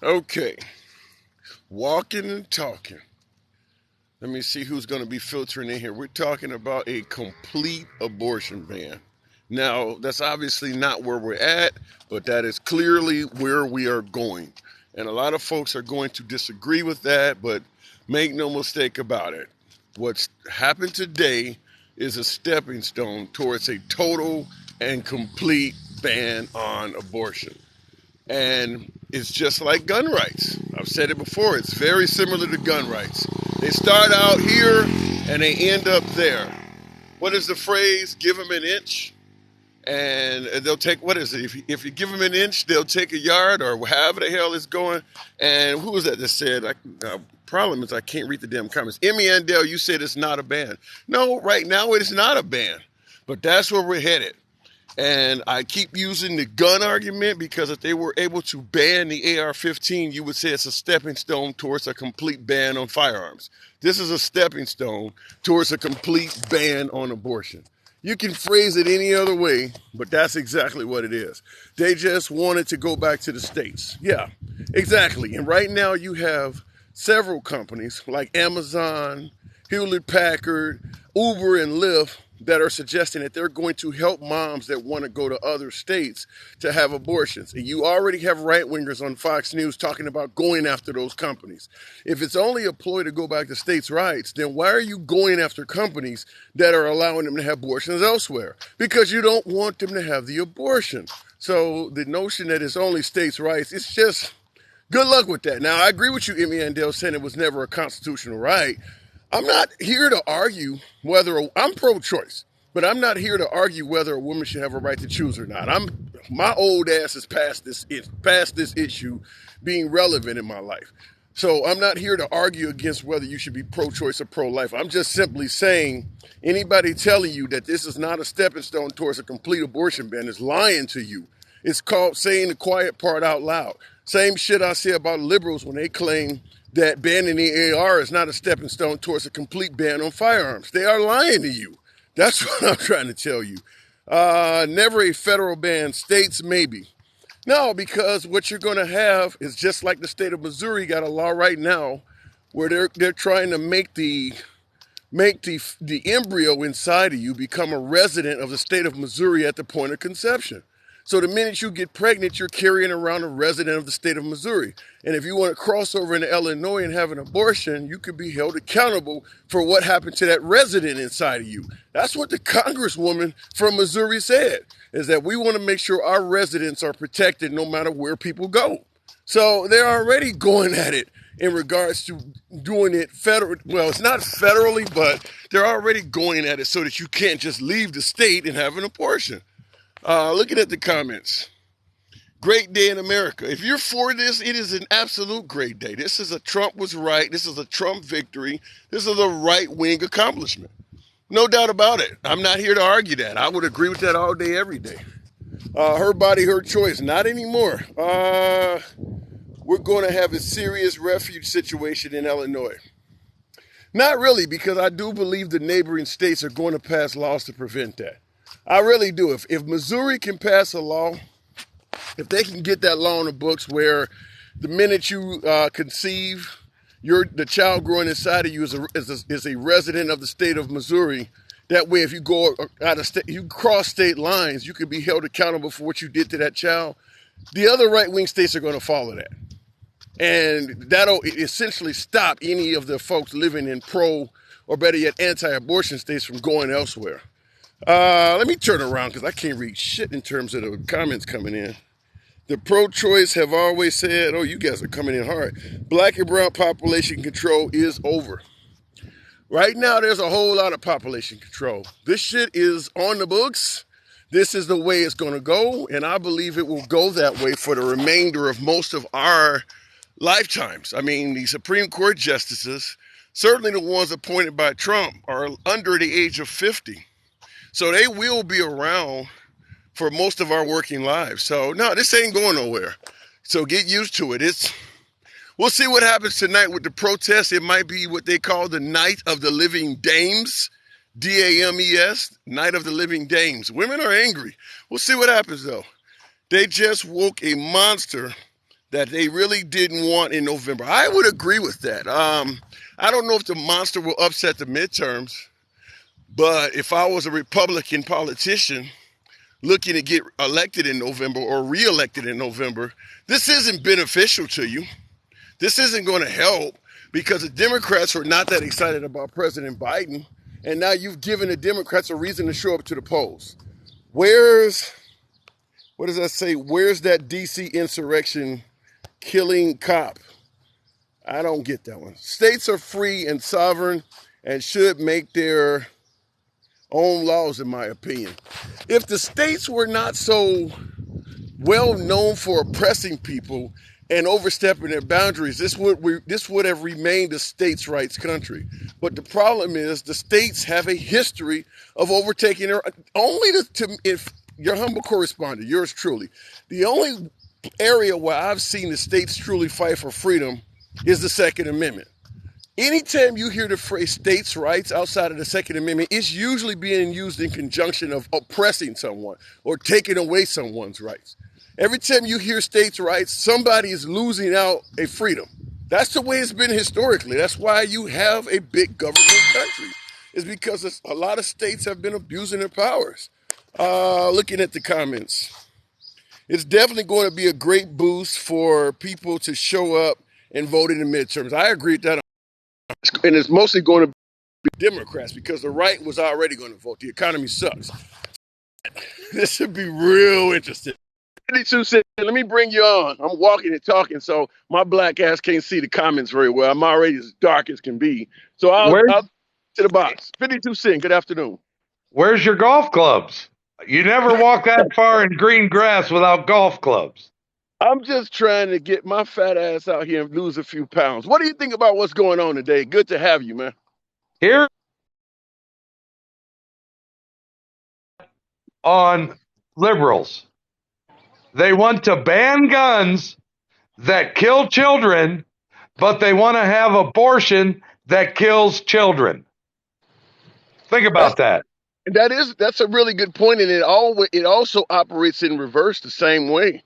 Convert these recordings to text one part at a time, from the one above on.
Okay, walking and talking. Let me see who's going to be filtering in here. We're talking about a complete abortion ban. Now, that's obviously not where we're at, but that is clearly where we are going. And a lot of folks are going to disagree with that, but make no mistake about it. What's happened today is a stepping stone towards a total and complete ban on abortion. And it's just like gun rights. I've said it before. It's very similar to gun rights. They start out here and they end up there. What is the phrase? Give them an inch and they'll take, what is it? If you give them an inch, they'll take a yard or however the hell it's going. And who was that said, problem is I can't read the damn comments. Emmy Andell, you said it's not a ban. No, right now it is not a ban. But that's where we're headed. And I keep using the gun argument because if they were able to ban the AR-15, you would say it's a stepping stone towards a complete ban on firearms. This is a stepping stone towards a complete ban on abortion. You can phrase it any other way, but that's exactly what it is. They just wanted to go back to the states. Yeah, exactly. And right now you have several companies like Amazon, Hewlett-Packard, Uber, and Lyft that are suggesting that they're going to help moms that want to go to other states to have abortions. And you already have right-wingers on Fox News talking about going after those companies. If it's only a ploy to go back to states' rights, then why are you going after companies that are allowing them to have abortions elsewhere? Because you don't want them to have the abortion. So the notion that it's only states' rights, it's just good luck with that. Now, I agree with you, Emmy Andell, saying it was never a constitutional right. I'm not here to argue I'm pro-choice, but I'm not here to argue whether a woman should have a right to choose or not. My old ass is past this issue being relevant in my life. So I'm not here to argue against whether you should be pro-choice or pro-life. I'm just simply saying anybody telling you that this is not a stepping stone towards a complete abortion ban is lying to you. It's called saying the quiet part out loud. Same shit I say about liberals when they claim that banning the AR is not a stepping stone towards a complete ban on firearms. They are lying to you. That's what I'm trying to tell you. Never a federal ban. States, maybe. No, because what you're going to have is just like the state of Missouri got a law right now where they're trying to make the embryo inside of you become a resident of the state of Missouri at the point of conception. So the minute you get pregnant, you're carrying around a resident of the state of Missouri. And if you want to cross over into Illinois and have an abortion, you could be held accountable for what happened to that resident inside of you. That's what the congresswoman from Missouri said, is that we want to make sure our residents are protected no matter where people go. So they're already going at it in regards to doing it federal. Well, it's not federally, but they're already going at it so that you can't just leave the state and have an abortion. Looking at the comments. Great day in America. If you're for this, it is an absolute great day. This is a Trump was right. This is a Trump victory. This is a right-wing accomplishment. No doubt about it. I'm not here to argue that. I would agree with that all day, every day. Her body, her choice. Not anymore. We're going to have a serious refuge situation in Illinois. Not really, because I do believe the neighboring states are going to pass laws to prevent that. I really do. If Missouri can pass a law, if they can get that law on the books where the minute you conceive, the child growing inside of you is a resident of the state of Missouri. That way, if you go out of state, you cross state lines, you can be held accountable for what you did to that child. The other right-wing states are going to follow that. And that'll essentially stop any of the folks living in pro, or better yet, anti-abortion states from going elsewhere. Let me turn around because I can't read shit in terms of the comments coming in. The pro-choice have always said, oh, you guys are coming in hard. Black and brown population control is over. Right now, there's a whole lot of population control. This shit is on the books. This is the way it's going to go. And I believe it will go that way for the remainder of most of our lifetimes. I mean, the Supreme Court justices, certainly the ones appointed by Trump, are under the age of 50. So they will be around for most of our working lives. So no, this ain't going nowhere. So get used to it. We'll see what happens tonight with the protests. It might be what they call the Night of the Living Dames. D-A-M-E-S, Night of the Living Dames. Women are angry. We'll see what happens though. They just woke a monster that they really didn't want in November. I would agree with that. I don't know if the monster will upset the midterms, but if I was a Republican politician looking to get elected in November or reelected in November, this isn't beneficial to you. This isn't going to help because the Democrats are not that excited about President Biden, and now you've given the Democrats a reason to show up to the polls. What does that say? Where's that DC insurrection killing cop? I don't get that one. States are free and sovereign and should make their own laws, in my opinion. If the states were not so well known for oppressing people and overstepping their boundaries, this would have remained a states' rights country. But the problem is the states have a history of overtaking their if your humble correspondent, yours truly, the only area where I've seen the states truly fight for freedom is the Second Amendment. Anytime you hear the phrase states' rights outside of the Second Amendment, it's usually being used in conjunction of oppressing someone or taking away someone's rights. Every time you hear states' rights, somebody is losing out a freedom. That's the way it's been historically. That's why you have a big government country. It's because a lot of states have been abusing their powers. Looking at the comments, it's definitely going to be a great boost for people to show up and vote in the midterms. I agree with that. And it's mostly going to be Democrats because the right was already going to vote. The economy sucks. This should be real interesting. 52 cents. Let me bring you on. I'm walking and talking, so my black ass can't see the comments very well. I'm already as dark as can be. So I'll to the box. 52 cents. Good afternoon. Where's your golf clubs? You never walk that far in green grass without golf clubs. I'm just trying to get my fat ass out here and lose a few pounds. What do you think about what's going on today? Good to have you, man. Here on liberals, they want to ban guns that kill children, but they want to have abortion that kills children. Think about that. That's a really good point, and it also operates in reverse the same way.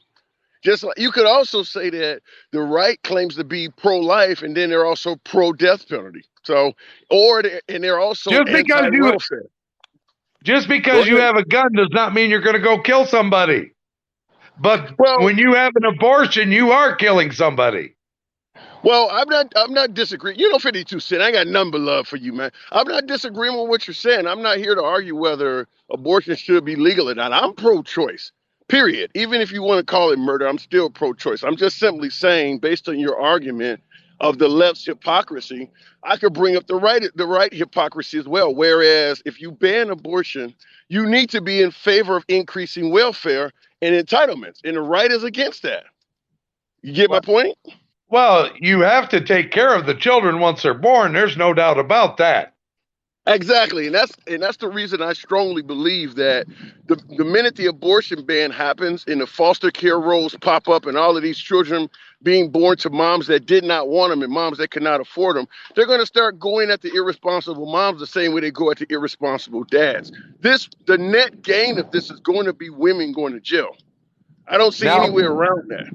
Just like you could also say that the right claims to be pro-life, and then they're also pro-death penalty. So, they're also anti-welfare. Just because you have a gun does not mean you're going to go kill somebody. But when you have an abortion, you are killing somebody. Well, I'm not disagreeing. 52 cents. I got none but love for you, man. I'm not disagreeing with what you're saying. I'm not here to argue whether abortion should be legal or not. I'm pro-choice. Period. Even if you want to call it murder, I'm still pro-choice. I'm just simply saying, based on your argument of the left's hypocrisy, I could bring up the right hypocrisy as well. Whereas if you ban abortion, you need to be in favor of increasing welfare and entitlements, and the right is against that. You get my point? Well, you have to take care of the children once they're born. There's no doubt about that. Exactly, and that's the reason I strongly believe that the minute the abortion ban happens and the foster care rolls pop up and all of these children being born to moms that did not want them and moms that could not afford them, they're going to start going at the irresponsible moms the same way they go at the irresponsible dads. The net gain of this is going to be women going to jail. I don't see any way around that.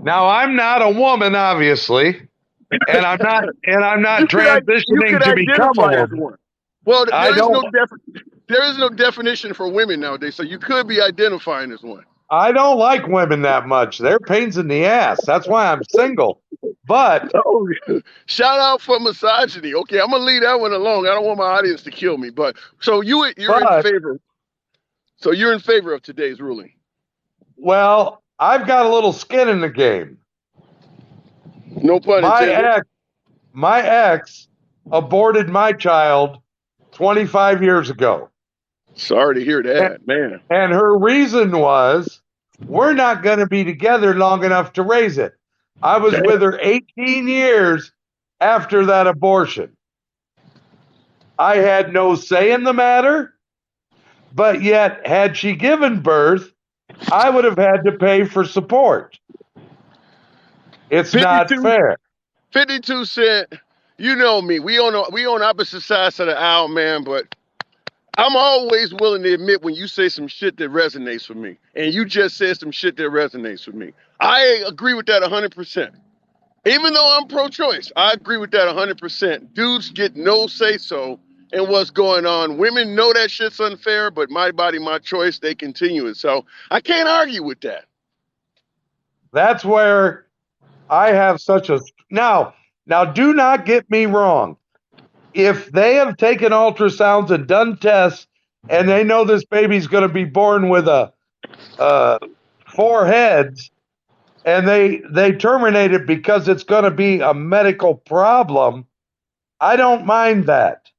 Now, I'm not a woman, obviously, and I'm not transitioning to become a woman. Well, there is no definition for women nowadays, so you could be identifying as one. I don't like women that much. They're pains in the ass. That's why I'm single. But shout out for misogyny. Okay, I'm gonna leave that one alone. I don't want my audience to kill me. But so you're in favor. So you're in favor of today's ruling. Well, I've got a little skin in the game. No pun intended. My ex aborted my child 25 years ago. Sorry to hear that, man. And her reason was, we're not going to be together long enough to raise it. I was with her 18 years after that abortion. I had no say in the matter, but yet, had she given birth, I would have had to pay for support. It's not fair. 52 cents. You know me. We on opposite sides of the aisle, man, but I'm always willing to admit when you say some shit that resonates with me. And you just said some shit that resonates with me. I agree with that 100%. Even though I'm pro-choice, I agree with that 100%. Dudes get no say-so in what's going on. Women know that shit's unfair, but my body, my choice, they continue it. So I can't argue with that. That's where I have such a now. Now, do not get me wrong. If they have taken ultrasounds and done tests, and they know this baby's going to be born with a uh, 4 heads, and they terminate it because it's going to be a medical problem, I don't mind that.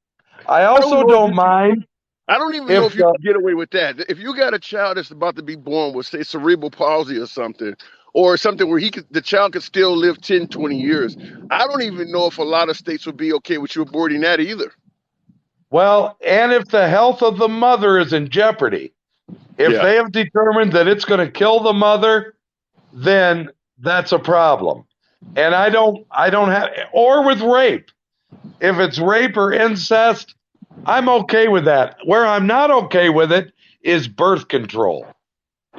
I I don't also know if don't you can, mind I don't even know if if you can get away with that. If you got a child that's about to be born with, say, cerebral palsy or something where the child could still live 10, 20 years, I don't even know if a lot of states would be okay with you aborting that either. well, and if the health of the mother is in jeopardy, if Yeah. they have determined that it's going to kill the mother, then that's a problem. And I don't have, or with rape. If it's rape or incest, I'm okay with that. Where I'm not okay with it is birth control.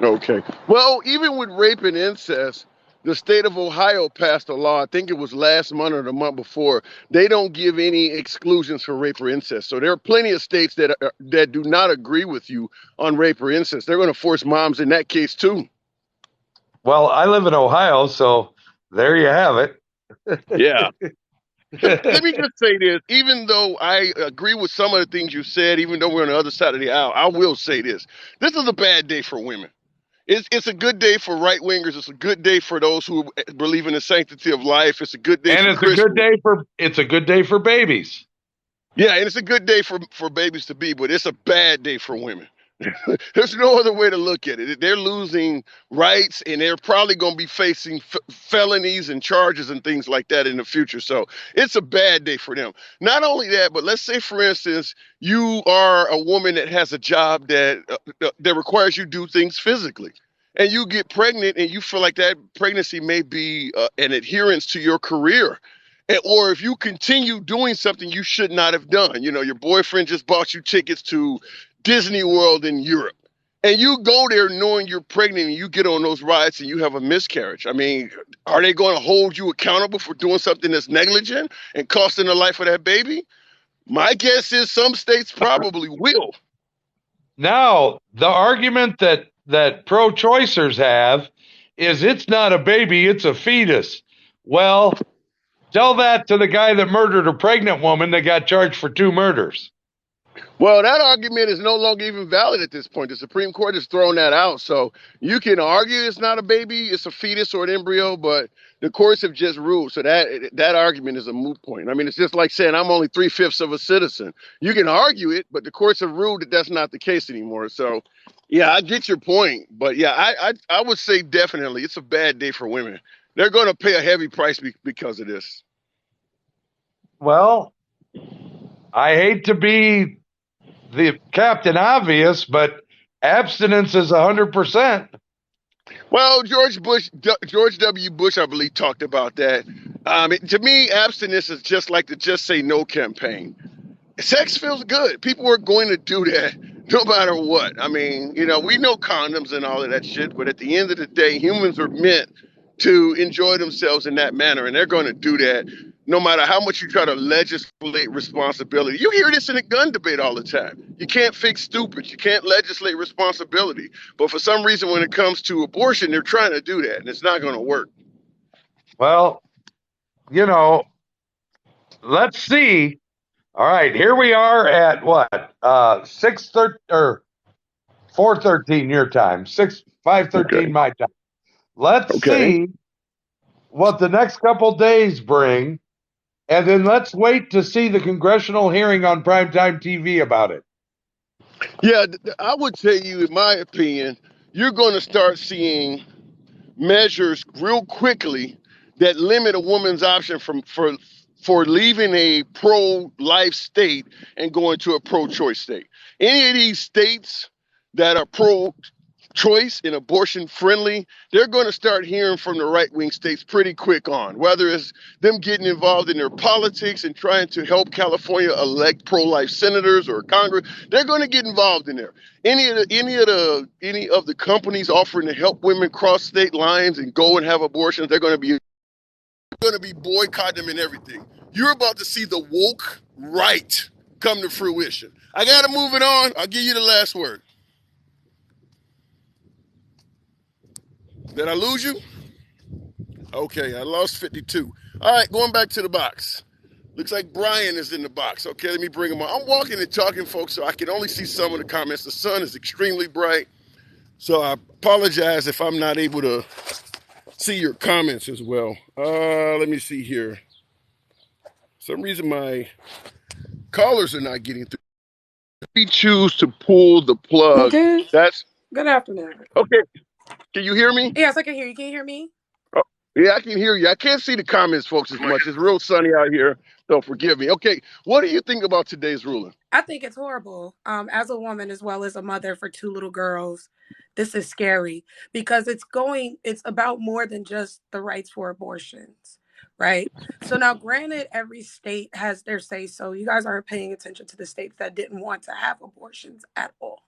Okay. Well, even with rape and incest, the state of Ohio passed a law. I think it was last month or the month before. They don't give any exclusions for rape or incest. So there are plenty of states that do not agree with you on rape or incest. They're going to force moms in that case too. Well, I live in Ohio, so there you have Yeah. Let it. me just say this. Even though I agree with some of the things you said, even though we're on the other side of the aisle, I will say this. This is a bad day for women. It's a good day for right wingers. It's a good day for those who believe in the sanctity of life. It's a good day And for Christians. it's a good day for babies. Yeah, and it's a good day for babies to be, but it's a bad day for women. There's no other way to look at it. They're losing rights, and they're probably going to be facing felonies and charges and things like that in the future. So it's a bad day for them. Not only that, but let's say, for instance, you are a woman that has a job that requires you do things physically, and you get pregnant, and you feel like that pregnancy may be an adherence to your career. Or if you continue doing something you should not have done, your boyfriend just bought you tickets to Disney World in Europe. And you go there knowing you're pregnant and you get on those rides and you have a miscarriage. I mean, are they going to hold you accountable for doing something that's negligent and costing the life of that baby? My guess is some states probably will. Now, the argument that pro-choicers have is it's not a baby, it's a fetus. Well, tell that to the guy that murdered a pregnant woman that got charged for 2 murders. Well, that argument is no longer even valid at this point. The Supreme Court has thrown that out. So you can argue it's not a baby, it's a fetus or an embryo, but the courts have just ruled. So that argument is a moot point. I mean, it's just like saying I'm only 3/5 of a citizen. You can argue it, but the courts have ruled that that's not the case anymore. So, yeah, I get your point. But yeah, I would say definitely it's a bad day for women. They're going to pay a heavy price because of this. Well, I hate to be the Captain Obvious, but abstinence is 100%. Well, George W. Bush, I believe, talked about that. To me, abstinence is just like the "Just Say No" campaign. Sex feels good. People are going to do that no matter what. I mean, we know condoms and all of that shit, but at the end of the day, humans are meant to enjoy themselves in that manner, and they're going to do that no matter how much you try to legislate responsibility. You hear this in a gun debate all the time. You can't fix stupid. You can't legislate responsibility. But for some reason, when it comes to abortion, they're trying to do that, and it's not going to work. Well, let's see. All right, here we are at what? 6:30 or 4:13 your time, 5:13 Okay. my time. Let's Okay. see what the next couple days bring, and then let's wait to see the congressional hearing on primetime TV about it. Yeah, I would tell you, in my opinion, you're going to start seeing measures real quickly that limit a woman's option for leaving a pro-life state and going to a pro-choice state. Any of these states that are choice and abortion friendly, they're going to start hearing from the right wing states pretty quick on, whether it's them getting involved in their politics and trying to help California elect pro life senators or Congress. They're going to get involved in there. Any of the companies offering to help women cross state lines and go and have abortions, they're going to be boycotting them and everything. You're about to see the woke right come to fruition. I got to move it on. I'll give you the last word. Did I lose you? Okay, I lost 52. All right, going back to the box. Looks like Brian is in the box. Okay, let me bring him on. I'm walking and talking, folks, so I can only see some of the comments. The sun is extremely bright, so I apologize if I'm not able to see your comments as well. Let me see here. For some reason my callers are not getting through. We choose to pull the plug. Good. That's Good afternoon. okay. Can you hear me? Yes, I can hear you. Can you hear me? Oh, yeah, I can hear you. I can't see the comments, folks, as much. It's real sunny out here, so forgive me. Okay, what do you think about today's ruling? I think it's horrible. As a woman as well as a mother for two little girls, this is scary because it's about more than just the rights for abortions, right? So now, granted, every state has their say so. You guys aren't paying attention to the states that didn't want to have abortions at all.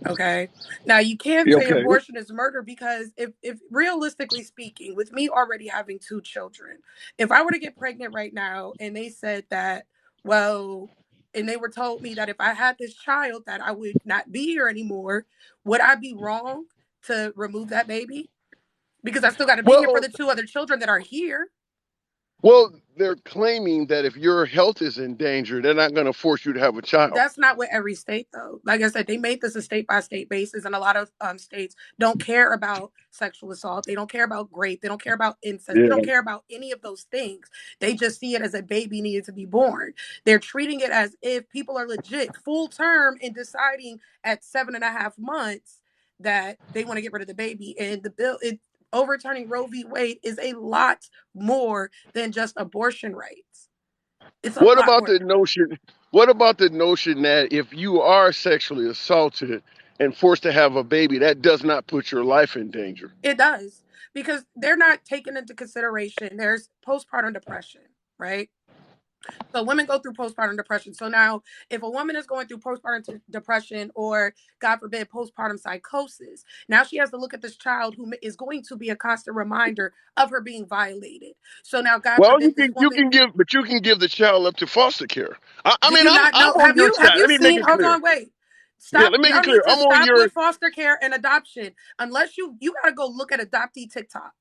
Okay. Now you can't say Okay. abortion is murder because if realistically speaking, with me already having two children, if I were to get pregnant right now and they said that, well, and they were told me that if I had this child that I would not be here anymore, would I be wrong to remove that baby? Because I still got to be here for Well, the two other children that are here. well, they're claiming that if your health is in danger, they're not going to force you to have a child. That's not with every state, though. Like I said, they made this a state by state basis, and a lot of states don't care about sexual assault. They don't care about rape. They don't care about incest. They don't Yeah. care about any of those things. They just see it as a baby needed to be born. They're treating it as if people are legit full term and deciding at 7.5 months that they want to get rid of the baby. And the bill, overturning Roe v. Wade is a lot more than just abortion rights. It's a What lot about more the than that. notion? What about the notion that if you are sexually assaulted and forced to have a baby, that does not put your life in danger? It does because they're not taking into consideration there's postpartum depression, right? So women go through postpartum depression. So now, if a woman is going through postpartum depression or, God forbid, postpartum psychosis, now she has to look at this child who is going to be a constant reminder of her being violated. So now, God Well, forbid, this you woman. can give, but you can give the child up to foster care. I Do mean, you I'm not I'm know? on Have your you have side. you Let me make seen? it Hold clear. on, wait. Yeah, Stop. let me make Y'all it need clear. to I'm on stop your. with foster care and adoption. Unless you got to go look at adoptee TikTok.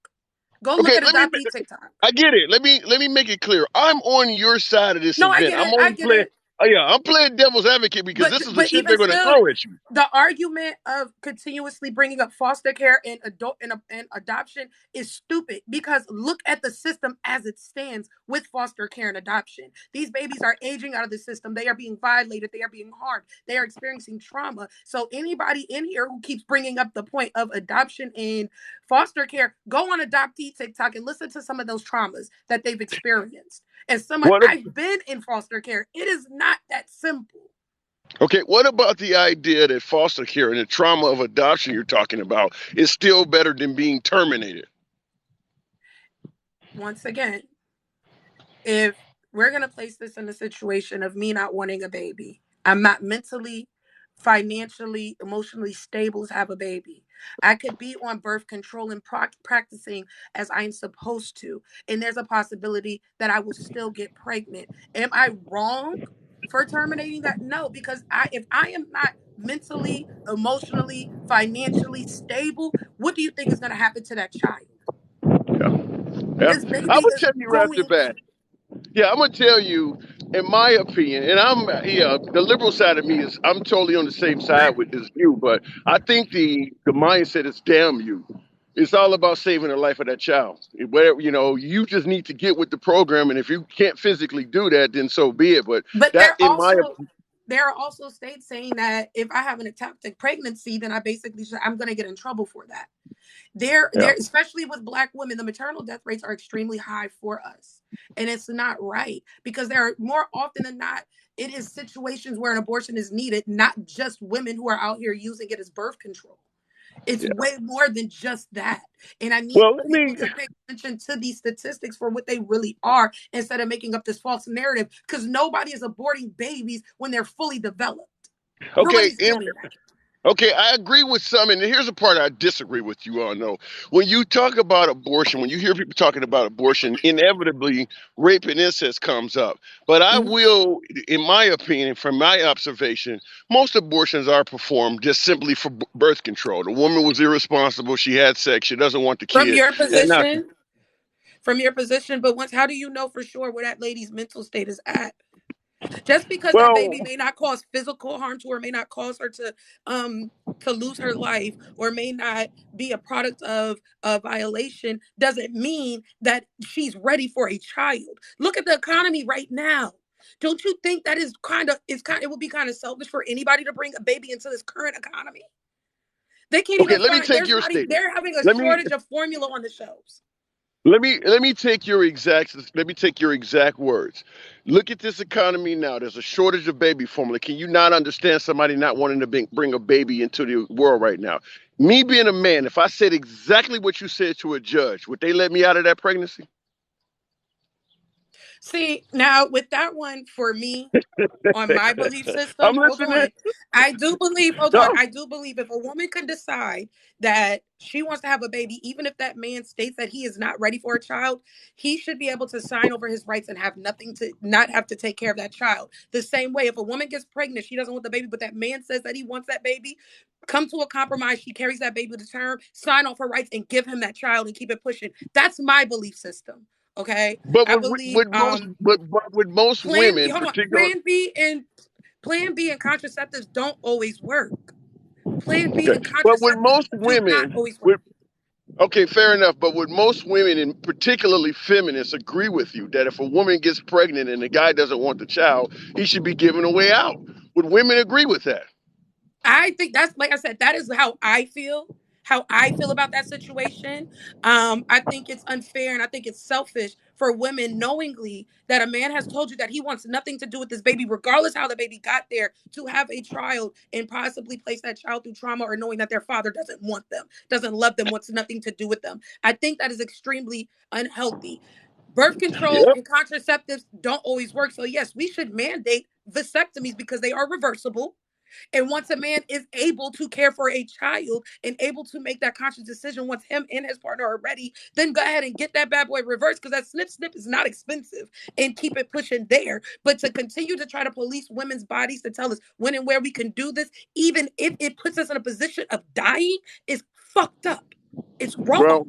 Go look Okay, at adoptee TikTok. I get it. Let me make it clear. I'm on your side of this No, I event. get I'm it. I only get playing. it. Oh yeah, I'm playing devil's advocate because But this is the but shit they're even going to still, throw at you. the argument of continuously bringing up foster care and adult and adoption is stupid because look at the system as it stands with foster care and adoption. These babies are aging out of the system. They are being violated. They are being harmed. They are experiencing trauma. So anybody in here who keeps bringing up the point of adoption and foster care, go on adoptee TikTok and listen to some of those traumas that they've experienced. As someone, What? I've been in foster care. It is not that simple. Okay, what about the idea that foster care and the trauma of adoption you're talking about is still better than being terminated? Once again, if we're going to place this in a situation of me not wanting a baby, I'm not mentally, financially, emotionally stable to have a baby. I could be on birth control and practicing as I'm supposed to. And there's a possibility that I will still get pregnant. Am I wrong for terminating that? No, because if I am not mentally, emotionally, financially stable, what do you think is going to happen to that child? Yeah, yeah. This I baby would is tell you right off the going bat. Yeah, I'm gonna tell you, in my opinion, and the liberal side of me is I'm totally on the same side with this view, but I think the mindset is damn you. It's all about saving the life of that child. Where you just need to get with the program, and if you can't physically do that, then so be it. But But that, in my there are also states saying that if I have an ectopic pregnancy, then I'm going to get in trouble for that. yeah. Especially with Black women, the maternal death rates are extremely high for us, and it's not right because there are more often than not it is situations where an abortion is needed, not just women who are out here using it as birth control. It's Yeah. way more than just that. And I need Well, let people me. to pay attention to these statistics for what they really are instead of making up this false narrative because nobody is aborting babies when they're fully developed. Okay, Nobody's doing that. okay, I agree with some, and here's a part I disagree with you on, though. When you talk about abortion, when you hear people talking about abortion, inevitably rape and incest comes up. But I Mhm. will, in my opinion, from my observation, most abortions are performed just simply for birth control. The woman was irresponsible, she had sex, she doesn't want the From kid, your and now, position, from your position, but once, how do you know for sure where that lady's mental state is at? Just because that well, baby may not cause physical harm to her, may not cause her um to lose her life, or may not be a product of a violation, doesn't mean that she's ready for a child. Look at the economy right now. Don't you think that it would be kind of selfish for anybody to bring a baby into this current economy? They can't okay, even let me find, take your statement. they're having a Let me shortage of formula on the shelves. let me take your exact words. Look at this economy now. There's a shortage of baby formula. Can you not understand somebody not wanting to bring a baby into the world right now? Me being a man, if I said exactly what you said to a judge, would they let me out of that pregnancy? See, now with that one, for me, on my belief I'm system, hold listening. on. I do believe, hold on. No. I do believe if a woman can decide that she wants to have a baby, even if that man states that he is not ready for a child, he should be able to sign over his rights and have nothing to not have to take care of that child. The same way, if a woman gets pregnant, she doesn't want the baby, but that man says that he wants that baby, come to a compromise. She carries that baby to term, sign off her rights, and give him that child and keep it pushing. That's my belief system. Okay. But I believe with most Plan B, women, hold on. particularly, Plan B and contraceptives don't always work. Plan B okay, and but with contraceptives most do not women, always work. with okay, fair enough. But would most women, and particularly feminists, agree with you that if a woman gets pregnant and the guy doesn't want the child, he should be given a way out? Would women agree with that? I think that's, like I said, that is how I feel. How I feel about that situation. I think it's unfair and I think it's selfish for women knowingly that a man has told you that he wants nothing to do with this baby, regardless how the baby got there, to have a child and possibly place that child through trauma or knowing that their father doesn't want them, doesn't love them, wants nothing to do with them. I think that is extremely unhealthy. Birth control Yep. and contraceptives don't always work. So, yes, we should mandate vasectomies because they are reversible. And once a man is able to care for a child and able to make that conscious decision once him and his partner are ready, then go ahead and get that bad boy reversed because that snip is not expensive and keep it pushing there. But to continue to try to police women's bodies to tell us when and where we can do this, even if it puts us in a position of dying, is fucked up. It's wrong. Well,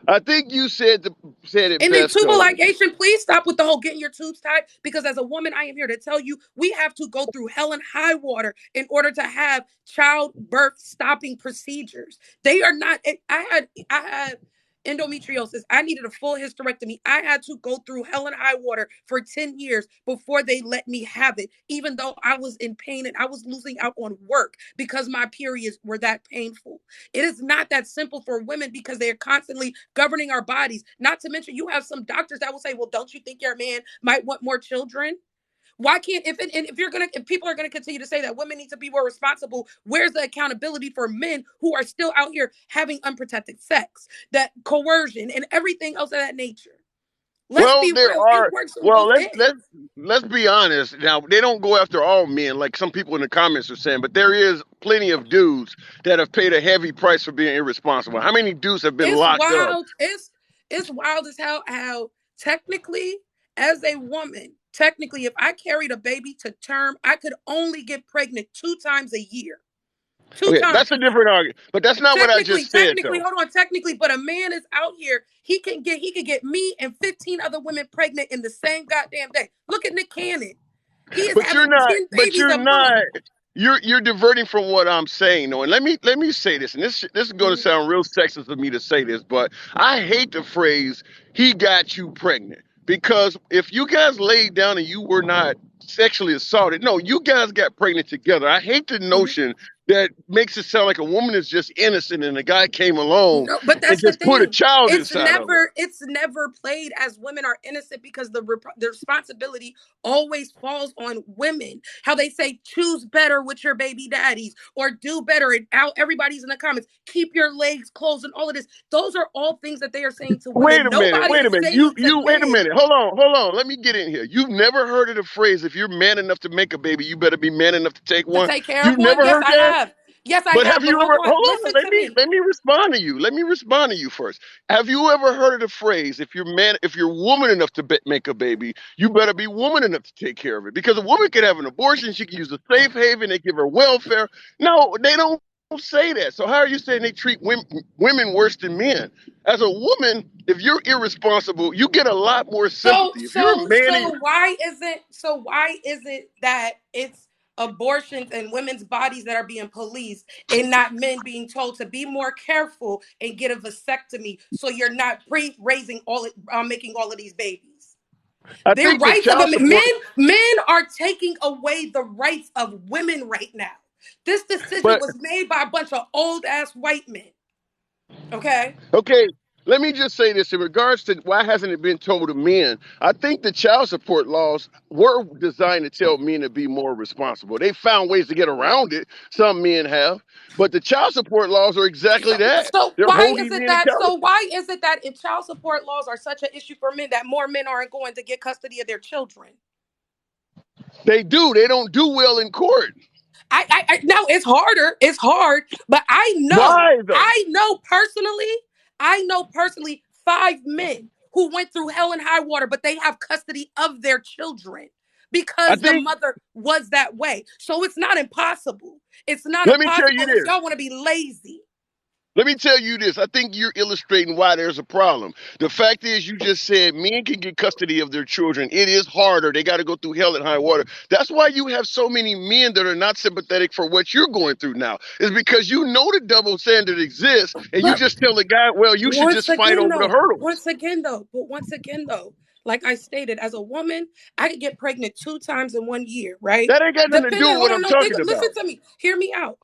I think you said it And then best tubal though. ligation, please stop with the whole getting your tubes tied. Because as a woman, I am here to tell you, we have to go through hell and high water in order to have childbirth stopping procedures. They are not. I had endometriosis. I needed a full hysterectomy. I had to go through hell and high water for 10 years before they let me have it, even though I was in pain and I was losing out on work because my periods were that painful. It is not that simple for women because they're constantly governing our bodies. Not to mention, you have some doctors that will say, "Well, don't you think your man might want more children?" Why can't if people are gonna continue to say that women need to be more responsible, where's the accountability for men who are still out here having unprotected sex, that coercion and everything else of that nature? Let's Well, be there real. It are. works on Well, both ends. let's be honest. Now, they don't go after all men, like some people in the comments are saying, but there is plenty of dudes that have paid a heavy price for being irresponsible. How many dudes have been It's locked up? wild. It's wild as hell how technically, as a woman, technically, if I carried a baby to term, I could only get pregnant 2 times a year. Two Okay, that's a times. different argument, but that's not what I just said, Technically, though. hold on, technically, but a man is out here. He can get me and 15 other women pregnant in the same goddamn day. Look at Nick Cannon. He is But you're having not. 10 But babies you're a month. not. You're diverting from what I'm saying, though. And let me say this, and this is going to Mhm. sound real sexist of me to say this, but I hate the phrase "he got you pregnant" because if you guys laid down and you were not sexually assaulted, no, you guys got pregnant together. I hate the Mhm. notion that makes it sound like a woman is just innocent and a guy came along No, but and that's the just put a thing. child It's inside of her. never played as women are innocent because the responsibility always falls on women. How they say choose better with your baby daddies or do better, and out everybody's in the comments. Keep your legs closed and all of this. Those are all things that they are saying to Wait women. a minute, Nobody wait a is minute. saying to Wait a men. minute. Hold on. Let me get in here. You've never heard of the phrase, if you're man enough to make a baby, you better be man enough to take To one. take care of You've one? never Yes, heard I that? have. Yes, I But have. have But you hold ever on. hold on, Listen to me. let me respond to you. Let me respond to you first. Have you ever heard of the phrase, if you're woman enough to make a baby, you better be woman enough to take care of it? Because a woman can have an abortion, she can use a safe haven, they give her welfare. No, they don't say that. So how are you saying they treat women worse than men? As a woman, if you're irresponsible, you get a lot more So sympathy. If you're a so man and so why is it that it's abortions and women's bodies that are being policed and not men being told to be more careful and get a vasectomy so you're not raising making all of these babies? I Their think that rights of child support, men are taking away the rights of women right now. This decision but was made by a bunch of old ass white men. Okay? okay, let me just say this in regards to why hasn't it been told to men? I think the child support laws were designed to tell men to be more responsible. They found ways to get around it. Some men have, but the child support laws are exactly that. So They're why is holding it men that so accountable. why is it that if child support laws are such an issue for men that more men aren't going to get custody of their children? They do. They don't do well in court. No, it's harder. It's hard, but Why though? I know personally 5 men who went through hell and high water, but they have custody of their children I because the think. mother was that way. So it's not impossible. It's not Let me tell you impossible if this. y'all want to be lazy. Let me tell you this. I think you're illustrating why there's a problem. The fact is, you just said men can get custody of their children. It is harder. They got to go through hell and high water. That's why you have so many men that are not sympathetic for what you're going through now. Is because you know the double standard exists, and you But just tell the guy, well, you should just fight over the hurdles. once again though, like I stated, as a woman, I could get pregnant 2 times in 1 year, right? That ain't got nothing to do Depending, with hold what on, I'm no, talking listen about. to me, hear me out.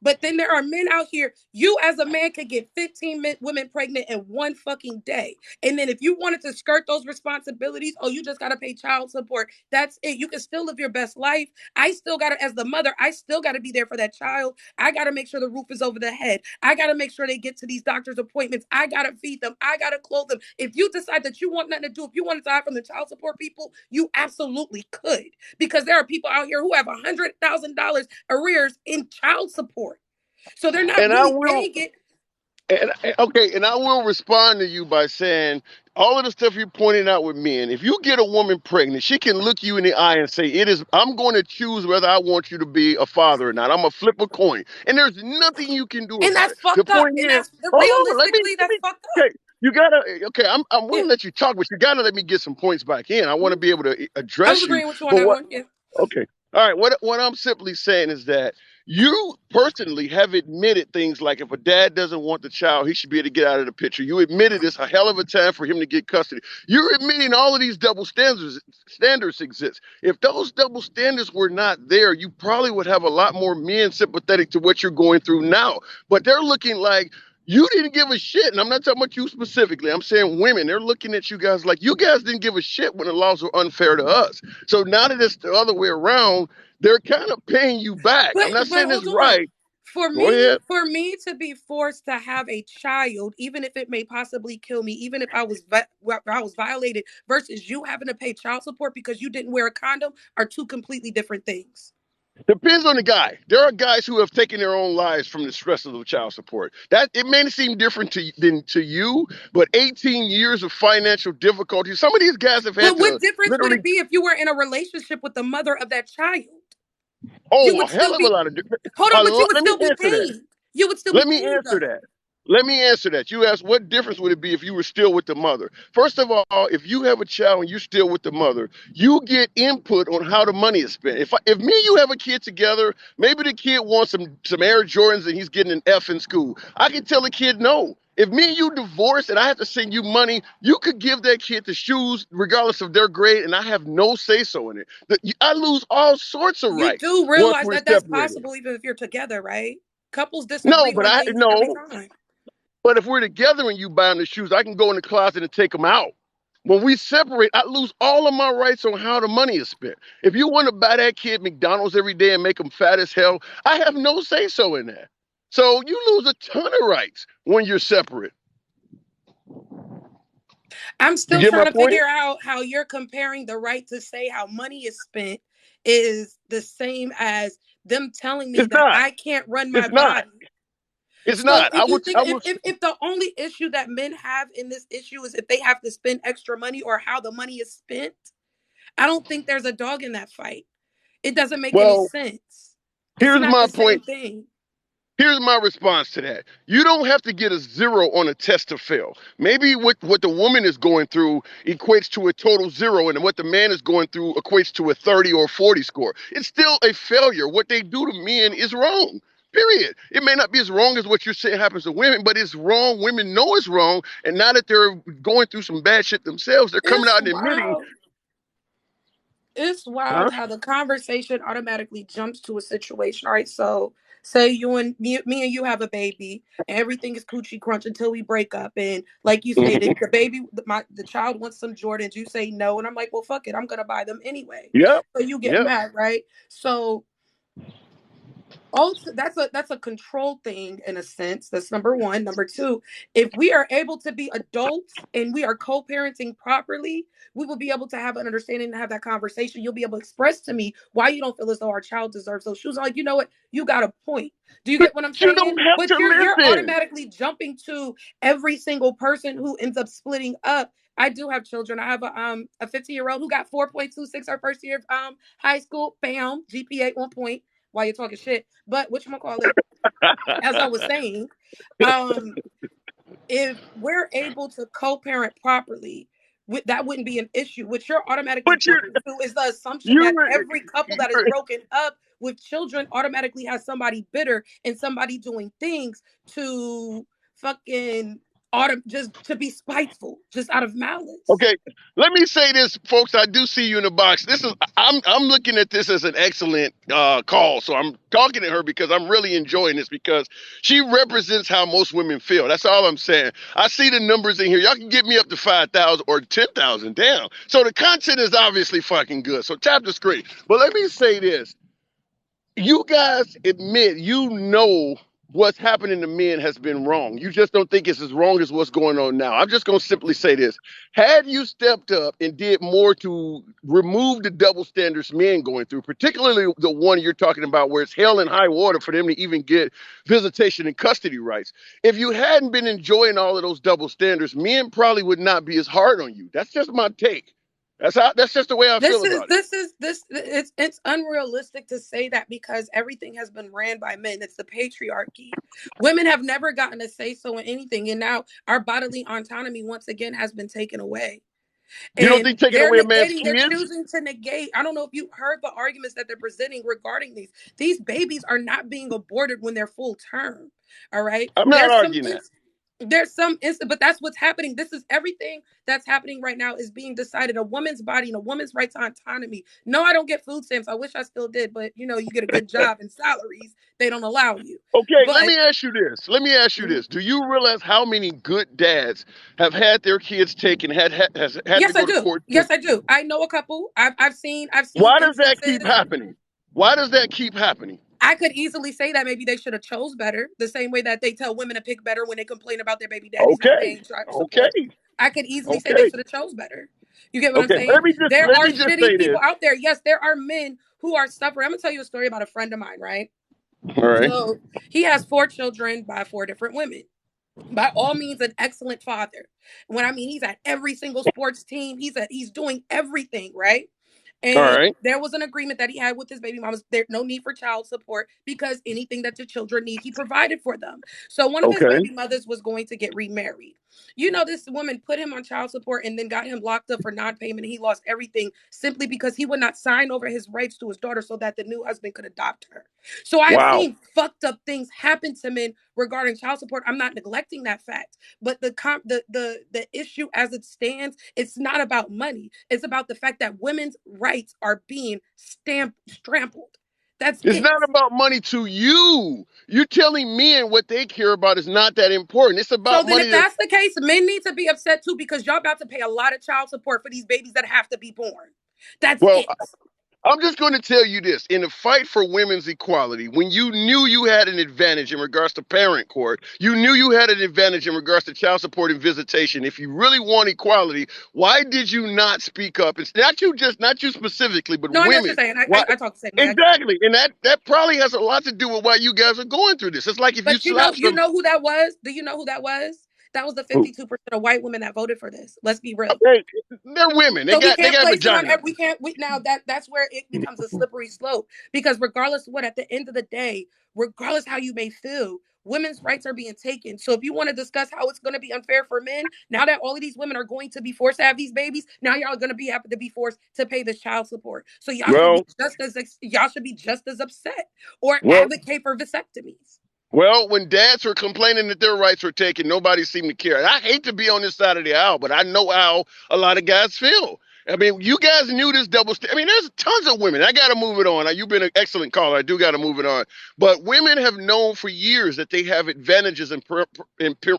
But then there are men out here. You as a man could get 15 women pregnant in one fucking day. And then if you wanted to skirt those responsibilities, oh, you just got to pay child support. That's it. You can still live your best life. I still got to, as the mother, I still got to be there for that child. I got to make sure the roof is over the head. I got to make sure they get to these doctor's appointments. I got to feed them. I got to clothe them. If you decide that you want nothing to do, if you want to die from the child support people, you absolutely could. Because there are people out here who have $100,000 arrears in child support. So they're not And I really will. paying it. Okay, and I will respond to you by saying all of the stuff you're pointing out with men. If you get a woman pregnant, she can look you in the eye and say, "It is. I'm going to choose whether I want you to be a father or not. I'm gonna flip a coin, and there's nothing you can do And about that's it." The fucked up. point And is, that's hold on, realistically, let that's me. fucked up. Okay, you gotta. Okay, I'm Yeah. willing to let you talk, but you gotta let me get some points back in. I want to Mhm. be able to I was address you. agreeing with you on But that what? one. Yeah. Okay. All right. What I'm simply saying is that you personally have admitted things like if a dad doesn't want the child, he should be able to get out of the picture. You admitted it's a hell of a time for him to get custody. You're admitting all of these double standards exist. If those double standards were not there, you probably would have a lot more men sympathetic to what you're going through now. But they're looking like you didn't give a shit. And I'm not talking about you specifically. I'm saying women. They're looking at you guys like you guys didn't give a shit when the laws were unfair to us. So now that it's the other way around, they're kind of paying you back. I'm not But saying hold it's on. right. For Go me, ahead. for me to be forced to have a child, even if it may possibly kill me, even if I was violated, versus you having to pay child support because you didn't wear a condom, are two completely different things. Depends on the guy. There are guys who have taken their own lives from the stress of the child support. That it may seem different than to you, but 18 years of financial difficulty. Some of these guys have had But to what difference would literally. it be if you were in a relationship with the mother of that child? You Oh, a would hell still of a be lot of. hold on, but you would Let me still be answer that. paying. You would still be Let me paying answer though. that. Let me answer that. You asked what difference would it be if you were still with the mother? First of all, if you have a child and you're still with the mother, you get input on how the money is spent. If me and you have a kid together, maybe the kid wants some Air Jordans and he's getting an F in school. I can tell the kid no. If me and you divorce and I have to send you money, you could give that kid the shoes regardless of their grade, and I have no say so in it. I lose all sorts of You rights do once realize we're that that's separated. possible even if you're together, right? Couples No, disagree but on I things every no. time. But if we're together and you buy them the shoes, I can go in the closet and take them out. When we separate, I lose all of my rights on how the money is spent. If you want to buy that kid McDonald's every day and make him fat as hell, I have no say so in that. So you lose a ton of rights when you're separate. I'm You still get my trying to point? figure out how you're comparing the right to say how money is spent is the same as them telling me It's that not. I can't run my It's not. body. It's So not. if you think if the only issue that men have in this issue is if they have to spend extra money or how the money is spent, I don't think there's a dog in that fight. It doesn't make any Well, sense. It's here's not my the same point. thing. Here's my response to that. You don't have to get a 0 on a test to fail. Maybe what the woman is going through equates to a total 0, and what the man is going through equates to a 30 or 40 score. It's still a failure. What they do to men is wrong. Period. It may not be as wrong as what you're saying happens to women, but it's wrong. Women know it's wrong, and now that they're going through some bad shit themselves, they're coming It's out and admitting, wild. It's huh? wild how the conversation automatically jumps to a situation. All right, so say you and me and you have a baby, and everything is coochie crunch until we break up. And like you say, the baby, the child wants some Jordans. You say no, and I'm like, well, fuck it, I'm gonna buy them anyway. Yep. So you get Yep. mad, right? So also that's a control thing in a sense. That's number one. Number two, if we are able to be adults and we are co-parenting properly, we will be able to have an understanding and have that conversation. You'll be able to express to me why you don't feel as though our child deserves those shoes. I'm like, you know what, you got a point. Do you But get what I'm you saying? don't have But to you're listen. automatically jumping to every single person who ends up splitting up. I do have children. I have a 15-year-old who got 4.26 her first year of high school. Bam, GPA 1 point while you're talking shit. But whatchamacallit, as I was saying, um, if we're able to co-parent properly, that wouldn't be an issue. What you're automatically But jumping to is the assumption you that every couple that is broken up with children automatically has somebody bitter and somebody doing things to fucking just to be spiteful, just out of malice. Okay, let me say this, folks. I do see you in the box. I'm looking at this as an excellent call. So I'm talking to her because I'm really enjoying this because she represents how most women feel. That's all I'm saying. I see the numbers in here. Y'all can get me up to 5,000 or 10,000. Damn. So the content is obviously fucking good. So tap the screen. But let me say this. You guys admit you know what's happening to men has been wrong. You just don't think it's as wrong as what's going on now. I'm just going to simply say this. Had you stepped up and did more to remove the double standards men going through, particularly the one you're talking about where it's hell and high water for them to even get visitation and custody rights, if you hadn't been enjoying all of those double standards, men probably would not be as hard on you. That's just my take. That's just the way I feel about it. It's unrealistic to say that because everything has been ran by men. It's the patriarchy. Women have never gotten a say so in anything, and now our bodily autonomy once again has been taken away. You don't And think taking away a man's they're kids? choosing to negate. I don't know if you heard the arguments that they're presenting regarding these. These babies are not being aborted when they're full term. All right. I'm not arguing that. There's some instant, but that's what's happening. This is everything that's happening right now is being decided. A woman's body and a woman's right to autonomy. No, I don't get food stamps. I wish I still did, but you get a good job and salaries. They don't allow you. Okay, let But me ask you this. Let me ask you mhm. this. Do you realize how many good dads have had their kids taken, has had to Yes, I go to do. court to? Yes, I do. I know a couple. I've seen Why does that keep instances. happening? Why does that keep happening? I could easily say that maybe they should have chose better, the same way that they tell women to pick better when they complain about their baby daddies not Okay, paying child support. okay, I could easily say they okay, should have chose better. You get what I'm okay. saying? There Let are me just shitty say people this. out there. Yes, there are men who are suffering. I'm gonna tell you a story about a friend of mine, right? All right, So he has 4 children by 4 different women. By all means, an excellent father. When I mean he's at every single sports team, he's doing everything, right? all And right, there was an agreement that he had with his baby mamas. There's no need for child support because anything that the children need, he provided for them. So one of his okay, baby mothers was going to get remarried. You know, this woman put him on child support and then got him locked up for non-payment. And he lost everything simply because he would not sign over his rights to his daughter so that the new husband could adopt her. So I've Wow. seen fucked up things happen to men regarding child support. I'm not neglecting that fact, but the issue as it stands, it's not about money. It's about the fact that women's rights are being trampled. That's It's it. not about money to you. You're telling men what they care about is not that important. It's So about then, money if to, that's the case, men need to be upset too because y'all about to pay a lot of child support for these babies that have to be born. That's well, it. I'm just going to tell you this. In the fight for women's equality, when you knew you had an advantage in regards to parent court, you knew you had an advantage in regards to child support and visitation. If you really want equality, why did you not speak up? It's not you specifically, but No, I know what you're women. saying. Why? I talk the same way. I get it. Exactly. And that probably has a lot to do with why you guys are going through this. It's like if you But slap you some. know who that was? Do you know who that was? That was the 52% of white women that voted for this. Let's be real. Okay, they're women. They So we got can't place it on vagina. we can't we now that's where it becomes a slippery slope because regardless of what at the end of the day, regardless how you may feel, women's rights are being taken. So if you want to discuss how it's going to be unfair for men, now that all of these women are going to be forced to have these babies, now y'all are going to be happy to be forced to pay this child support. So Well, y'all should be just as upset or well, advocate for vasectomies. Well, when dads were complaining that their rights were taken, nobody seemed to care. And I hate to be on this side of the aisle, but I know how a lot of guys feel. I mean, you guys knew this I mean, there's tons of women. I got to move it on. Now, you've been an excellent caller. I do got to move it on. But women have known for years that they have advantages in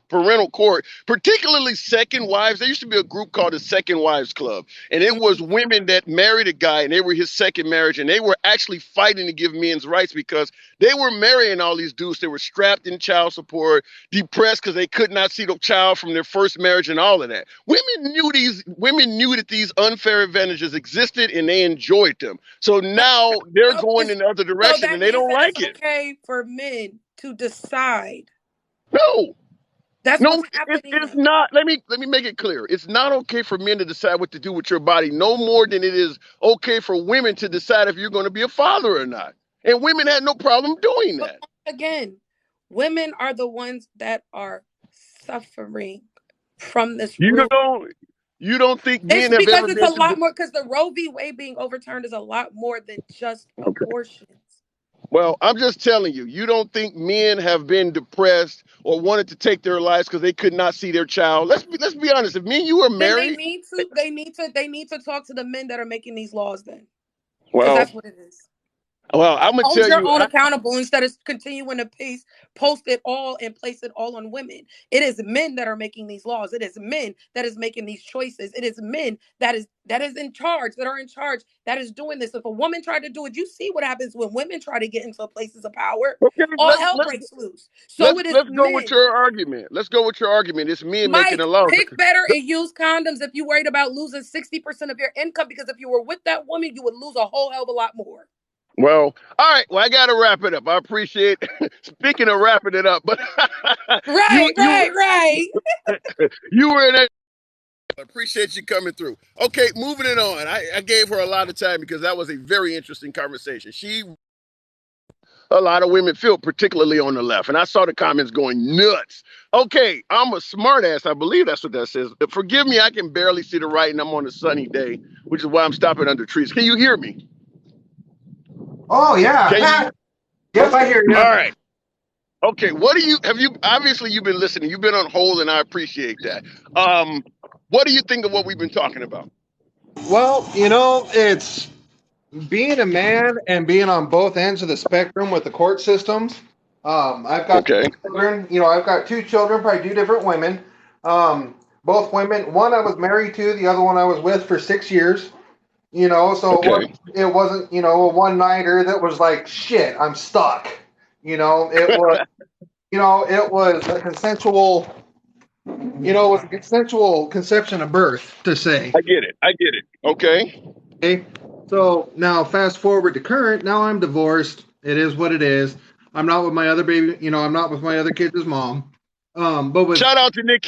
parental court, particularly second wives. There used to be a group called the Second Wives Club, and it was women that married a guy, and they were his second marriage, and they were actually fighting to give men's rights because they were marrying all these dudes. They were strapped in child support, depressed because they could not see the child from their first marriage and all of that. Women knew that these unfair advantages existed and they enjoyed them. So now they're So, going in the other so direction that and they means don't that it's like it. okay for men to decide. No. That's No, what's happening it's now. not. Let me make it clear. It's not okay for men to decide what to do with your body, no more than it is okay for women to decide if you're going to be a father or not. And women had no problem doing But that. again, women are the ones that are suffering from this You rule. don't think It's men have because ever it's a been to lot more because the Roe v. Wade being overturned is a lot more than just okay. abortions. Well, I'm just telling you, you don't think men have been depressed or wanted to take their lives because they could not see their child. Let's be honest. If me and you are Then married, they need to talk to the men that are making these laws then. Because well, that's what it is. I'm gonna Hold tell your you, own accountable instead of continuing to post it all and place it all on women. It is men that are making these laws. It is men that is making these choices. It is men that is in charge, that are in charge, that is doing this. If a woman tried to do it, you see what happens when women try to get into places of power. okay, All hell breaks loose. So it is let's go with men. your argument. Let's go with your argument. It's men making Mike, the laws. pick better and use condoms if you're worried about losing 60% of your income because if you were with that woman, you would lose a whole hell of a lot more. Well, all right. Well, I got to wrap it up. I appreciate speaking of wrapping it up, but you Right. you were in. I appreciate you coming through. Okay, moving it on. I gave her a lot of time because that was a very interesting conversation. A lot of women feel, particularly on the left. And I saw the comments going nuts. Okay, I'm a smartass. I believe that's what that says. Forgive me, I can barely see the writing. I'm on a sunny day, which is why I'm stopping under trees. Can you hear me? Oh yeah. Yes, I hear you. All right. Okay, obviously you've been listening. You've been on hold and I appreciate that. What do you think of what we've been talking about? Well, it's being a man and being on both ends of the spectrum with the court systems. I've got Okay. children. I've got two children by two different women. Both women. One I was married to. The other one I was with for 6 years. So Okay. it wasn't a one nighter that was like shit. I'm stuck. It was it was a consensual. It was a consensual conception of birth, to say. I get it. Okay. Okay. So now fast forward to current. Now I'm divorced. It is what it is. I'm not with my other baby. I'm not with my other kids' mom. But with Shout out to Nick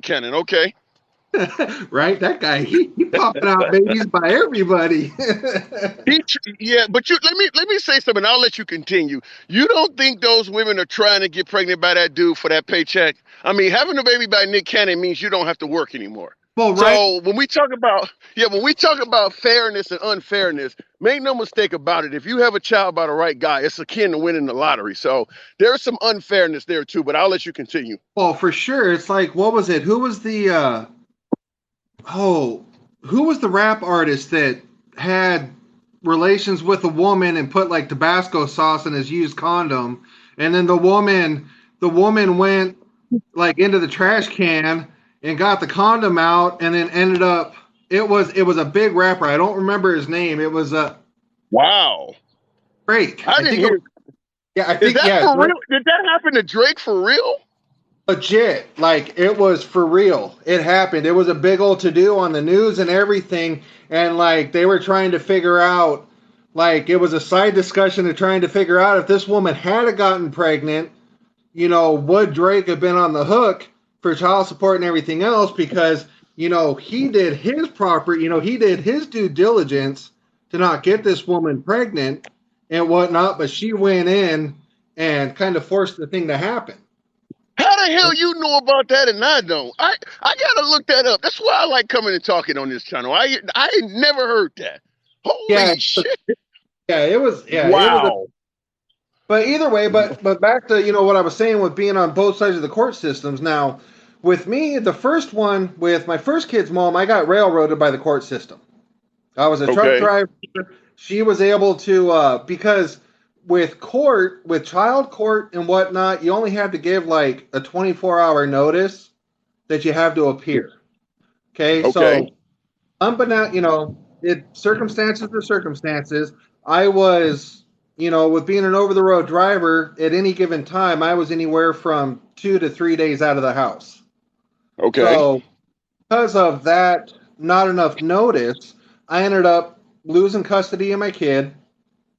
Cannon. Okay. Right? That guy, he popping out babies by everybody. Yeah, but let me say something. I'll let you continue. You don't think those women are trying to get pregnant by that dude for that paycheck? I mean, having a baby by Nick Cannon means you don't have to work anymore. Well, right. So when we talk about fairness and unfairness, make no mistake about it. If you have a child by the right guy, it's akin to winning the lottery. So there's some unfairness there too. But I'll let you continue. Well, for sure. It's like, what was it? Oh, who was the rap artist that had relations with a woman and put like Tabasco sauce in his used condom, and then the woman went like into the trash can and got the condom out, and then ended up. It was a big rapper. I don't remember his name. It was Wow, Drake. I I didn't think. hear. I Is think that yeah, for Drake. real? Did that happen to Drake for real? Legit, like it was for real. It happened. It was a big old to do on the news and everything, and like they were trying to figure out, like it was a side discussion of trying to figure out if this woman had gotten pregnant, would Drake have been on the hook for child support and everything else, because he did his he did his due diligence to not get this woman pregnant and whatnot, but she went in and kind of forced the thing to happen. How the hell you know about that and I don't? I gotta look that up. That's why I like coming and talking on this channel. I ain't never heard that. Yeah, Holy shit! it was a. Wow. But either way, but back to what I was saying with being on both sides of the court systems. Now, with me, the first one with my first kid's mom, I got railroaded by the court system. I was a truck Okay. driver. She was able to because with child court and whatnot, you only have to give like a 24-hour notice that you have to appear. Okay, Okay. so unbeknownst, it circumstances are circumstances. I was, with being an over the road driver, at any given time, I was anywhere from 2 to 3 days out of the house. Okay. So because of that, not enough notice, I ended up losing custody of my kid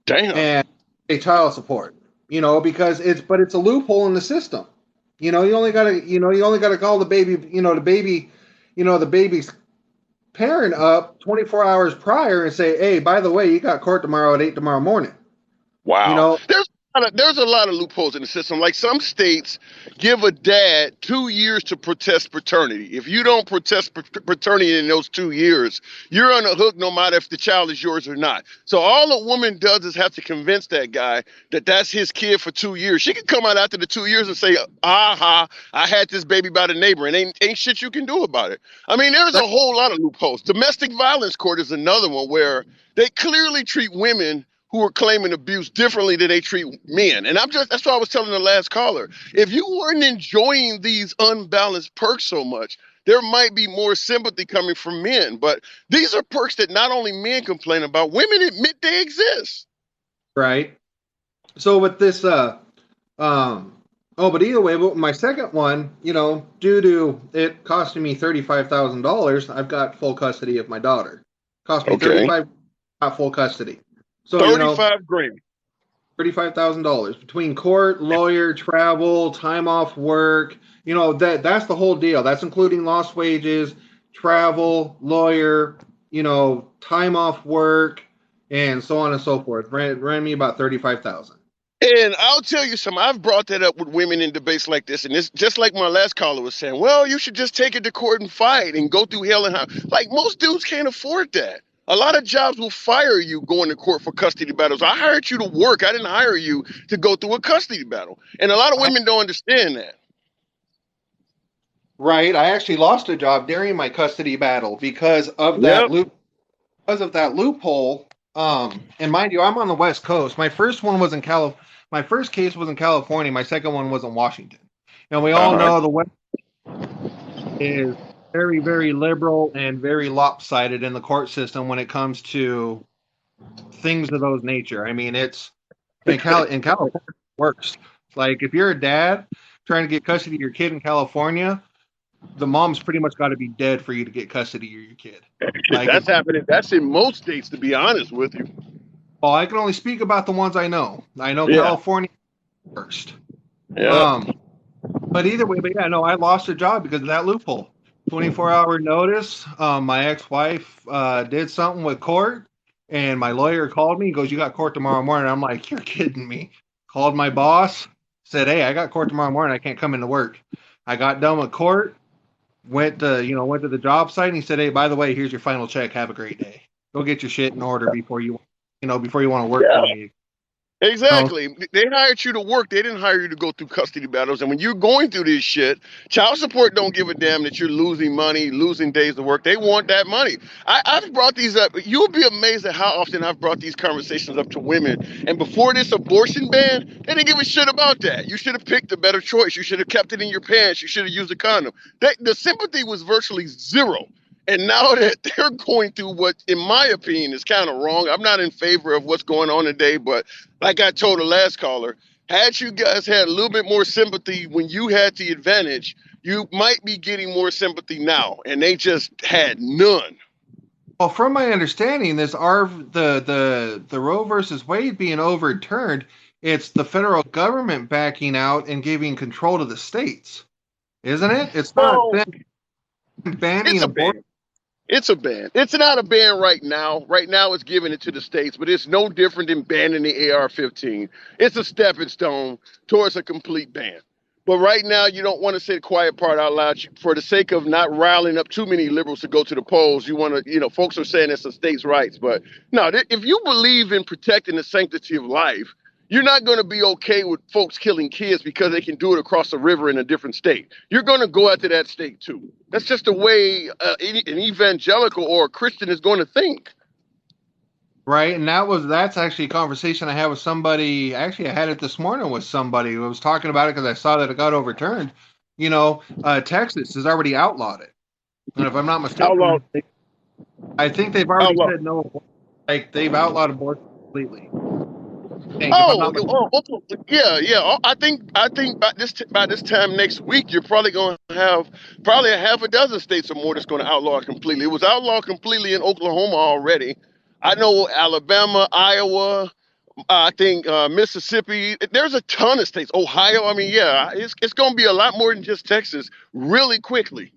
Damn. and a child support. Because it's a loophole in the system. You only gotta call the baby, the baby's parent up 24 hours prior and say, hey, by the way, you got court tomorrow at 8 tomorrow morning. You Wow. know, There's a lot of loopholes in the system. Like some states give a dad 2 years to protest paternity. If you don't protest paternity in those 2 years, you're on the hook no matter if the child is yours or not. So all a woman does is have to convince that guy that that's his kid for 2 years. She can come out after the 2 years and say, aha, I had this baby by the neighbor, and ain't shit you can do about it. I mean, there's right, a whole lot of loopholes. Domestic violence court is another one where they clearly treat women who are claiming abuse differently than they treat men. And that's what I was telling the last caller. If you weren't enjoying these unbalanced perks so much, there might be more sympathy coming from men. But these are perks that not only men complain about, women admit they exist. right. So with this, but either way, but my second one, due to it costing me $35,000, I've got full custody of my daughter. Cost me Okay. 35, got full custody. So, 35 grand. $35,000 between court, lawyer, travel, time off work. That's the whole deal. That's including lost wages, travel, lawyer, time off work, and so on and so forth. Ran me about 35,000. And I'll tell you something, I've brought that up with women in debates like this, and it's just like my last caller was saying, well, you should just take it to court and fight and go through hell and high. Like most dudes can't afford that. A lot of jobs will fire you going to court for custody battles. I hired you to work. I didn't hire you to go through a custody battle. And a lot of women don't understand that. Right. I actually lost a job during my custody battle because of that Yep. loop. Because of that loophole. And mind you, I'm on the West Coast. My first one was in My first case was in California. My second one was in Washington. And we all Uh-huh. know the West is very, very liberal and very lopsided in the court system when it comes to things of those nature. I mean, it's in California, it works. Like if you're a dad trying to get custody of your kid in California, the mom's pretty much got to be dead for you to get custody of your kid. Like if That's happening. That's in most states, to be honest with you. well, I can only speak about the ones I know. I know Yeah. California first. Yeah. Um, but either way, but yeah, no, I lost a job because of that loophole. 24-hour notice. My ex-wife did something with court, and my lawyer called me. He goes, "You got court tomorrow morning." I'm like, "You're kidding me." Called my boss, said, "Hey, I got court tomorrow morning. I can't come into work." I got done with court, went to the job site, and he said, "Hey, by the way, here's your final check. Have a great day. Go get your shit in order before you want to work Yeah. for me." No, Exactly. They hired you to work. They didn't hire you to go through custody battles. And when you're going through this shit, child support don't give a damn that you're losing money, losing days of work. They want that money. I've brought these up. You'll be amazed at how often I've brought these conversations up to women. And before this abortion ban, they didn't give a shit about that. You should have picked a better choice. You should have kept it in your pants. You should have used a condom. The sympathy was virtually zero. And now that they're going through what, in my opinion, is kind of wrong, I'm not in favor of what's going on today, but like I told the last caller, had you guys had a little bit more sympathy when you had the advantage, you might be getting more sympathy now. And they just had none. well, from my understanding, the Roe versus Wade being overturned. It's the federal government backing out and giving control to the states, isn't it? It's not Well, them banning it's a abortion. ban. It's a ban. It's not a ban right now. Right now, it's giving it to the states, but it's no different than banning the AR-15. It's a stepping stone towards a complete ban. But right now, you don't want to say the quiet part out loud for the sake of not riling up too many liberals to go to the polls. You want to, folks are saying it's a states' rights, but no, if you believe in protecting the sanctity of life, you're not going to be okay with folks killing kids because they can do it across the river in a different state. You're going to go after that state too. That's just the way an evangelical or a Christian is going to think. Right, and that's actually a conversation I had with somebody. Actually, I had it this morning with somebody who was talking about it because I saw that it got overturned. Texas has already outlawed it, and if I'm not Outlaw, mistaken, I think they've already outlaw. said no. Like they've outlawed abortion completely. I think, if I'm Oh, not mistaken. yeah, yeah. I think by this time next week, you're probably going to have probably a half a dozen states or more that's going to outlaw it completely. It was outlawed completely in Oklahoma already. I know Alabama, Iowa, I think Mississippi. There's a ton of states. Ohio. I mean, yeah, it's going to be a lot more than just Texas really quickly.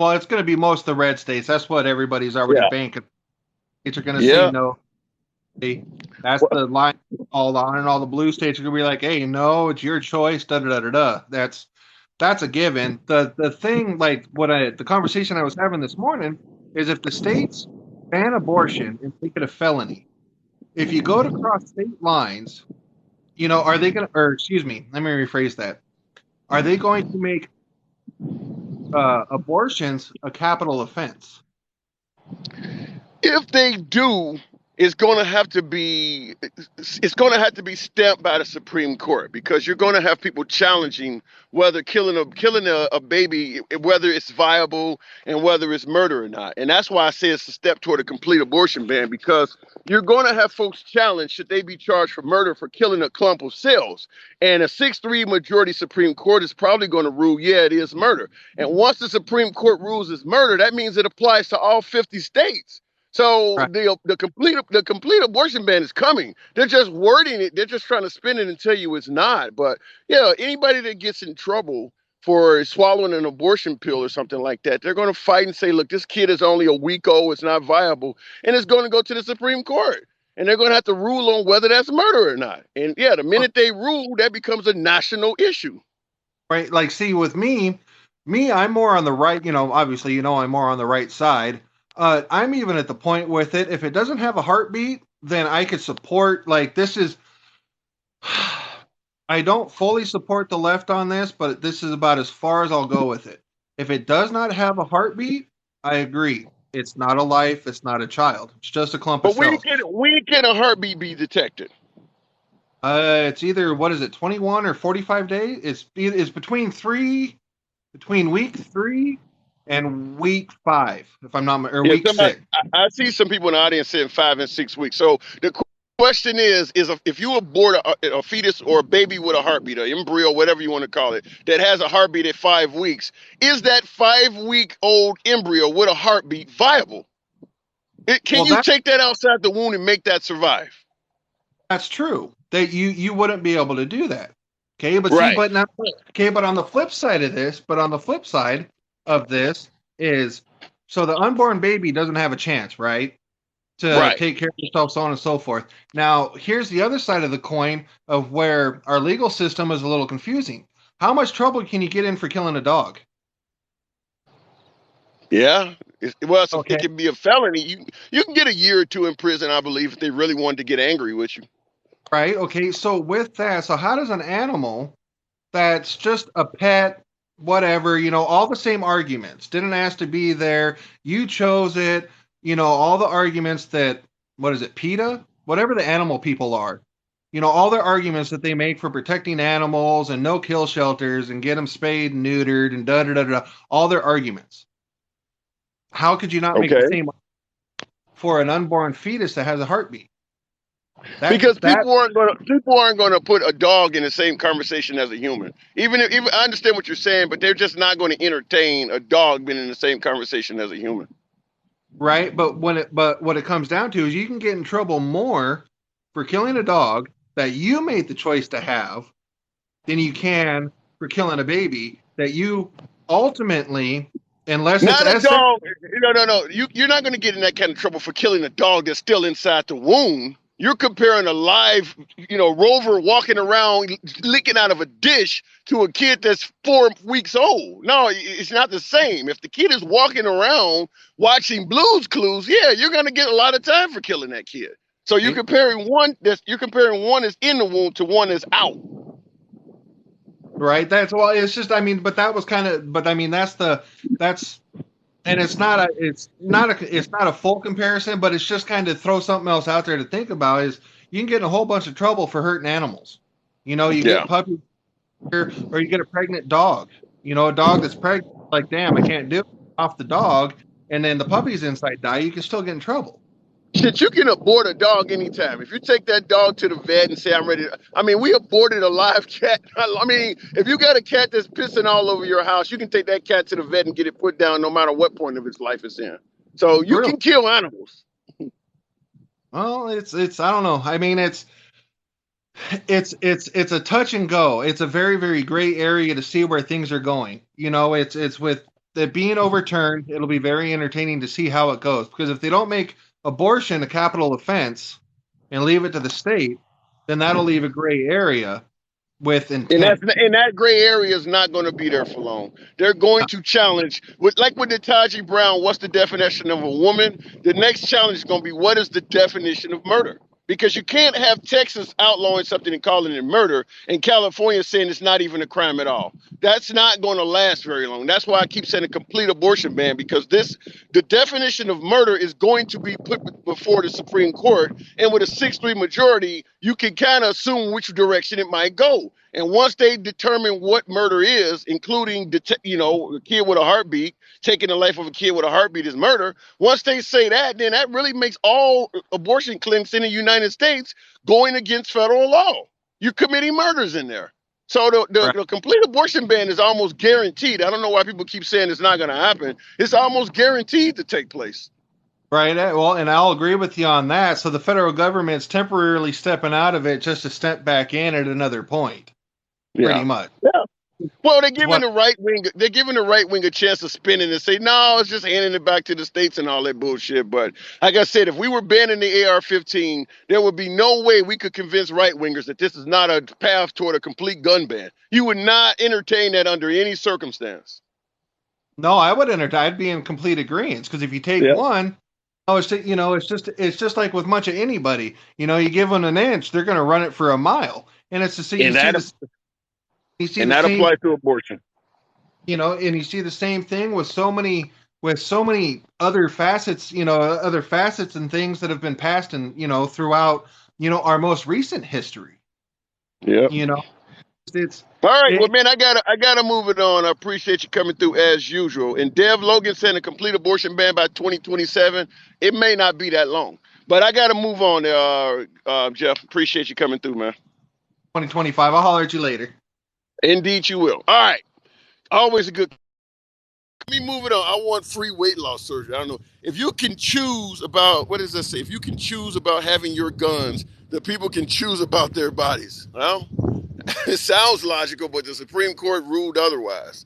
Well, it's going to be most of the red states. That's what everybody's already Yeah. banking. States are going to say Yeah. no. That's Well, the line all on, and all the blue states are going to be like, "Hey, no, it's your choice." Da da da da da. That's a given. The thing, like the conversation I was having this morning is if the states ban abortion and make it a felony, if you go to cross state lines, are they going to, or excuse me, let me rephrase that. Are they going to make abortions a capital offense? if they do, it's going to have to be stamped by the Supreme Court because you're going to have people challenging whether killing a baby, whether it's viable and whether it's murder or not. And that's why I say it's a step toward a complete abortion ban because you're going to have folks challenge should they be charged for murder for killing a clump of cells. And a 6-3 majority Supreme Court is probably going to rule, yeah, it is murder. And once the Supreme Court rules it's murder, that means it applies to all 50 states. So Right. the complete abortion ban is coming. They're just wording it. They're just trying to spin it and tell you it's not. But yeah, anybody that gets in trouble for swallowing an abortion pill or something like that, they're going to fight and say, look, this kid is only a week old. It's not viable, and it's going to go to the Supreme Court, and they're going to have to rule on whether that's murder or not. And yeah, the minute they rule, that becomes a national issue. Right. Like, see, with me, I'm more on the right, obviously, I'm more on the right side. I'm even at the point with it. If it doesn't have a heartbeat, then I could support, like, this is, I don't fully support the left on this, but this is about as far as I'll go with it. If it does not have a heartbeat, I agree. It's not a life. It's not a child. It's just a clump of But cells. when can a heartbeat be detected? It's either, what is it, 21 or 45 days? It's between week 3 and week 5, if I'm not, or Yeah, week somebody. 6. I see some people in the audience saying 5 and 6 weeks. So the question is if you abort a fetus or a baby with a heartbeat, an embryo, whatever you want to call it, that has a heartbeat at 5 weeks, is that 5-week-old embryo with a heartbeat viable? Can Well, you take that outside the womb and make that survive? that's true. That you wouldn't be able to do that. Okay, but see, Right. but not okay. But on the flip side of this, is so the unborn baby doesn't have a chance, right? To Right. take care of yourself, so on and so forth. Now, here's the other side of the coin of where our legal system is a little confusing. How much trouble can you get in for killing a dog? Yeah. It Okay. can be a felony. You can get a year or two in prison, I believe, if they really wanted to get angry with you. Right. Okay. So with that, so how does an animal that's just a pet, whatever, all the same arguments, didn't ask to be there, you chose it, all the arguments that, what is it, PETA? Whatever the animal people are, all their arguments that they make for protecting animals and no kill shelters and get them spayed and neutered and da da da da, all their arguments. How could you not make the Okay. same for an unborn fetus that has a heartbeat? Because That people aren't gonna put a dog in the same conversation as a human. Even I understand what you're saying, but they're just not going to entertain a dog being in the same conversation as a human. right? But what it comes down to is you can get in trouble more for killing a dog that you made the choice to have than you can for killing a baby that you ultimately, unless it's Not a as dog. No. You're not going to get in that kind of trouble for killing a dog that's still inside the womb. You're comparing a live, rover walking around licking out of a dish to a kid that's 4 weeks old. No, it's not the same. If the kid is walking around watching Blue's Clues, yeah, you're going to get a lot of time for killing that kid. So you're comparing one that's in the womb to one that's out. right. That's well. It's just but that was kind of. But that's and it's not a full comparison, but it's just kind of throw something else out there to think about. Is you can get in a whole bunch of trouble for hurting animals. You Yeah. get puppies or you get a pregnant dog. A dog that's pregnant, like, damn, I can't do it off the dog, and then the puppy's inside die, you can still get in trouble. Shit, you can abort a dog anytime. If you take that dog to the vet and say, I'm ready we aborted a live cat. I mean, if you got a cat that's pissing all over your house, you can take that cat to the vet and get it put down no matter what point of its life it's in. So you Really? can kill animals. Well, it's I don't know. It's a touch and go. It's a very, very gray area to see where things are going. It's with it being overturned, it'll be very entertaining to see how it goes. Because if they don't make abortion a capital offense and leave it to the state, then that'll leave a gray area with And intent. that gray area is not going to be there for long. They're going to challenge with Nataji Brown. What's the definition of a woman? The next challenge is going to be what is the definition of murder? Because you can't have Texas outlawing something and calling it murder, and California saying it's not even a crime at all. That's not going to last very long. That's why I keep saying a complete abortion ban, because the definition of murder is going to be put before the Supreme Court, and with a 6-3 majority, you can kind of assume which direction it might go. And once they determine what murder is, including a kid with a heartbeat, taking the life of a kid with a heartbeat is murder. Once they say that, then that really makes all abortion clinics in the United States going against federal law. You're committing murders in there. So the complete abortion ban is almost guaranteed. I don't know why people keep saying it's not going to happen. It's almost guaranteed to take place. Right. Well, and I'll agree with you on that. So the federal government's temporarily stepping out of it just to step back in at another point. Pretty Yeah. much. Yeah. Well, they're giving What? the right wing a chance of spinning and say, no, it's just handing it back to the states and all that bullshit. But like I said, if we were banning the AR-15, there would be no way we could convince right wingers that this is not a path toward a complete gun ban. You would not entertain that under any circumstance. No, I would I'd be in complete agreement, because if you take Yeah. one, it's just like with much of anybody. You give them an inch, they're going to run it for a mile, and it's to see And that same, applies to abortion. and you see the same thing with so many other facets, other facets and things that have been passed and throughout our most recent history. Yeah. It's All right, well, man, I gotta move it on. I appreciate you coming through as usual. And Dev Logan saying a complete abortion ban by 2027. It may not be that long, but I gotta move on. Jeff, appreciate you coming through, man. 2025. I'll holler at you later. Indeed, you will. All right, always a good. Let me move it on. I want free weight loss surgery. I don't know if you can choose about what does that say? If you can choose about having your guns, the people can choose about their bodies. Well, it sounds logical, but the Supreme Court ruled otherwise.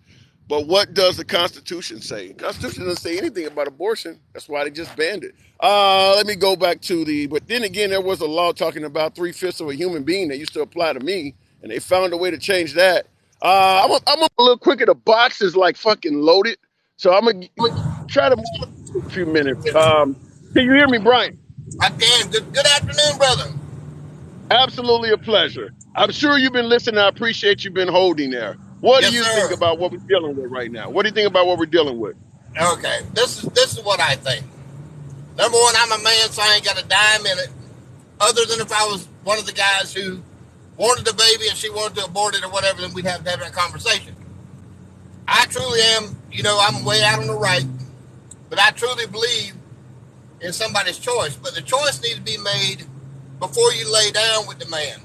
But what does the Constitution say? The Constitution doesn't say anything about abortion. That's why they just banned it. Let me go back to but then again, there was a law talking about 3/5 of a human being that used to apply to me, and they found a way to change that. I'm a little quicker. The box is like fucking loaded, so I'm gonna try to move in a few minutes. Can you hear me, Brian? I can. Good afternoon, brother. Absolutely a pleasure. I'm sure you've been listening. I appreciate you've been holding there. What do Yes, you think sir. about what we're dealing with right now? What do you think about what we're dealing with? Okay, this is what I think. Number one, I'm a man, so I ain't got a dime in it. Other than if I was one of the guys who wanted a baby and she wanted to abort it or whatever, then we'd have to have that conversation. I truly am, I'm way out on the right, but I truly believe in somebody's choice. But the choice needs to be made before you lay down with the man.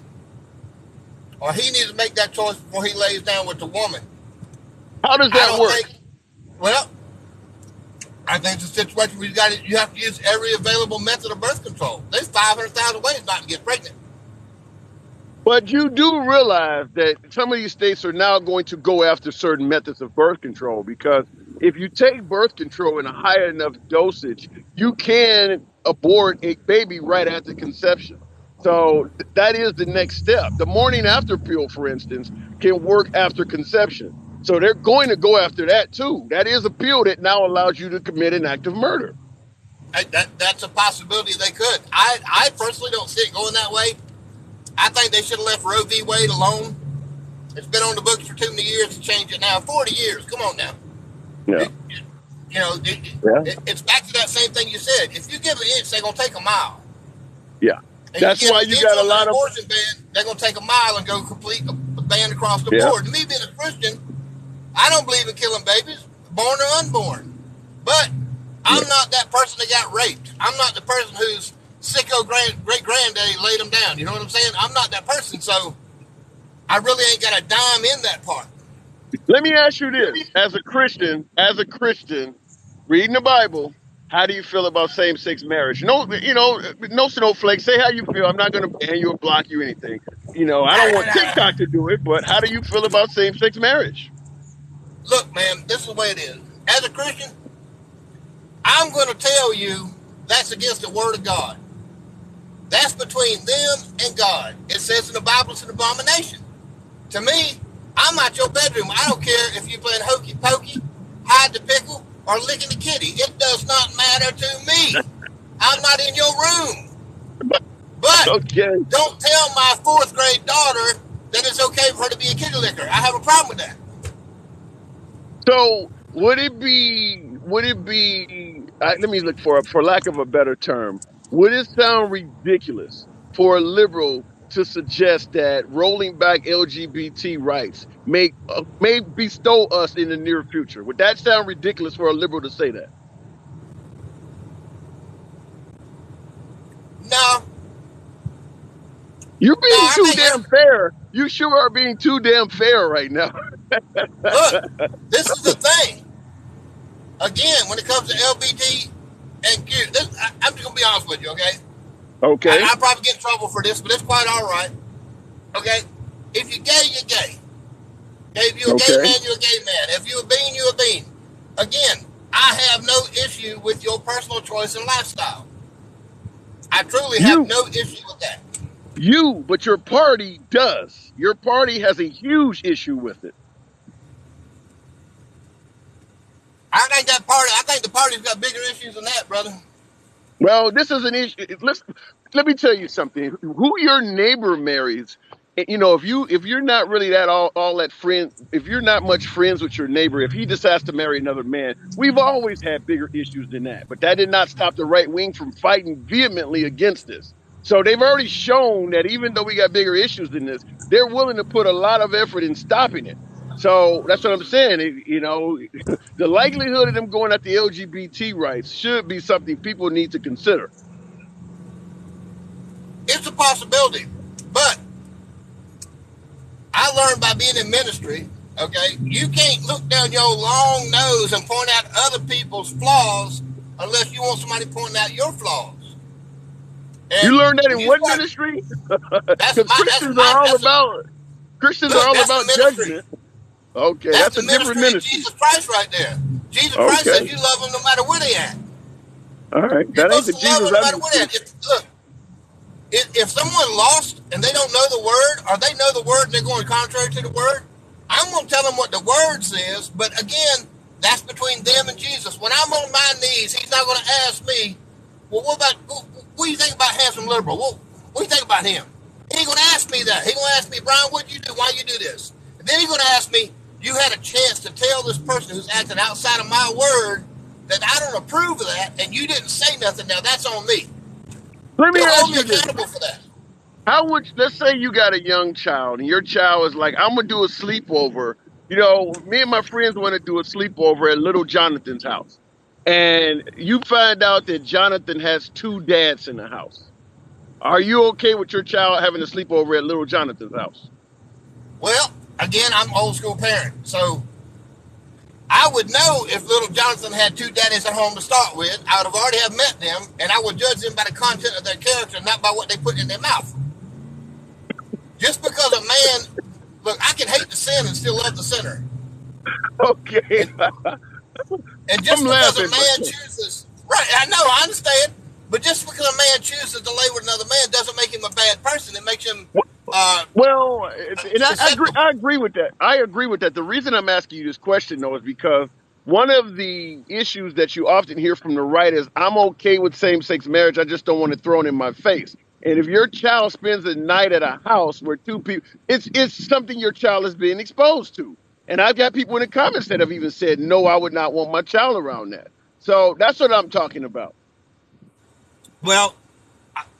Or he needs to make that choice before he lays down with the woman. How does I that don't work? think, well, I think it's a situation where you have to use every available method of birth control. There's 500,000 ways not to get pregnant. But you do realize that some of these states are now going to go after certain methods of birth control, because if you take birth control in a high enough dosage, you can abort a baby right after conception. So that is the next step. The morning after pill, for instance, can work after conception. So they're going to go after that too. That is a pill that now allows you to commit an act of murder. That's a possibility they could. I personally don't see it going that way. I think they should have left Roe v. Wade alone. It's been on the books for too many years to change it now. 40 years. Come on now. Yeah. It's back to that same thing you said. If you give an inch, they're going to take a mile. Yeah. And that's why you got a lot of abortion ban. They're going to take a mile and go complete a ban across the board. And me being a Christian, I don't believe in killing babies, born or unborn. But I'm not that person that got raped. I'm not the person whose sicko great granddaddy laid them down. You know what I'm saying? I'm not that person, so I really ain't got a dime in that part. Let me ask you this: as a Christian, reading the Bible, how do you feel about same-sex marriage? No, no snowflakes. Say how you feel. I'm not going to ban you or block you or anything. I don't want TikTok to do it, but how do you feel about same-sex marriage? Look, man, this is the way it is. As a Christian, I'm going to tell you that's against the Word of God. That's between them and God. It says in the Bible it's an abomination. To me, I'm not your bedroom. I don't care if you're playing hokey pokey, hide the pickle, or licking the kitty. It does not matter to me. I'm not in your room. But don't tell my 4th grade daughter that it's okay for her to be a kitty licker. I have a problem with that. So would it be, let me look for lack of a better term, would it sound ridiculous for a liberal to suggest that rolling back LGBT rights may bestow us in the near future? Would that sound ridiculous for a liberal to say that? No. You're being too damn fair. You sure are being too damn fair right now. Look, this is the thing. Again, when it comes to LGBT and Q, I'm just going to be honest with you, okay? Okay. I'll probably get in trouble for this, but it's quite all right. Okay? If you're gay, you're gay. Okay? If you're a gay man, you're a gay man. If you're a bean, you're a bean. Again, I have no issue with your personal choice and lifestyle. I truly have no issue with that. But your party does. Your party has a huge issue with it. I think the party's got bigger issues than that, brother. Well, this is an issue. Let me tell you something. Who your neighbor marries, if you're not really that all that friend, if you're not much friends with your neighbor, if he decides to marry another man, we've always had bigger issues than that. But that did not stop the right wing from fighting vehemently against this. So they've already shown that even though we got bigger issues than this, they're willing to put a lot of effort in stopping it. So that's what I'm saying. The likelihood of them going at the LGBT rights should be something people need to consider. It's a possibility, but I learned by being in ministry, okay, you can't look down your long nose and point out other people's flaws unless you want somebody pointing out your flaws. And you learned that in what ministry? Because Christians are all about judgment. Okay, That's that's the a different ministry of ministry. Jesus Christ right there. Jesus Christ Okay, says you love them no matter where they at. all right. You're That ain't supposed the to love Jesus them no I matter knew, where they sis. at. Look, if someone lost and they don't know the word, or they know the word and they're going contrary to the word, I'm going to tell them what the word says. But again, that's between them and Jesus. When I'm on my knees, he's not going to ask me, well, what do you think about handsome liberal? What do you think about him? He ain't going to ask me that. He's going to ask me, Brian, what did you do? Why you do this? And then he's going to ask me, you had a chance to tell this person who's acting outside of my word that I don't approve of that, and you didn't say nothing. Now that's on me. Let me He'll hold ask me you this. accountable for that. How would, let's say you got a young child and your child is like, I'm gonna do a sleepover. You know, me and my friends want to do a sleepover at little Jonathan's house. And you find out that Jonathan has two dads in the house. Are you okay with your child having a sleepover at little Jonathan's house? Well, again, I'm an old school parent, so I would know if little Jonathan had two daddies at home to start with. I would have already have met them, and I would judge them by the content of their character, not by what they put in their mouth. Just because a man, look, I can hate the sin and still love the sinner, Okay. and and I'm just because a laughing, but man chooses, right? I know, I understand, but just because a man chooses to lay with another man doesn't make him a bad person. It makes him uh, well, and I agree. acceptable. I agree with that. I agree with that. The reason I'm asking you this question, though, is because one of the issues that you often hear from the right is, "I'm okay with same-sex marriage. I just don't want it thrown in my face." And if your child spends a night at a house where two people, it's something your child is being exposed to. And I've got people in the comments that have even said, "No, I would not want my child around that." So that's what I'm talking about. Well,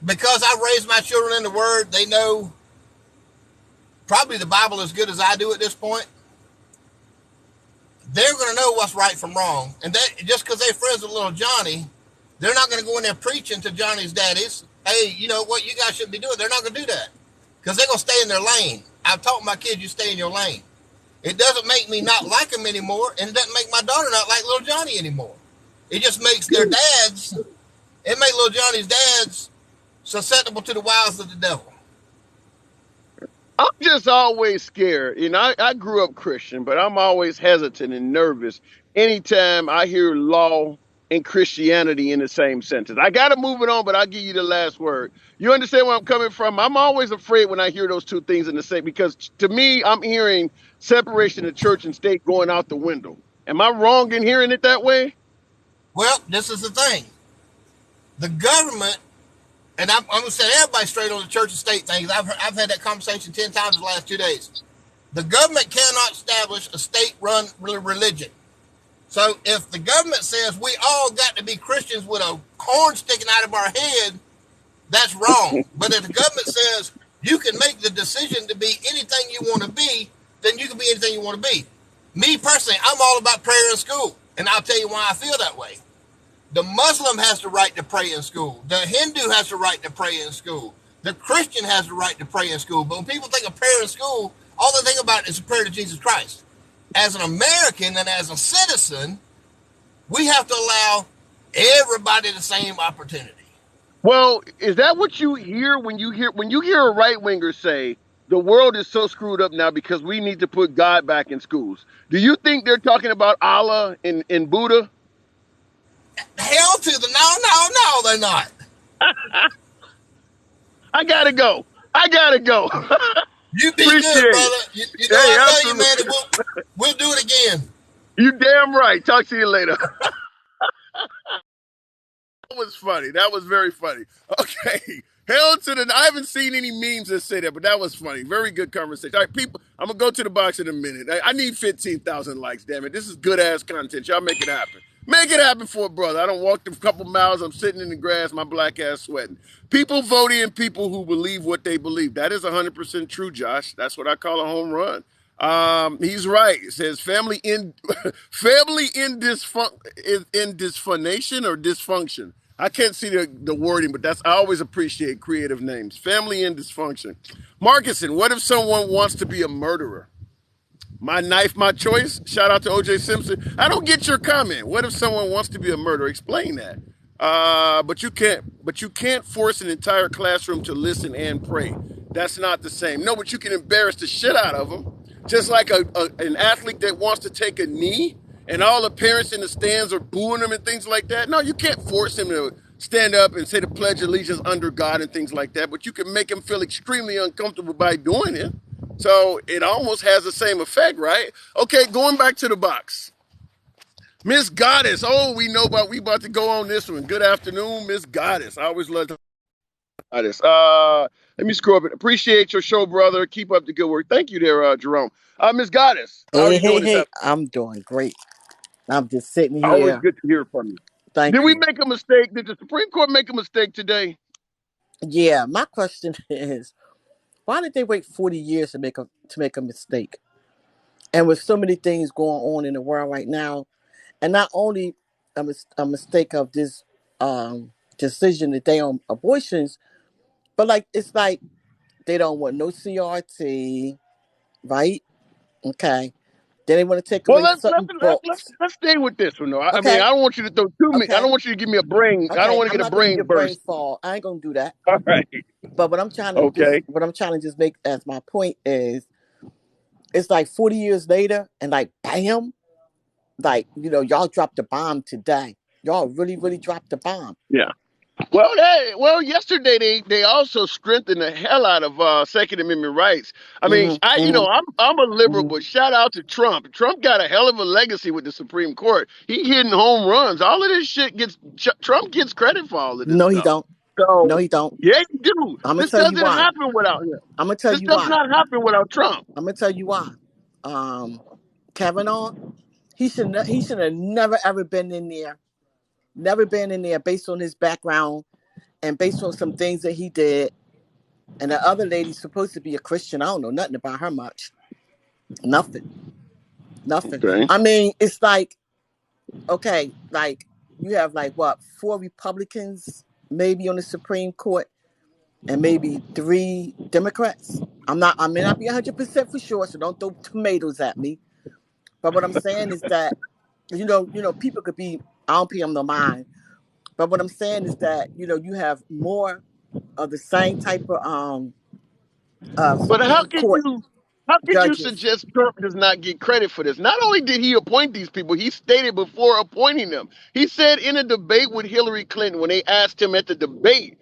because I raised my children in the Word, they know probably the Bible as good as I do at this point. They're going to know what's right from wrong. And that, just because they're friends with little Johnny, they're not going to go in there preaching to Johnny's daddies, hey, you know what you guys should be doing. They're not going to do that because they're going to stay in their lane. I've taught my kids, you stay in your lane. It doesn't make me not like them anymore, and it doesn't make my daughter not like little Johnny anymore. It just makes their dads, it makes little Johnny's dads susceptible to the wiles of the devil. I'm just always scared. You know, I grew up Christian, but I'm always hesitant and nervous anytime I hear law and Christianity in the same sentence. I got to move it on, but I'll give you the last word. You understand where I'm coming from? I'm always afraid when I hear those two things in the same, because to me, I'm hearing separation of church and state going out the window. Am I wrong in hearing it that way? Well, this is the thing. The government, and I'm going to set everybody straight on the church and state things. I've had that conversation 10 times in the last 2 days. The government cannot establish a state-run religion. So if the government says we all got to be Christians with a horn sticking out of our head, that's wrong. But if the government says you can make the decision to be anything you want to be, then you can be anything you want to be. Me personally, I'm all about prayer in school, and I'll tell you why I feel that way. The Muslim has the right to pray in school. The Hindu has the right to pray in school. The Christian has the right to pray in school. But when people think of prayer in school, all they think about is a prayer to Jesus Christ. As an American and as a citizen, we have to allow everybody the same opportunity. Well, is that what you hear when you hear a right winger say the world is so screwed up now because we need to put God back in schools? Do you think they're talking about Allah and Buddha? Hell to the no, they're not. I gotta go. I gotta go. You be good, Appreciate it. brother. You know Hey, I love you, man. absolutely. And we'll do it again. You damn right. Talk to you later. That was funny. That was very funny. Okay. Hell to the. I haven't seen any memes that say that, but that was funny. Very good conversation. All right, people, I'm going to go to the box in a minute. I need 15,000 likes, damn it. This is good ass content. Y'all make it happen. Make it happen for a brother. I don't walk a couple miles. I'm sitting in the grass, my black ass sweating. People vote in people who believe what they believe. That is 100% true, Josh. That's what I call a home run. He's right. It says family in dysfunction or dysfunction. I can't see the wording, but I always appreciate creative names. Family in dysfunction. Marcuson, what if someone wants to be a murderer? My knife, my choice. Shout out to OJ Simpson. I don't get your comment. What if someone wants to be a murderer? Explain that. But you can't force an entire classroom to listen and pray. That's not the same. No, but you can embarrass the shit out of them. Just like an athlete that wants to take a knee and all the parents in the stands are booing him and things like that. No, you can't force him to stand up and say the Pledge of Allegiance under God and things like that, but you can make him feel extremely uncomfortable by doing it. So it almost has the same effect, right? Okay, going back to the box. Miss Goddess. Oh, we about to go on this one. Good afternoon, Miss Goddess. I always love Goddess. Let me scroll up it. Appreciate your show, brother. Keep up the good work. Thank you there, Jerome. Miss Goddess, how are Hey, you hey, doing this hey, afternoon? I'm doing great. I'm just sitting Always here. good to hear from you. Thank Did we you. make a mistake? Did the Supreme Court make a mistake today? Yeah, my question is, why did they wait 40 years to make a mistake? And with so many things going on in the world right now, and not only a mistake of this decision today on abortions, but like it's like they don't want no CRT, right? Okay. Then they want to take Well, away let's let's certain let's let's, books. let's stay with this one though. I mean, Okay, I don't want you to throw too many. I okay, don't want you to give me a brain. I don't okay. want to I'm get a not gonna give you brain a brain burst. fall. I ain't gonna do that. All right. But Okay. what I'm trying to just make as my point is, it's like 40 years later, and like bam, like y'all dropped the bomb today. Y'all really, really dropped the bomb. Yeah. Yesterday they also strengthened the hell out of Second Amendment rights. I mean, Hmm. Hmm. I'm a liberal, Hmm. but shout out to Trump. Trump got a hell of a legacy with the Supreme Court. He hitting home runs. All of this shit Trump gets credit for all of this No, he stuff. don't. So No, he don't. yeah, you do. I'm gonna This tell you doesn't why. happen without him. I'm gonna tell This you does why. not happen without Trump. I'm gonna tell you why. Um, Kavanaugh, he should have never ever been in there. Never been in there based on his background and based on some things that he did. And the other lady's supposed to be a Christian. I don't know nothing about her much. Nothing. Nothing. Okay. I mean, it's like, okay, like you have like what, 4 Republicans maybe on the Supreme Court and maybe 3 Democrats. I may not be 100% for sure, so don't throw tomatoes at me. But what I'm saying is that, people could be, I don't pay them no mind. But what I'm saying is that, you have more of the same type of But Supreme Court how could you judges. suggest Trump does not get credit for this? Not only did he appoint these people, he stated before appointing them. He said in a debate with Hillary Clinton when they asked him at the debate,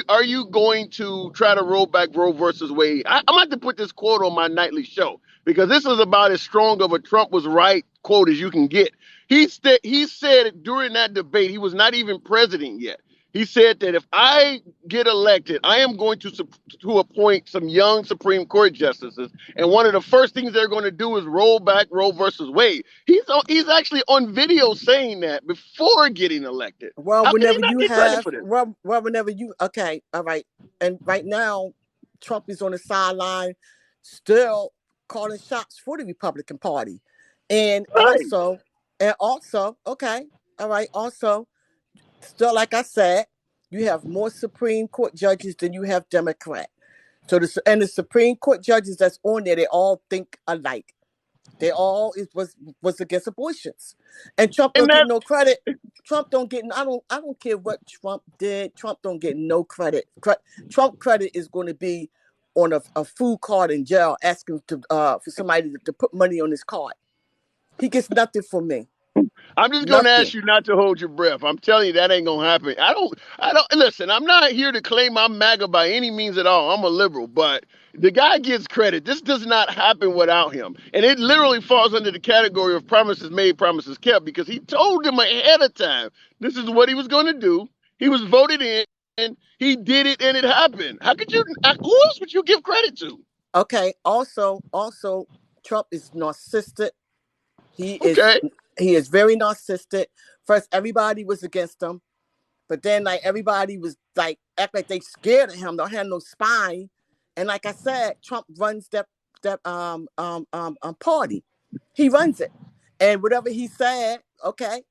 are you going to try to roll back Roe versus Wade? I'm going to put this quote on my nightly show because this is about as strong of a Trump was right quote as you can get. He said during that debate, he was not even president yet. He said that if I get elected, I am going to appoint some young Supreme Court justices, and one of the first things they're going to do is roll back Roe versus Wade. He's actually on video saying that before getting elected. Well, How can he whenever not you get credit have, for this? whenever you, okay, all right. And right now, Trump is on the sideline still calling shots for the Republican Party. And Right. also, okay, all right, also, still, like I said, you have more Supreme Court judges than you have Democrat. So the Supreme Court judges that's on there, they all think alike. They all was against abortions, and Trump And don't get that no credit. Trump don't get. I don't care what Trump did. Trump don't get no credit. Trump credit is going to be on a food card in jail asking for somebody to put money on his card. He gets nothing from me. I'm just going to ask Nothing. you not to hold your breath. I'm telling you that ain't going to happen. I don't listen. I'm not here to claim I'm MAGA by any means at all. I'm a liberal, but the guy gets credit. This does not happen without him. And it literally falls under the category of promises made, promises kept because he told them ahead of time this is what he was going to do. He was voted in. And he did it, and it happened. How could you? Who else would you give credit to? Okay. Also, Trump is narcissistic. He is Okay, he is very narcissistic. First, everybody was against him. But then, like, everybody was like, act like they scared of him. Don't have no spine. And like I said, Trump runs that party. He runs it, and whatever he said, okay,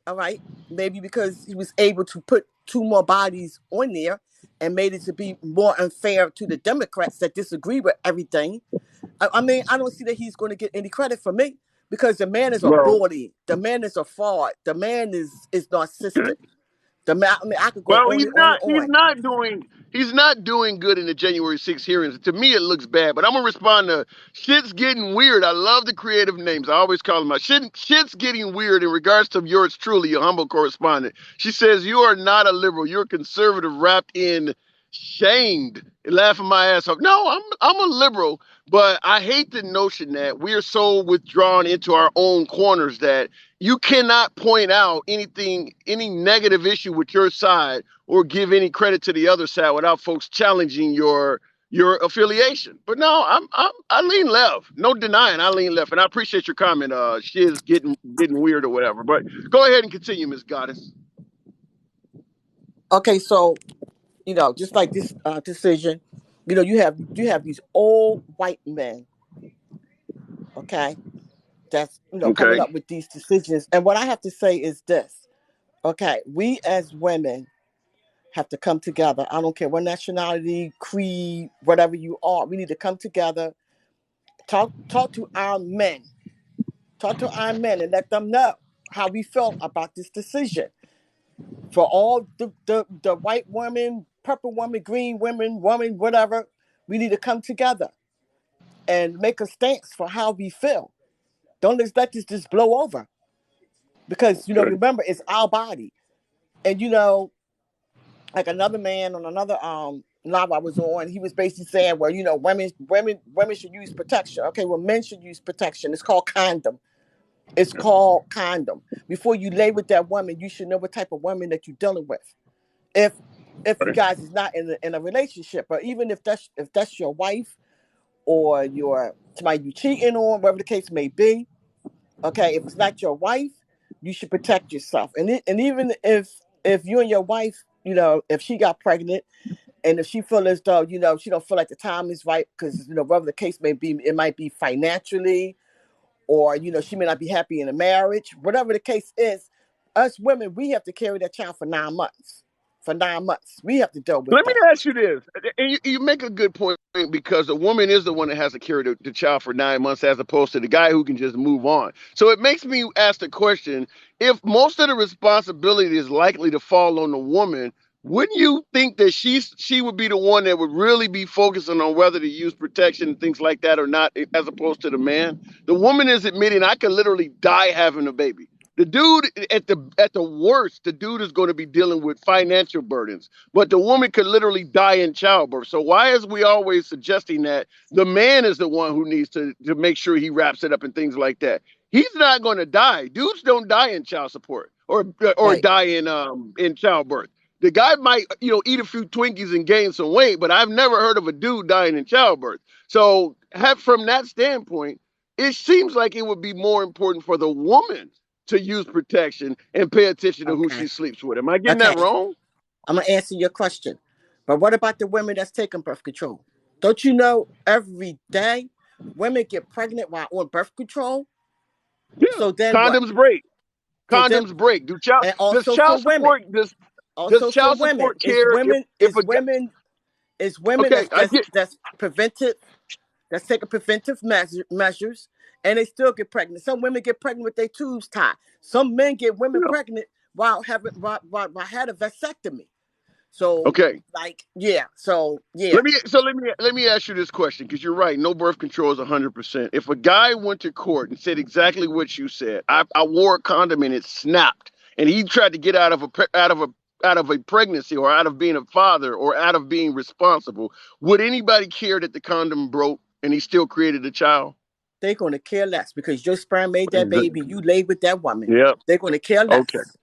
all right, maybe because he was able to put 2 more bodies on there and made it to be more unfair to the Democrats that disagree with everything. I mean, I don't see that he's going to get any credit from me because the man is a well, bully. The man is a fraud. The man is narcissistic. I mean, I could go Well, on and on and on. he's not doing good in the January 6th hearings. To me, it looks bad. But I'm gonna respond to shit's getting weird. I love the creative names. I always call them out. Shit's getting weird in regards to yours truly, your humble correspondent. She says you are not a liberal. You're a conservative wrapped in shamed, laughing my ass off. No, I'm a liberal, but I hate the notion that we are so withdrawn into our own corners that you cannot point out any negative issue with your side or give any credit to the other side without folks challenging your affiliation. But no, I lean left. No denying I lean left. And I appreciate your comment. Shiz getting weird or whatever. But go ahead and continue, Miss Goddess. Okay, so just like this decision, you have these old white men, okay, that's coming Okay. up with these decisions. And what I have to say is this, okay, we as women have to come together. I don't care what nationality, creed, whatever you are. We need to come together, talk to our men, and let them know how we felt about this decision. For all the white women, purple women, green women, whatever, we need to come together and make a stance for how we feel. Don't let this just blow over. Because Okay. remember, it's our body. And like another man on another live I was on, he was basically saying, well, women should use protection. Okay, well, men should use protection. It's called condom. It's called condom. Before you lay with that woman, you should know what type of woman that you're dealing with. If you guys is not in a relationship, or even if that's your wife or your somebody you cheating on, whatever the case may be. Okay, if it's not your wife, you should protect yourself. And even if you and your wife, if she got pregnant and if she feel as though she don't feel like the time is right because whatever the case may be, it might be financially, or she may not be happy in a marriage, whatever the case is. Us women, we have to carry that child for 9 months. For 9 months, we have to deal with Let me that. ask you this, and you make a good point because the woman is the one that has to carry the child for 9 months as opposed to the guy who can just move on. So it makes me ask the question, if most of the responsibility is likely to fall on the woman, wouldn't you think that she would be the one that would really be focusing on whether to use protection and things like that or not, as opposed to the man? The woman is admitting I could literally die having a baby. The dude at the worst, the dude is going to be dealing with financial burdens, but the woman could literally die in childbirth. So why is we always suggesting that the man is the one who needs to make sure he wraps it up and things like that? He's not going to die. Dudes don't die in child support or Right. die in childbirth. The guy might eat a few Twinkies and gain some weight, but I've never heard of a dude dying in childbirth. So from that standpoint, it seems like it would be more important for the woman to use protection and pay attention to who Okay. she sleeps with. Am I getting that Okay. wrong? I'm gonna answer your question. But what about the women that's taking birth control? Don't you know every day women get pregnant while on birth control? Yeah. So then what? Condoms break. So then, Condoms break. and Does also for child women, support does child support it's care women, if a guy, it's women okay, I get that's preventive, that's taking preventive measures, and they still get pregnant. Some women get pregnant with their tubes tied. Some men get women you know, pregnant while had a vasectomy. So okay. yeah. So yeah. Let me ask you this question because you're right. No birth control is 100%. If a guy went to court and said exactly what you said, I wore a condom and it snapped, and he tried to get out of a pregnancy or out of being a father or out of being responsible, would anybody care that the condom broke and he still created a child? They're going to care less because your sperm made that baby. You laid with that woman. Yep. They're going to care Okay. less.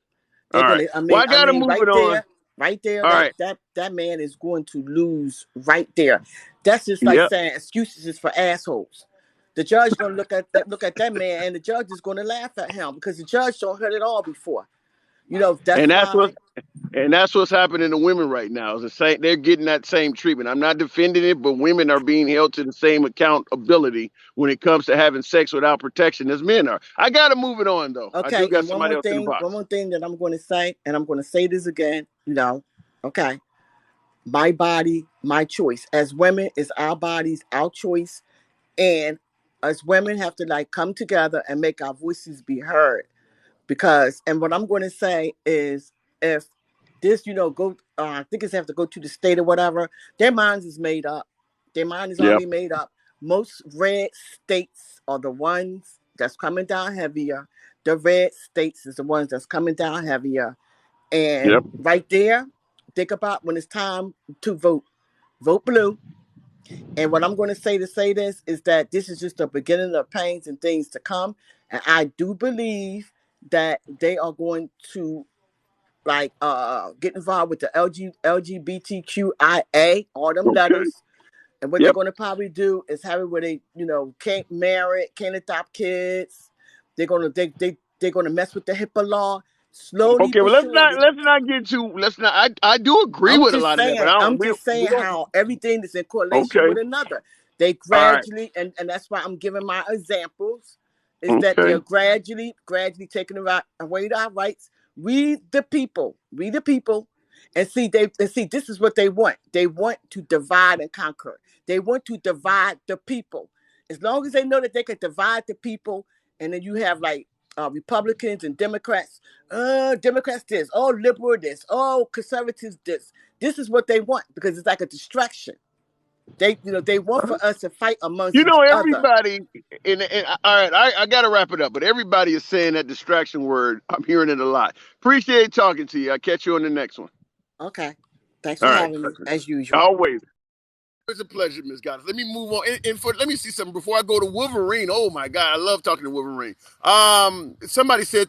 They're All going right. to. I Well, mean, I gotta move it on. right there. All right. That man is going to lose right there. That's just like Yep. saying excuses is for assholes. The judge going to look at that man, and the judge is going to laugh at him because the judge don't heard it all before. That's And that's why. what And that's what's happening to women right now. Is the same, they're getting that same treatment. I'm not defending it, but women are being held to the same accountability when it comes to having sex without protection as men are. I got to move it on, though. I do Okay, got and somebody else in the one box. more thing that I'm going to say, and I'm going to say this again. Okay, my body, my choice. As women, it's our bodies, our choice, and us women have to come together and make our voices be heard. Because, and what I'm going to say is, if this, go. I think it's have to go to the state or whatever. Their minds is made up. Their mind is Yep. already made up. Most red states are the ones that's coming down heavier. The red states is the ones that's coming down heavier. And Yep. right there, think about when it's time to vote. Vote blue. And what I'm going to say this is that this is just the beginning of pains and things to come. And I do believe that they are going to get involved with the LGBTQIA, all them Okay. letters. And what they're Yep. going to probably do is have it where they, can't marry, can't adopt kids. They're going to mess with the HIPAA law slowly Okay. but Well, surely. let's not get too. Let's not. I do agree I'm with a just lot of that, but saying, I don't. I'm just We saying don't. how everything is in correlation Okay. with another. They All right. gradually, and that's why I'm giving my examples, is that Okay. they're gradually taking away our rights. We the people, and see this is what they want. They want to divide and conquer. They want to divide the people. As long as they know that they can divide the people, and then you have Republicans and Democrats. Democrats this, oh liberal this, oh conservatives this. This is what they want because it's like a distraction. They want for us to fight amongst You each know, other. everybody. All right, I got to wrap it up, but everybody is saying that distraction word. I'm hearing it a lot. Appreciate talking to you. I'll catch you on the next one. Okay. Thanks for All right. having me, as usual. Always. It's a pleasure, Miss Goddess. Let me move on. Let me see something before I go to Wolverine. Oh my God, I love talking to Wolverine. Somebody said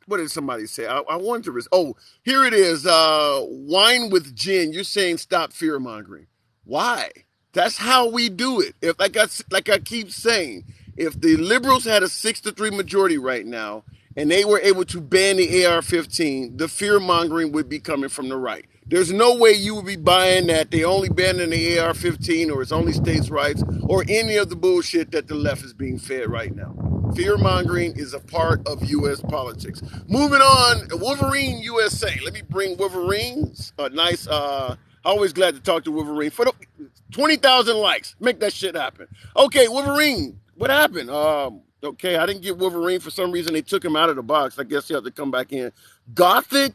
what did somebody say? I wanted to. Oh, here it is. Wine with gin. You're saying stop fear mongering. Why? That's how we do it. If like I keep saying, if the liberals had a 6-3 majority right now, and they were able to ban the AR-15, the fear mongering would be coming from the right. There's no way you would be buying that they only banning the AR-15 or it's only states' rights or any of the bullshit that the left is being fed right now. Fear mongering is a part of U.S. politics. Moving on, Wolverine USA. Let me bring Wolverines. A nice. Always glad to talk to Wolverine. For the 20,000 likes, make that shit happen. Okay, Wolverine. What happened? Okay, I didn't get Wolverine for some reason. They took him out of the box. I guess he had to come back in. Gothic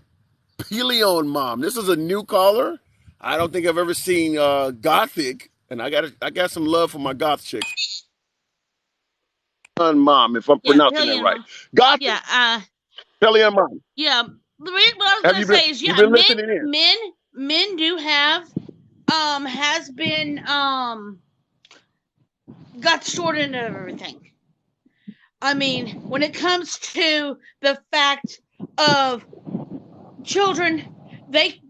Peleon Mom. This is a new caller. I don't think I've ever seen Gothic, and I got some love for my goth chicks. Mom, if I'm Yeah, pronouncing that Pelion right. mom. Gothic Yeah, Peleon Mom. yeah. What I was Have gonna you been say is, you yeah, been listening in? men do have has been got the short end of everything. I mean, when it comes to the fact of children, they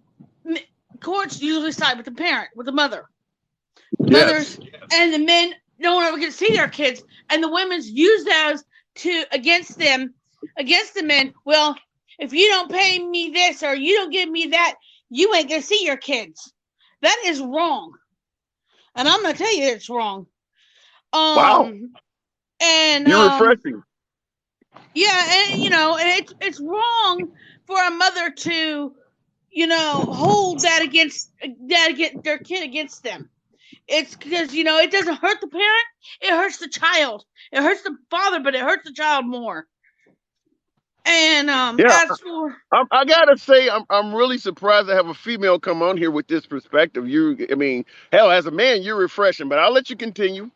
courts usually side with the parent, with the mother. The Yes. mothers and the men don't ever get to see their kids, and the women's use those to against the men. Well, if you don't pay me this or you don't give me that, you ain't gonna see your kids. That is wrong, and I'm gonna tell you it's wrong. Wow. And You're refreshing. yeah, and it's wrong for a mother to hold that against their kid against them. It's because it doesn't hurt the parent; it hurts the child. It hurts the father, but it hurts the child more. And Yeah. as for I gotta say, I'm really surprised to have a female come on here with this perspective. I mean, hell, as a man, you're refreshing. But I'll let you continue.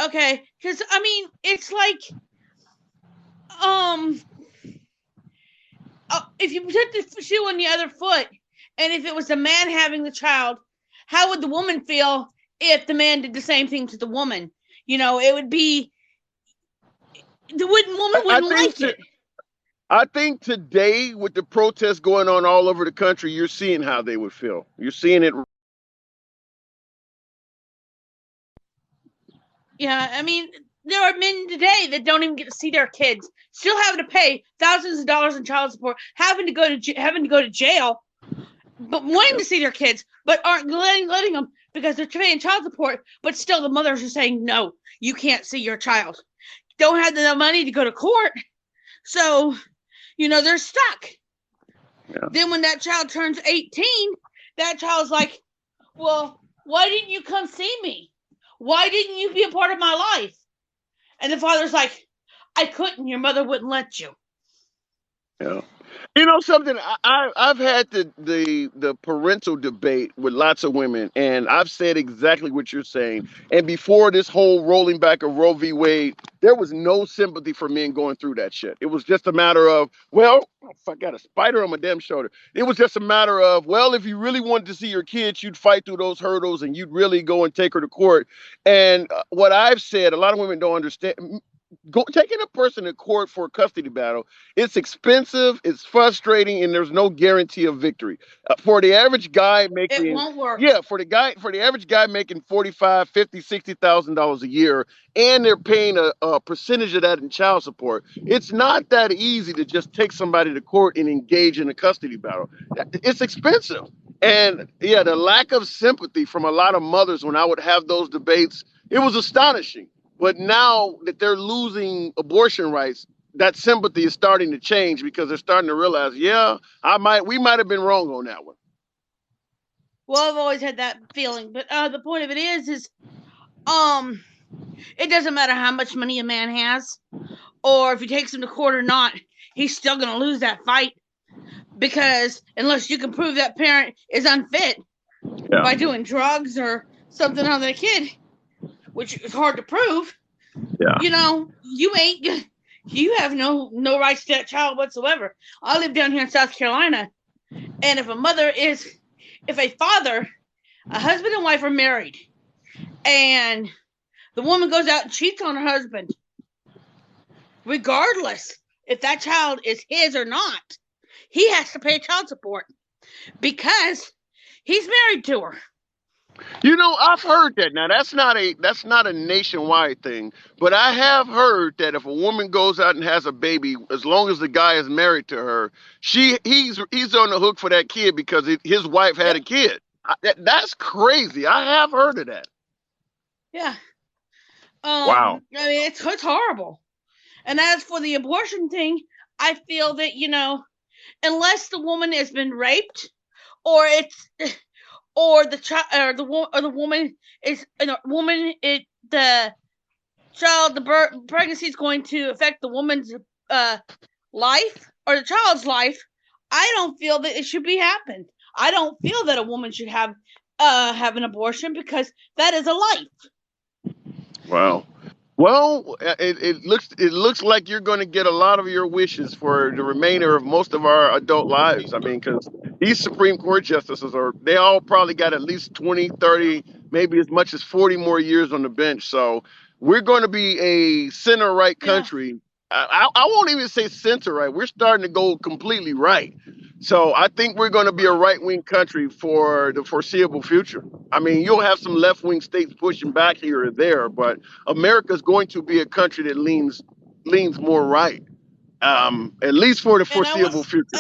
okay, because I mean, it's like um, if you put the shoe on the other foot, and if it was the man having the child, how would the woman feel if the man did the same thing to the woman? It would be the woman I wouldn't think like it. I think today, with the protests going on all over the country, you're seeing how they would feel. You're seeing it. Yeah, I mean, there are men today that don't even get to see their kids, still having to pay thousands of dollars in child support, having to go to jail, but wanting to see their kids, but aren't letting them because they're paying child support. But still, the mothers are saying no, you can't see your child. Don't have enough money to go to court, so they're stuck. Yeah. Then when that child turns 18, that child's like, well, why didn't you come see me? Why didn't you be a part of my life? And the father's like, I couldn't. Your mother wouldn't let you. Yeah. You know something? I've had the parental debate with lots of women, and I've said exactly what you're saying. And before this whole rolling back of Roe v. Wade, there was no sympathy for men going through that shit. It was just a matter of, well, oh, I got a spider on my damn shoulder. It was just a matter of, well, if you really wanted to see your kids, you'd fight through those hurdles and you'd really go and take her to court. And what I've said, a lot of women don't understand. Taking a person to court for a custody battle, it's expensive, it's frustrating, and there's no guarantee of victory. For the average guy It making, won't work. yeah, for the average guy making 45, 50, $60,000 a year, and they're paying a percentage of that in child support, it's not that easy to just take somebody to court and engage in a custody battle. It's expensive. And yeah, the lack of sympathy from a lot of mothers when I would have those debates, it was astonishing. But now that they're losing abortion rights, that sympathy is starting to change because they're starting to realize, yeah, we might have been wrong on that one. Well, I've always had that feeling, but the point of it is, it doesn't matter how much money a man has, or if he takes him to court or not, he's still going to lose that fight because unless you can prove that parent is unfit by doing drugs or something on their kid, which is hard to prove. Yeah. You know, you have no rights to that child whatsoever. I live down here in South Carolina, and if a father, a husband and wife are married, and the woman goes out and cheats on her husband, regardless if that child is his or not, he has to pay child support because he's married to her. You know, I've heard that. Now that's not a nationwide thing, but I have heard that if a woman goes out and has a baby, as long as the guy is married to her, he's on the hook for that kid because his wife had a kid. That's crazy. I have heard of that. Yeah. Wow. I mean, it's horrible. And as for the abortion thing, I feel that, unless the woman has been raped, or the child, or the woman is the child, the pregnancy is going to affect the woman's life or the child's life. I don't feel that it should be happened. I don't feel that a woman should have an abortion because that is a life. Wow. Well, it looks like you're going to get a lot of your wishes for the remainder of most of our adult lives. I mean, because these Supreme Court justices they all probably got at least 20, 30, maybe as much as 40 more years on the bench. So we're going to be a center-right country. Yeah. I won't even say center-right. We're starting to go completely right. So I think we're going to be a right-wing country for the foreseeable future. I mean, you'll have some left-wing states pushing back here or there, but America's going to be a country that leans more right, at least for the foreseeable future.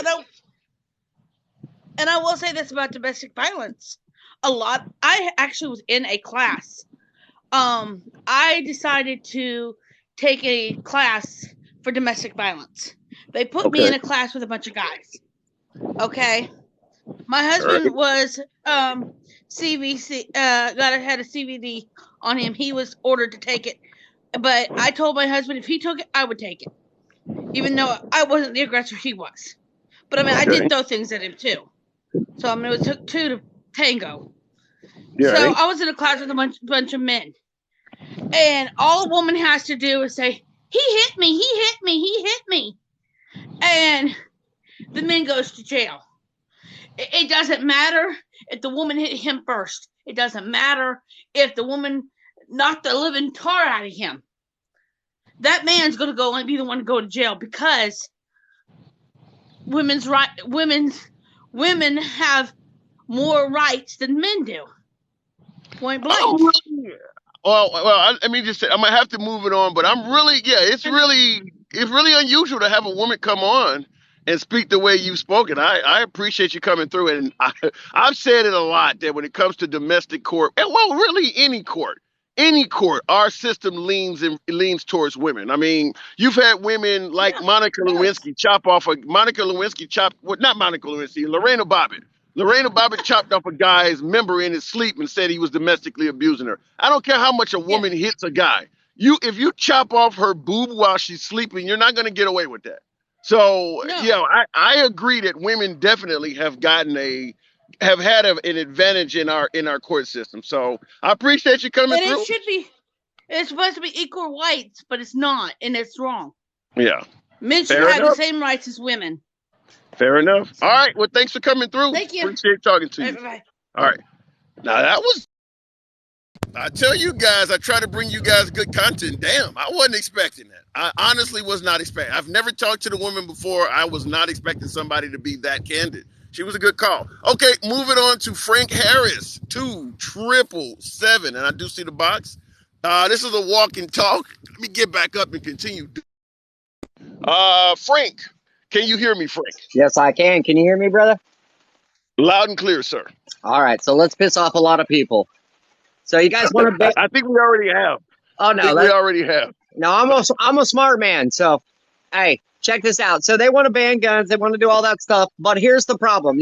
And I will say this about domestic violence. I actually was in a class. I decided to take a class for domestic violence. They put me in a class with a bunch of guys. Okay. My husband was CVC, had a CVD on him. He was ordered to take it. But I told my husband if he took it, I would take it. Even though I wasn't the aggressor, he was. But I mean, I did throw things at him too. So I mean, it took two to tango. Yeah, so I was in a class with a bunch of men. And all a woman has to do is say, he hit me, he hit me, he hit me. And the man goes to jail. It doesn't matter if the woman hit him first. It doesn't matter if the woman knocked the living tar out of him. That man's going to go and be the one to go to jail because women have more rights than men do. Point blank. Oh, really? Well, I mean, just say I'm gonna have to move it on, but it's really unusual to have a woman come on and speak the way you've spoken. I appreciate you coming through, and I've said it a lot that when it comes to domestic court, and well, really any court, our system leans towards women. I mean, you've had women like Monica Lewinsky Lorena Bobbitt. Lorena Bobbitt chopped off a guy's member in his sleep and said he was domestically abusing her. I don't care how much a woman hits a guy. If you chop off her boob while she's sleeping, you're not going to get away with that. So, No. you know, I agree that women definitely have had an advantage in our court system. So I appreciate you coming And it through. should be. It's supposed to be equal rights, but it's not, and it's wrong. Yeah, Men should fair have the enough. same rights as women. Fair enough. All right. Well, thanks for coming through. Thank you. Appreciate talking to All you. right, bye-bye. All right. Now that was. I tell you guys, I try to bring you guys good content. Damn, I wasn't expecting that. I honestly was not expecting. I've never talked to the woman before. I was not expecting somebody to be that candid. She was a good call. Okay, moving on to Frank Harris, 27777, and I do see the box. This is a walk and talk. Let me get back up and continue. Frank, can you hear me, Frank? Yes, I can. Can you hear me, brother? Loud and clear, sir. All right, so let's piss off a lot of people. So you guys want to? I think we already have. Oh I no, think we already have. no, I'm a smart man. So, hey, check this out. So they want to ban guns, they want to do all that stuff, but here's the problem.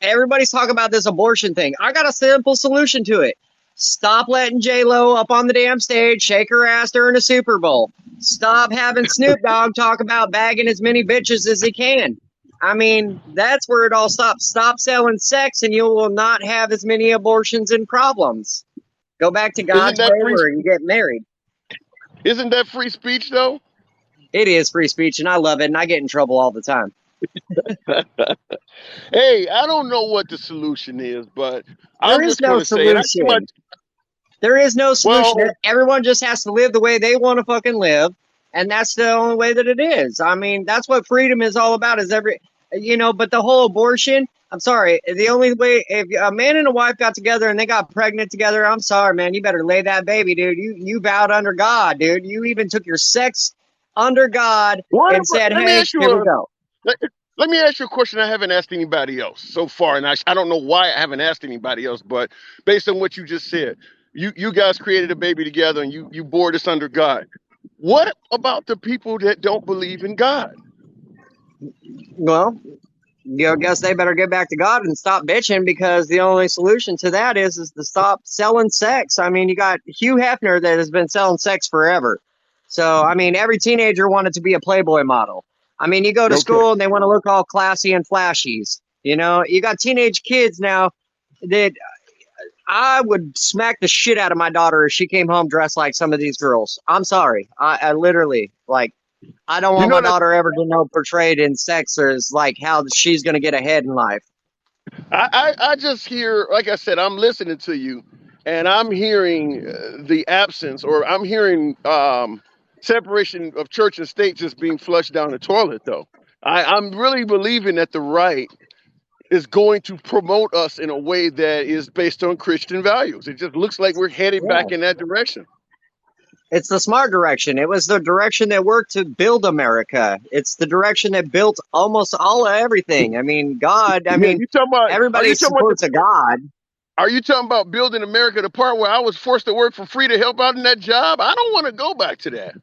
Everybody's talking about this abortion thing. I got a simple solution to it. Stop letting J-Lo up on the damn stage, shake her ass during a Super Bowl. Stop having Snoop Dogg talk about bagging as many bitches as he can. I mean, that's where it all stops. Stop selling sex, and you will not have as many abortions and problems. Go back to God's way where you get married. Isn't that free speech, though? It is free speech, and I love it, and I get in trouble all the time. Hey, I don't know what the solution is, but There is no solution. There is no solution. Well, Everyone just has to live the way they want to fucking live, and that's the only way that it is. I mean, that's what freedom is all about. But the whole abortion. I'm sorry. The only way, if a man and a wife got together and they got pregnant together, I'm sorry, man. You better lay that baby, dude. You vowed under God, dude. You even took your sex under God and said, "Hey, here we go." Let me ask you a question I haven't asked anybody else so far, and I don't know why I haven't asked anybody else, but based on what you just said, you guys created a baby together and you bore this under God. What about the people that don't believe in God? Well, I guess they better get back to God and stop bitching, because the only solution to that is to stop selling sex. I mean, you got Hugh Hefner that has been selling sex forever. So, I mean, every teenager wanted to be a Playboy model. I mean, you go to school and they want to look all classy and flashies. You know, you got teenage kids now that I would smack the shit out of my daughter if she came home dressed like some of these girls. I'm sorry. I literally, like, I don't want my daughter ever to know portrayed in sex as like how she's going to get ahead in life. I just hear, like I said, I'm listening to you, and I'm hearing the absence, or I'm hearing separation of church and state just being flushed down the toilet, though. I'm really believing that the right is going to promote us in a way that is based on Christian values. It just looks like we're headed back in that direction. It's the smart direction. It was the direction that worked to build America. It's the direction that built almost all of everything. I mean, God, everybody supports a God. Are you talking about building America, the part where I was forced to work for free to help out in that job? I don't want to go back to that.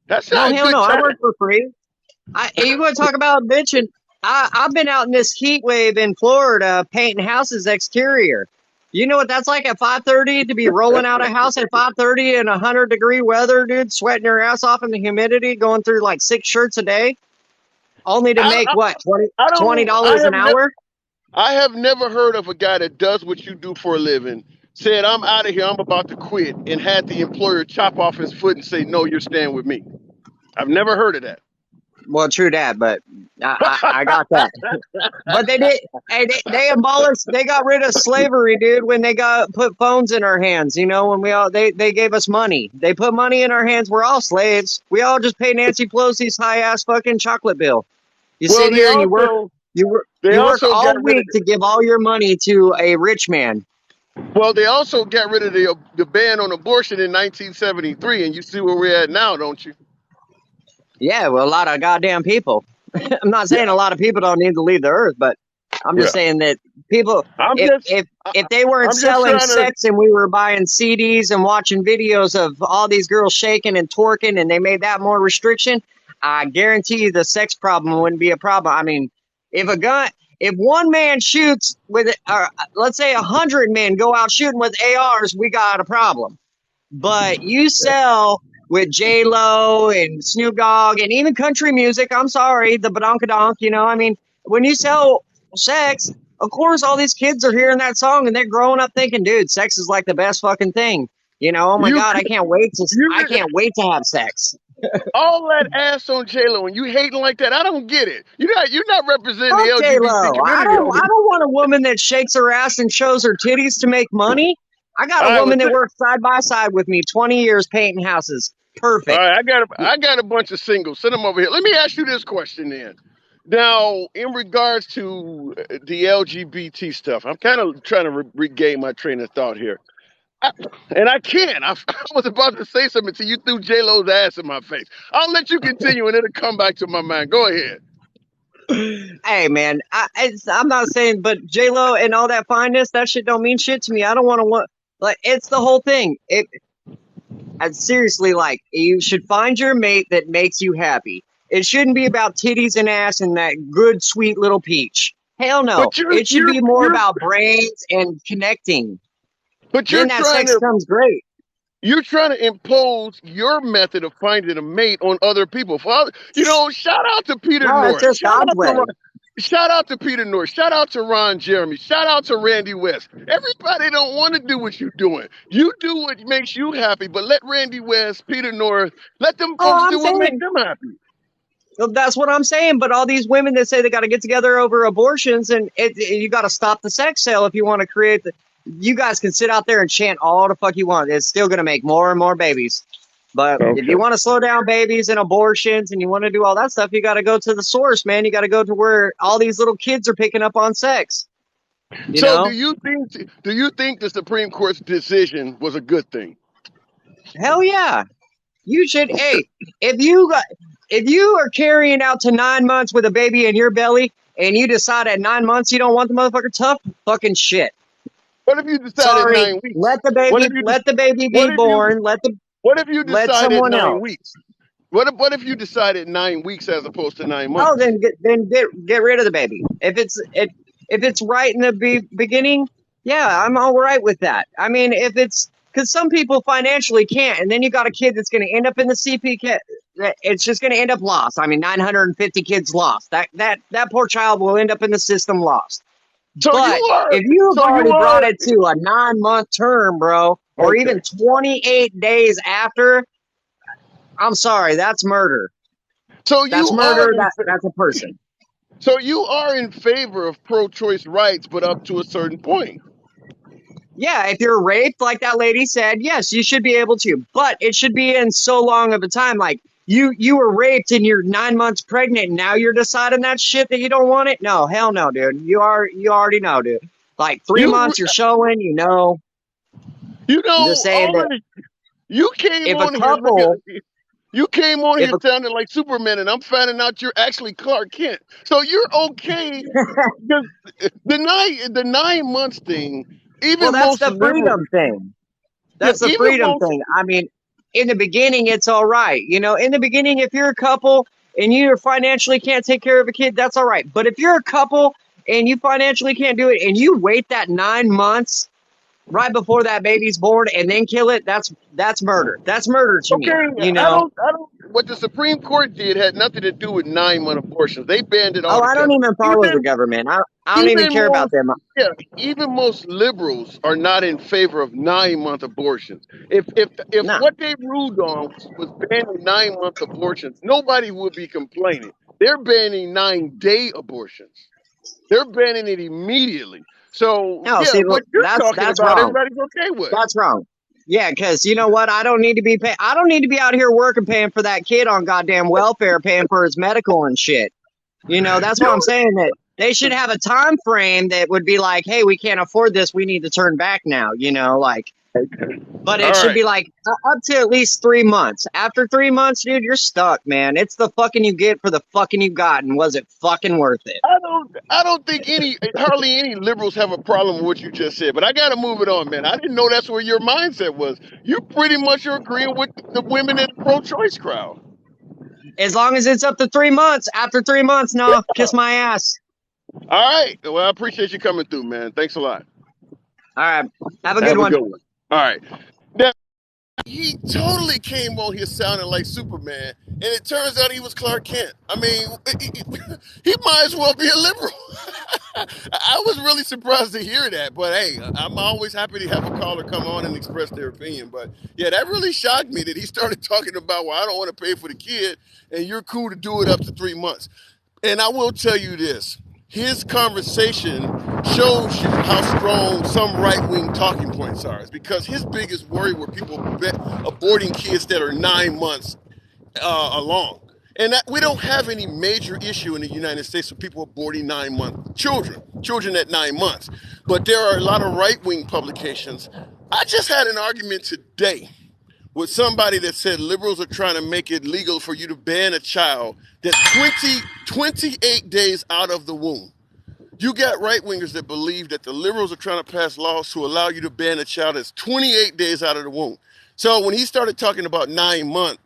That's not a good time. I work for free. You want to talk about bitching? I've been out in this heat wave in Florida painting houses exterior. You know what that's like at 5:30 to be rolling out a house at 5:30 in 100-degree weather, dude, sweating your ass off in the humidity, going through like 6 shirts a day, only to make $20 an hour? I have never heard of a guy that does what you do for a living, said, "I'm out of here, I'm about to quit," and had the employer chop off his foot and say, "No, you're staying with me." I've never heard of that. Well, true that, but I got that. But they did. Hey, they abolished. They got rid of slavery, dude. When they put phones in our hands, you know, when they gave us money. They put money in our hands. We're all slaves. We all just pay Nancy Pelosi's high ass fucking chocolate bill. You sit here and you work. You work all week to give all your money to a rich man. Well, they also got rid of the ban on abortion in 1973, and you see where we're at now, don't you? Yeah, well, a lot of goddamn people. I'm not saying a lot of people don't need to leave the earth, but I'm just saying that people, if they weren't selling sex and we were buying CDs and watching videos of all these girls shaking and twerking and they made that more restriction, I guarantee you the sex problem wouldn't be a problem. I mean, if one man shoots with, let's say 100 men go out shooting with ARs, we got a problem. But you sell with J-Lo and Snoop Dogg and even country music. I'm sorry, the badonkadonk, you know, I mean, when you sell sex, of course all these kids are hearing that song and they're growing up thinking, dude, sex is like the best fucking thing. You know, oh my You God, I can't wait to you have sex. all that ass on J-Lo and you hating like that. I don't get it. You're not representing the Fuck LGBT J-Lo. I community don't over I here. don't want a woman that shakes her ass and shows her titties to make money. I got All a right, woman that worked side by side with me 20 years painting houses. all Perfect. right. I got a bunch of singles. Send them over here. Let me ask you this question then. Now, in regards to the LGBT stuff, I'm kind of trying to regain my train of thought here. I, and I can't. I was about to say something until you threw J Lo's ass in my face. I'll let you continue, and it'll come back to my mind. Go ahead. Hey man, I'm not saying, but J Lo and all that fineness, that shit don't mean shit to me. I don't want like it's the whole thing. And seriously, like you should find your mate that makes you happy. It shouldn't be about titties and ass and that good sweet little peach. Hell no, But you're it should you're be more you're about brains and connecting. but you're Then that trying sex to comes great. you're trying to impose your method of finding a mate on other people. Shout out to Peter No, it's North. just God's way. Shout out to Peter North. Shout out to Ron Jeremy. Shout out to Randy West. Everybody don't want to do what you're doing. You do what makes you happy, but let Randy West, Peter North, let them Oh, folks I'm do what makes saying. them happy. Well, that's what I'm saying. But all these women that say they got to get together over abortions, and you got to stop the sex sale if you want to create the. You guys can sit out there and chant all the fuck you want. It's still going to make more and more babies. But if you Okay. want to slow down babies and abortions and you want to do all that stuff, you got to go to the source, man. You got to go to where all these little kids are picking up on sex. You So know? do you think the Supreme Court's decision was a good thing? Hell yeah. You should. Hey, if you are carrying out to 9 months with a baby in your belly, and you decide at 9 months you don't want the motherfucker, tough fucking shit. What if you decided Sorry. 9 weeks? What if you Let the baby what be if you born. what if you Let decided someone 9 weeks? else. What if you decided 9 weeks as opposed to nine Oh, months? then get rid of the baby. If it's right in the beginning, yeah, I'm all right with that. I mean, if it's because some people financially can't, and then you got a kid that's going to end up in the CP. It's just going to end up lost. I mean, 950 kids lost. That poor child will end up in the system lost. So you But are if you've so you already brought are it to a 9 month term, bro, or okay. even 28 days after, I'm sorry, that's murder. So That's you are murder. in That's a person. so you are in favor of pro-choice rights, but up to a certain point. Yeah, if you're raped, like that lady said, yes, you should be able to. But it should be in so long of a time. Like you were raped and you're 9 months pregnant, and now you're deciding that shit that you don't want it. No, hell no, dude. You already know, dude. Like three You months, you're showing. you I'm just know saying all that of the, you came if a on here looking. couple, You came on if here a sounding like Superman, and I'm finding out you're actually Clark Kent. So you're okay because the 9 months thing. well, Even that's most the liberals, freedom thing. yeah, That's the freedom thing. I mean, in the beginning, it's all right. In the beginning, if you're a couple and you financially can't take care of a kid, that's all right. But if you're a couple and you financially can't do it and you wait that 9 months right before that baby's born and then kill it, that's murder. That's murder to okay, me. I don't. What the Supreme Court did had nothing to do with 9 month abortions. They banned it Oh, I don't altogether. even follow the Even government. I don't even even care about most them. yeah, even most liberals are not in favor of 9 month abortions. If No. what they ruled on was banning 9 month abortions, nobody would be complaining. They're banning 9 day abortions. They're banning it immediately. So No, yeah, see, what look, you're talking that's about, wrong. everybody's okay with. That's wrong. Yeah, because you know what? I don't need to be pay- I don't need to be out here working paying for that kid on goddamn welfare, paying for his medical and shit. That's why I'm You saying that they should have a time frame that would be like, hey, we can't afford this. We need to turn back now. But all it should right. be like up to at least 3 months. After 3 months, dude, you're stuck, man. It's the fucking you get for the fucking you got, and was it fucking worth it? I don't think hardly any liberals have a problem with what you just said, but I gotta move it on, man. I didn't know that's where your mindset was. You pretty much are agreeing with the women in the pro-choice crowd. As long as it's up to 3 months. After 3 months, no, kiss my ass. All right. Well, I appreciate you coming through, man. Thanks a lot. All right, have a good Have a one. good one. All right. Now, He totally came on here sounding like Superman, and it turns out he was Clark Kent. I mean, he might as well be a liberal. I was really surprised to hear that, but hey, I'm always happy to have a caller come on and express their opinion. But yeah, that really shocked me that he started talking about, well, I don't want to pay for the kid, and you're cool to do it up to 3 months. And I will tell you this. His conversation shows you how strong some right-wing talking points are. It's because his biggest worry were people aborting kids that are 9 months along. And that, we don't have any major issue in the United States with people aborting 9-month children at 9 months. But there are a lot of right-wing publications. I just had an argument today with somebody that said liberals are trying to make it legal for you to ban a child that's 28 days out of the womb. You got right-wingers that believe that the liberals are trying to pass laws to allow you to ban a child that's 28 days out of the womb. So when he started talking about 9-month,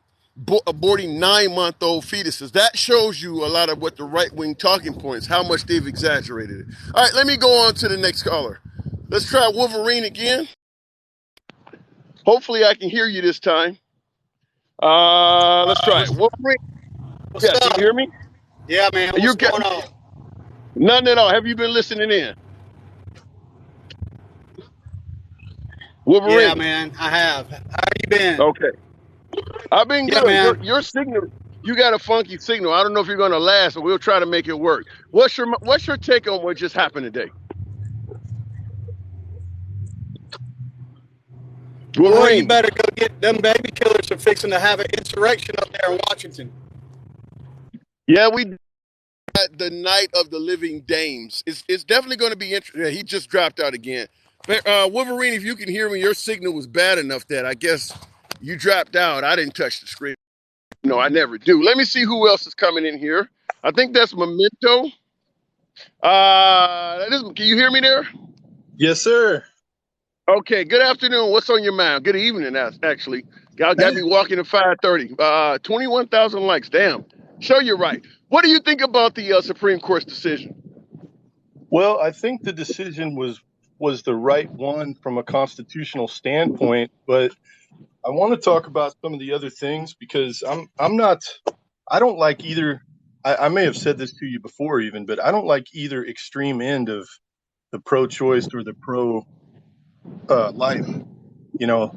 aborting 9-month-old fetuses, that shows you a lot of what the right-wing talking points, how much they've exaggerated it. All right, let me go on to the next caller. Let's try Wolverine again. Hopefully I can hear you this time. Let's try it. Wolverine. What's Yeah, can up? you hear me? Yeah, man. What's going on? None at all. Have you been listening in? Wolverine. Yeah, man. I have. How you been? Okay. I've been Yeah, good. man. Your signal, you got a funky signal. I don't know if you're going to last, but we'll try to make it work. What's your take on what just happened today? Wolverine. Boy, you better go get them baby killers are fixing to have an insurrection up there in Washington. Yeah, we had the night of the living dames. It's definitely going to be interesting. Yeah, he just dropped out again. But, Wolverine, if you can hear me, your signal was bad enough that I guess you dropped out. I didn't touch the screen. No, I never do. Let me see who else is coming in here. I think that's Memento. Can you hear me there? Yes, sir. Okay, good afternoon. What's on your mind? Good evening, actually. Y'all got me walking at 5:30. 21,000 likes. Damn. Show you right. What do you think about the Supreme Court's decision? Well, I think the decision was the right one from a constitutional standpoint, but I want to talk about some of the other things because I don't like either. I may have said this to you before even, but I don't like either extreme end of the pro-choice or the pro-life. You know,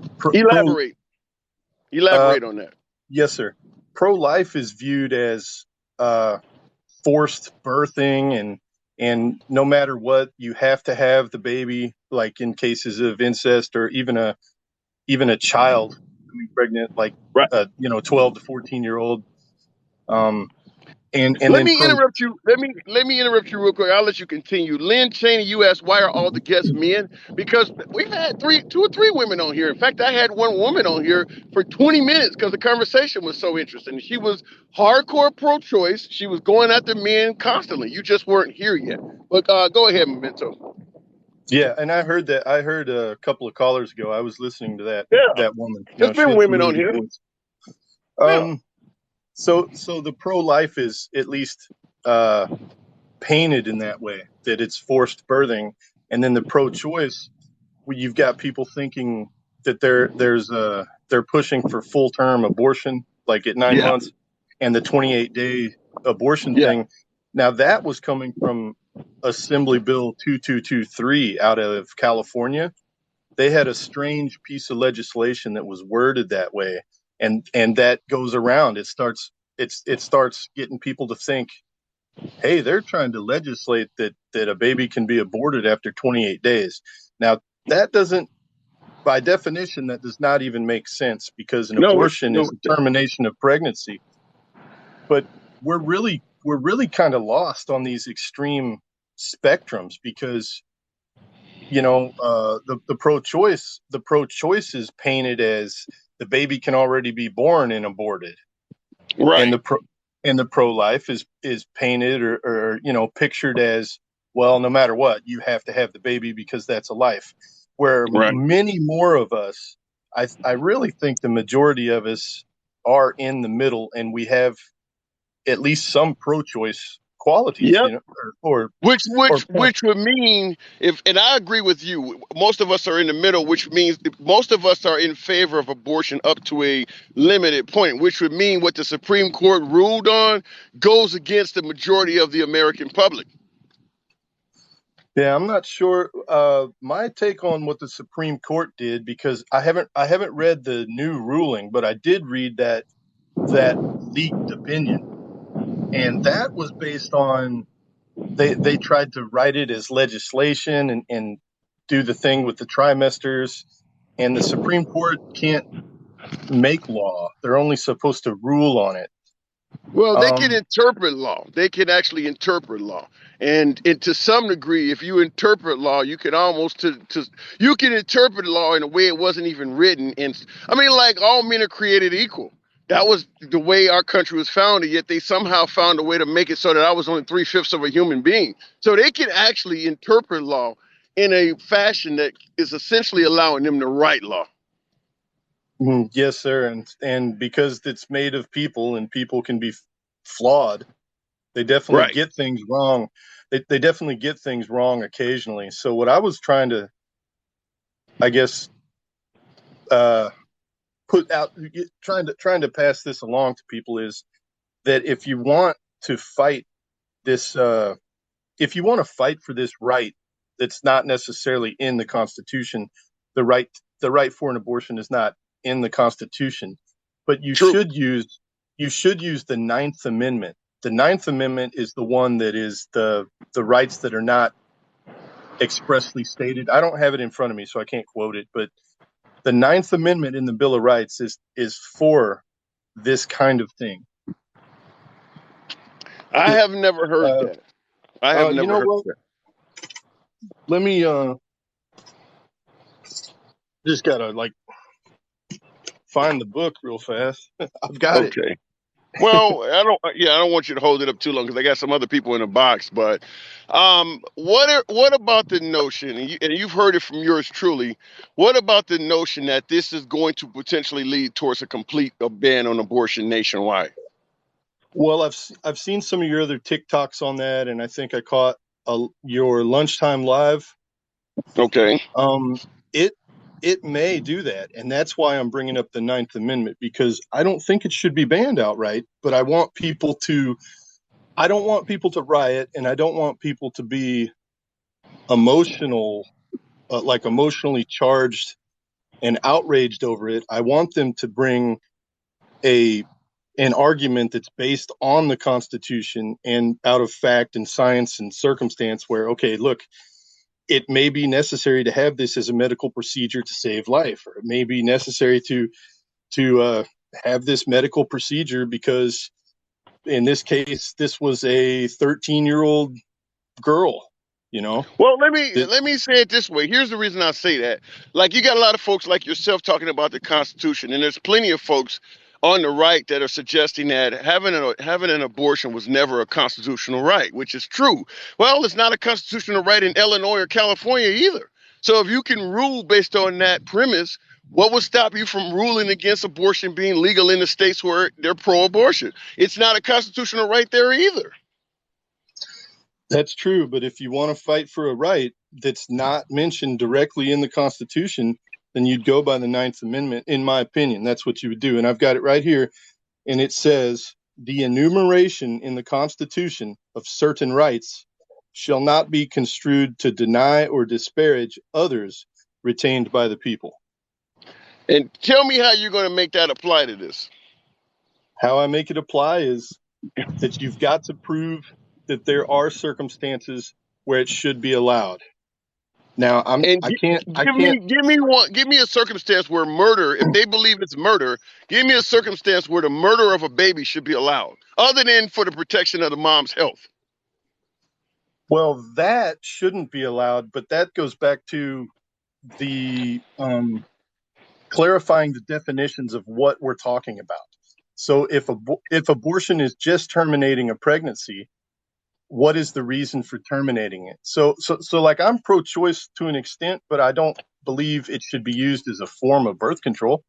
Elaborate on that. Yes, sir. Pro-life is viewed as forced birthing, and no matter what, you have to have the baby, like in cases of incest or even a child becoming pregnant, like Right. 12 to 14-year-old. Let me interrupt you. Let me interrupt you real quick. I'll let you continue. Lynn Cheney, you asked why are all the guests men? Because we've had two or three women on here. In fact, I had one woman on here for 20 minutes because the conversation was so interesting. She was hardcore pro-choice. She was going after men constantly. You just weren't here yet. But go ahead, Memento. Yeah, and I heard that. I heard a couple of callers ago. I was listening to that woman. There's been women on here. So the pro-life is at least painted in that way, that it's forced birthing, and then the pro-choice, you've got people thinking that they're pushing for full-term abortion, like at 9 months, and the 28-day abortion thing. Now that was coming from Assembly Bill 2223 out of California. They had a strange piece of legislation that was worded that way. And that goes around. It starts getting people to think, hey, they're trying to legislate that a baby can be aborted after 28 days. Now, that doesn't, by definition, that does not even make sense because an abortion is a termination of pregnancy. But we're really kind of lost on these extreme spectrums because, the pro-choice is painted as the baby can already be born and aborted, right? And the pro-life is painted or pictured as, well, no matter what, you have to have the baby because that's a life. Where many more of us, I really think the majority of us are in the middle, and we have at least some pro-choice qualities, Yep. you know, or Which would mean, if, and I agree with you, most of us are in the middle, which means most of us are in favor of abortion up to a limited point, which would mean what the Supreme Court ruled on goes against the majority of the American public. Yeah, I'm not sure. My take on what the Supreme Court did, because I haven't read the new ruling, but I did read that leaked opinion, and that was based on they tried to write it as legislation and do the thing with the trimesters, and the Supreme Court can't make law; they're only supposed to rule on it. Well, they can Um, interpret law. They can actually interpret law, and to some degree, if you interpret law, you can almost you can interpret law in a way it wasn't even written. And I mean, like all men are created equal. That was the way our country was founded. Yet they somehow found a way to make it so that I was only 3/5 of a human being. So they can actually interpret law in a fashion that is essentially allowing them to write law. yes, sir, and because it's made of people and people can be flawed, they definitely Right. get things wrong. They definitely get things wrong occasionally. So what I was trying to, I guess, put out, trying to pass this along to people is that if you want to fight this, if you want to fight for this right that's not necessarily in the Constitution, the right for an abortion is not in the Constitution, but True. you should use the Ninth Amendment. The Ninth Amendment is the one that is the rights that are not expressly stated. I don't have it in front of me, so I can't quote it, but the Ninth Amendment in the Bill of Rights is for this kind of thing. I have never heard that. I have You never know heard what? that. Let me just gotta like find the book real fast. I've got it. Okay. Well, I don't. Yeah, I don't want you to hold it up too long because I got some other people in the box. But what about the notion? And you've heard it from yours truly. What about the notion that this is going to potentially lead towards a complete ban on abortion nationwide? Well, I've seen some of your other TikToks on that, and I think I caught your lunchtime live. Okay. It may do that, and that's why I'm bringing up the Ninth Amendment, because I don't think it should be banned outright, but I don't want people to riot, and I don't want people to be emotional, like emotionally charged and outraged over it. I want them to bring an argument that's based on the Constitution and out of fact and science and circumstance, where, okay, look, it may be necessary to have this as a medical procedure to save life, or it may be necessary to have this medical procedure because in this case, this was a 13-year-old girl, you know. Well, let me say it this way. Here's the reason I say that. Like, you got a lot of folks like yourself talking about the Constitution, and there's plenty of folks on the right that are suggesting that having an abortion was never a constitutional right, which is true. Well, it's not a constitutional right in Illinois or California either. So if you can rule based on that premise, what would stop you from ruling against abortion being legal in the states where they're pro-abortion? It's not a constitutional right there either. That's true, but if you want to fight for a right that's not mentioned directly in the Constitution, then you'd go by the Ninth Amendment, in my opinion. That's what you would do. And I've got it right here, and it says, the enumeration in the Constitution of certain rights shall not be construed to deny or disparage others retained by the people. And tell me how you're going to make that apply to this. How I make it apply is that you've got to prove that there are circumstances where it should be allowed. Now, Give me a circumstance where murder, if they believe it's murder, give me a circumstance where the murder of a baby should be allowed, other than for the protection of the mom's health. Well, that shouldn't be allowed, but that goes back to the clarifying the definitions of what we're talking about. So if abortion is just terminating a pregnancy, what is the reason for terminating it? So like, I'm pro-choice to an extent, but I don't believe it should be used as a form of birth control.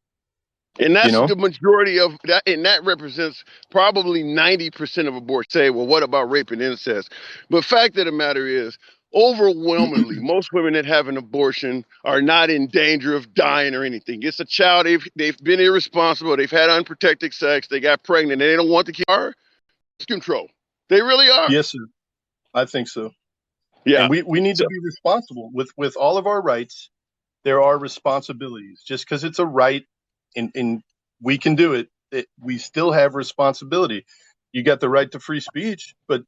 And You that's know? the majority of that, and that represents probably 90% of abortion. Say, well, what about rape and incest? But fact of the matter is, overwhelmingly, most women that have an abortion are not in danger of dying or anything. It's a child, they've been irresponsible, they've had unprotected sex, they got pregnant, and they don't want the kid. Are control. They really are. Yes, sir. I think so. Yeah. And we need to So, be responsible with all of our rights. There are responsibilities. Just because it's a right and we can do it, we still have responsibility. You got the right to free speech, but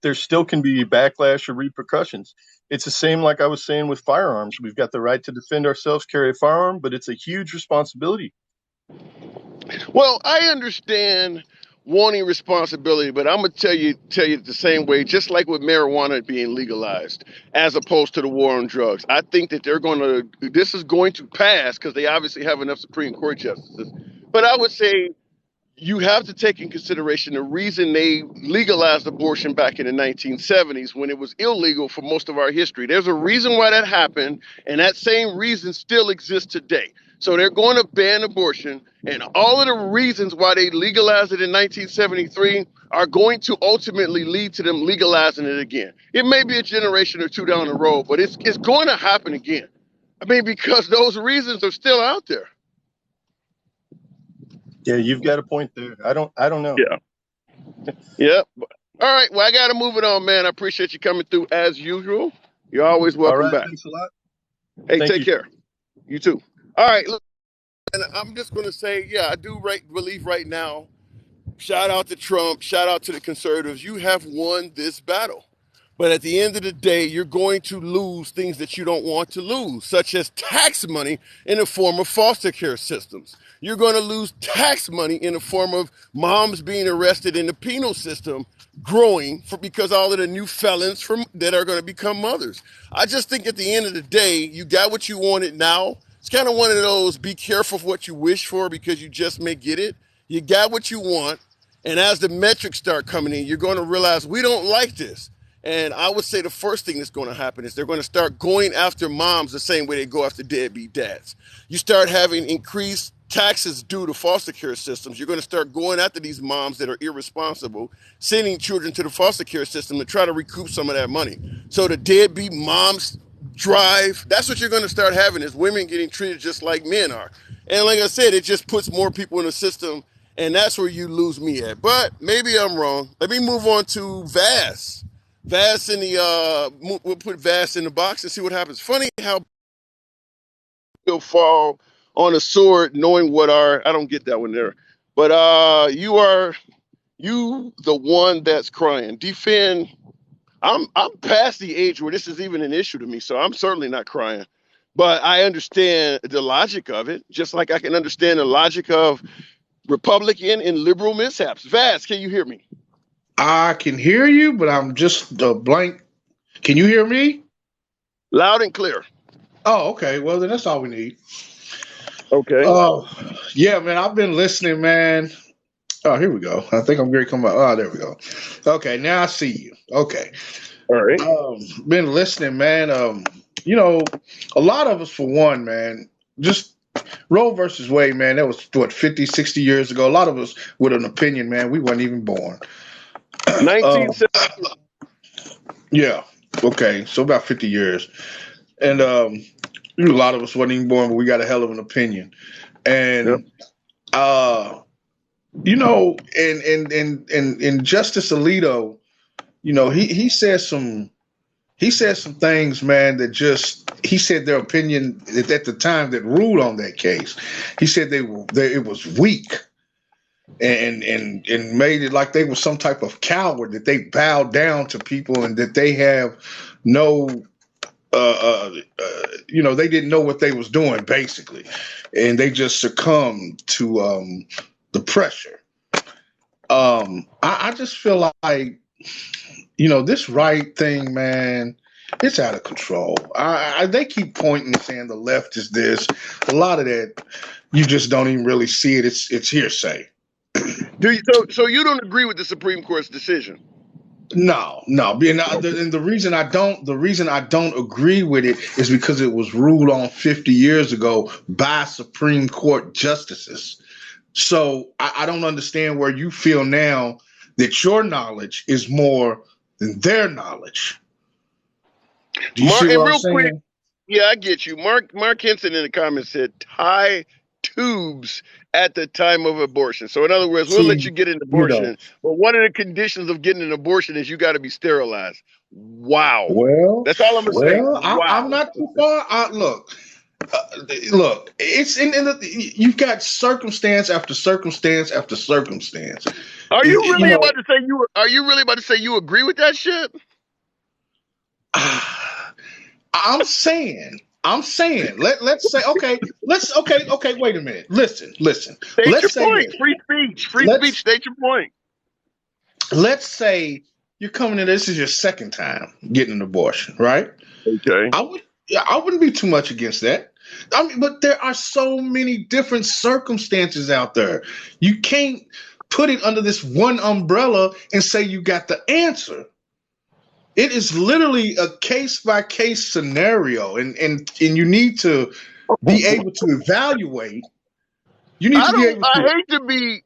there still can be backlash or repercussions. It's the same like I was saying with firearms. We've got the right to defend ourselves, carry a firearm, but it's a huge responsibility. well, I understand wanting responsibility, but I'm gonna tell you the same way, just like with marijuana being legalized, as opposed to the war on drugs. I think that this is going to pass because they obviously have enough Supreme Court justices. But I would say you have to take in consideration the reason they legalized abortion back in the 1970s when it was illegal for most of our history. There's a reason why that happened, and that same reason still exists today. So they're going to ban abortion, and all of the reasons why they legalized it in 1973 are going to ultimately lead to them legalizing it again. It may be a generation or two down the road, but it's going to happen again. I mean, because those reasons are still out there. Yeah, you've got a point there. I don't know. Yeah. Yep. All right. Well, I got to move it on, man. I appreciate you coming through as usual. You're always All welcome right, back. thanks a lot. Hey, Thank take you. care. You too. All right. Look, and I'm just going to say, yeah, I do believe right now. Shout out to Trump. Shout out to the conservatives. You have won this battle. But at the end of the day, you're going to lose things that you don't want to lose, such as tax money in the form of foster care systems. You're going to lose tax money in the form of moms being arrested in the penal system growing because all of the new felons that are going to become mothers. I just think at the end of the day, you got what you wanted now. It's kind of one of those be careful of what you wish for because you just may get it. You got what you want. And as the metrics start coming in, you're going to realize we don't like this. And I would say the first thing that's going to happen is they're going to start going after moms the same way they go after deadbeat dads. You start having increased taxes due to foster care systems. You're going to start going after these moms that are irresponsible, sending children to the foster care system to try to recoup some of that money. So the deadbeat moms drive, that's what you're going to start having is women getting treated just like men are. And like I said, it just puts more people in the system, and that's where you lose me at. But maybe I'm wrong. Let me move on to Vass. Vass in the we'll put Vass in the box and see what happens. Funny how he'll fall on a sword knowing what I don't get that one there. But you the one that's crying. Defend. I'm past the age where this is even an issue to me, so I'm certainly not crying. But I understand the logic of it, just like I can understand the logic of Republican and liberal mishaps. Vass, can you hear me? I can hear you, but I'm just blank. Can you hear me? Loud and clear. Oh, okay. Well, then that's all we need. Okay. Oh, yeah, man. I've been listening, man. Oh, here we go. I think I'm going to come out. Oh, there we go. Okay, now I see you. Okay. All right. Been listening, man. A lot of us, for one, man, just Roe versus Wade, man, that was, what, 50, 60 years ago. A lot of us with an opinion, man, we weren't even born. 1970. Yeah. Okay. So about 50 years. And a lot of us wasn't even born, but we got a hell of an opinion. Yep. And and Justice Alito, he said some things, man, that he said their opinion at the time that ruled on that case. He said it was weak. And made it like they were some type of coward, that they bowed down to people and that they have no they didn't know what they was doing, basically, and they just succumbed to the pressure. I just feel like this right thing, man, it's out of control. They keep pointing and saying the left is this. A lot of that you just don't even really see it. It's hearsay. So you don't agree with the Supreme Court's decision? No. And the reason I don't agree with it is because it was ruled on 50 years ago by Supreme Court justices. So I don't understand where you feel now that your knowledge is more than their knowledge. Do you see Mark, what and I'm real quick, saying? yeah, I get you. Mark Henson in the comments said tie tubes at the time of abortion. So in other words, we'll let See, you get an you know, abortion, but one of the conditions of getting an abortion is you got to be sterilized. Wow. well, That's all I'm gonna say. I'm Wow. not too far. Look, it's you've got circumstance after circumstance after circumstance. Are you You really about know, to say you? Are you really about to say you agree with that shit? I'm saying, let's say, okay, okay, wait a minute. Listen. State Let's your say point. this. Free speech. Free speech. Let's State your point. let's say you're coming in, this is your second time getting an abortion, right? Okay. I wouldn't be too much against that. I mean, but there are so many different circumstances out there. You can't put it under this one umbrella and say you got the answer. It is literally a case by case scenario, and you need to be able to evaluate. You need I to be don't. able to.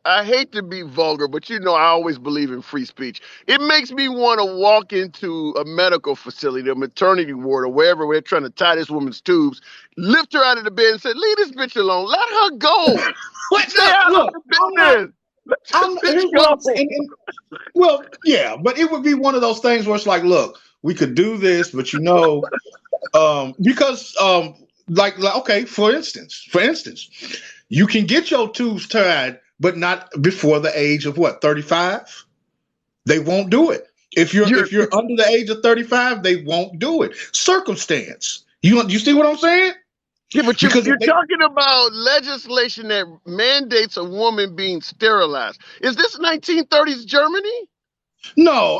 I hate to be vulgar, but you know I always believe in free speech. It makes me want to walk into a medical facility, a maternity ward, or wherever we're trying to tie this woman's tubes, lift her out of the bed, and say, "Leave this bitch alone. Let her go. Wait, Stay out of look, the business. Let this Here's bitch what I'm go." saying. Well, yeah, but it would be one of those things where it's like, look, we could do this, but because like okay, for instance, you can get your tubes tied, but not before the age of what, 35? They won't do it. If You're you're under the age of 35, they won't do it. Circumstance. You see what I'm saying? Yeah, but Because if you're they talking about legislation that mandates a woman being sterilized. Is this 1930s Germany? no,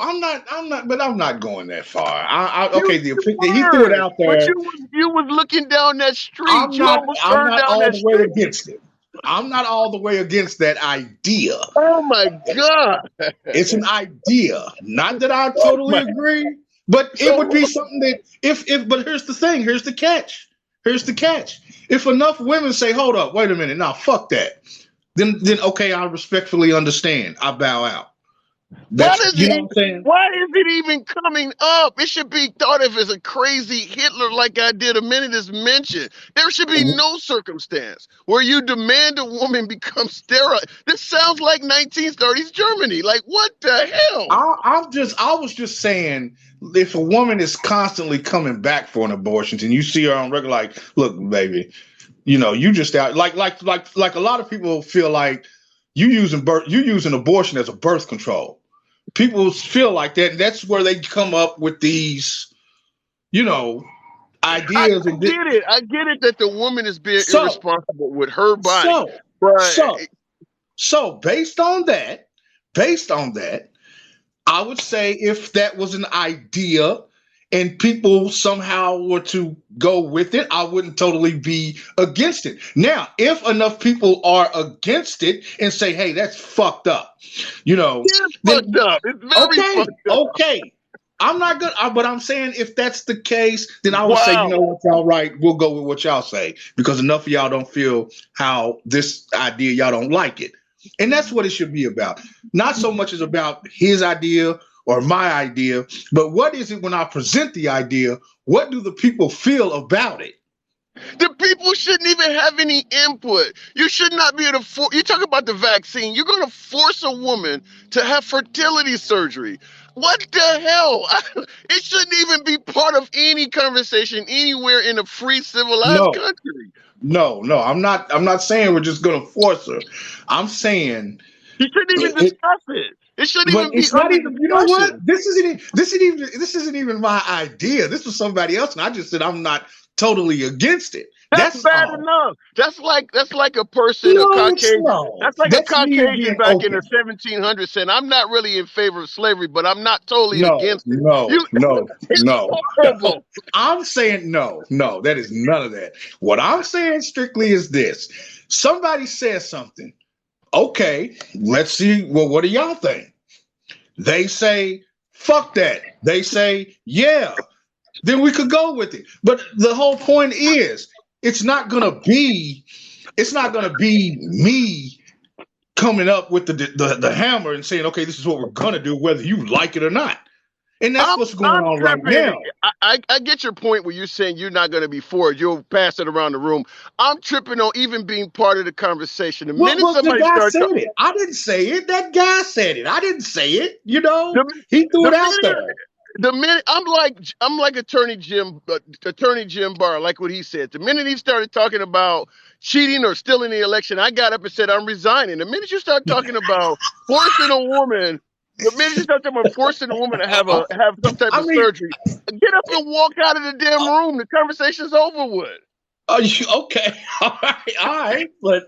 but I'm not going that far. Okay, You he threw it were, out but there. you was looking down that street. You almost I'm turned not down all that the way street. against it. I'm not all the way against that idea. Oh my God! It's an idea. Not that I Oh totally my! agree, but it would So be something that if but here's the thing, here's the catch. Here's the catch. If enough women say, hold up, wait a minute, now fuck that, then okay, I respectfully understand. I bow out. why That's does you know it? what I'm saying? Why is it even coming up? It should be thought of as a crazy Hitler, like I did a minute as mentioned. There should be no circumstance where you demand a woman become sterile. This sounds like 1930s Germany. Like what the hell? I was just saying, if a woman is constantly coming back for an abortion and you see her on record, like, look, baby, you just out like a lot of people feel like you using abortion as a birth control. People feel like that, and that's where they come up with these, you know, I ideas. get it. I get it that the woman is being So, irresponsible with her body, so, but so, so, based on that, I would say if that was an idea and people somehow were to go with it, I wouldn't totally be against it. Now, if enough people are against it and say, hey, that's fucked up, it's then fucked up. It's very okay, fucked up. okay. I'm not good, but I'm saying if that's the case, then I would say, you know Wow. what, y'all right, we'll go with what y'all say because enough of y'all don't feel how this idea, y'all don't like it. And that's what it should be about. Not so much as about his idea or my idea, but what is it when I present the idea? What do the people feel about it? The people shouldn't even have any input. You should not be able to you talk about the vaccine. You're going to force a woman to have fertility surgery. What the hell? It shouldn't even be part of any conversation anywhere in a free, civilized No, country. no. I'm not saying we're just going to force her. I'm saying You shouldn't even it, discuss it. It shouldn't but even be it's not under even. You know what? discussion. This isn't even my idea. This was somebody else, and I just said I'm not totally against it. That's That's bad all. enough. That's like a person, a No, it's Caucasian. no. That's like a That's me Caucasian being back in the open. 1700s saying, "I'm not really in favor of slavery, but I'm not totally No, against it." You, it's no. horrible. I'm saying no. That is none of that. What I'm saying strictly is this: somebody says something. Okay, let's see. Well, what do y'all think? They say, "Fuck that." They say, "Yeah." Then we could go with it. But the whole point is, it's not gonna be me coming up with the hammer and saying, okay, this is what we're gonna do, whether you like it or not. And that's what's going I'm on right tripping. now. I get your point where you're saying you're not going to be for it. You'll pass it around the room. I'm tripping on even being part of the conversation. The minute Well, the somebody guy starts said talking, it. I didn't say it. That guy said it. I didn't say it. You know, the, he threw the it out minute there. the minute I'm like Attorney Jim Barr, like what he said. The minute he started talking about cheating or stealing the election, I got up and said I'm resigning. The minute you start talking about forcing a woman, the minute you start talking about forcing a woman to have some type I of mean, surgery, get up and walk out of the damn room. The conversation's over with. okay, all right, but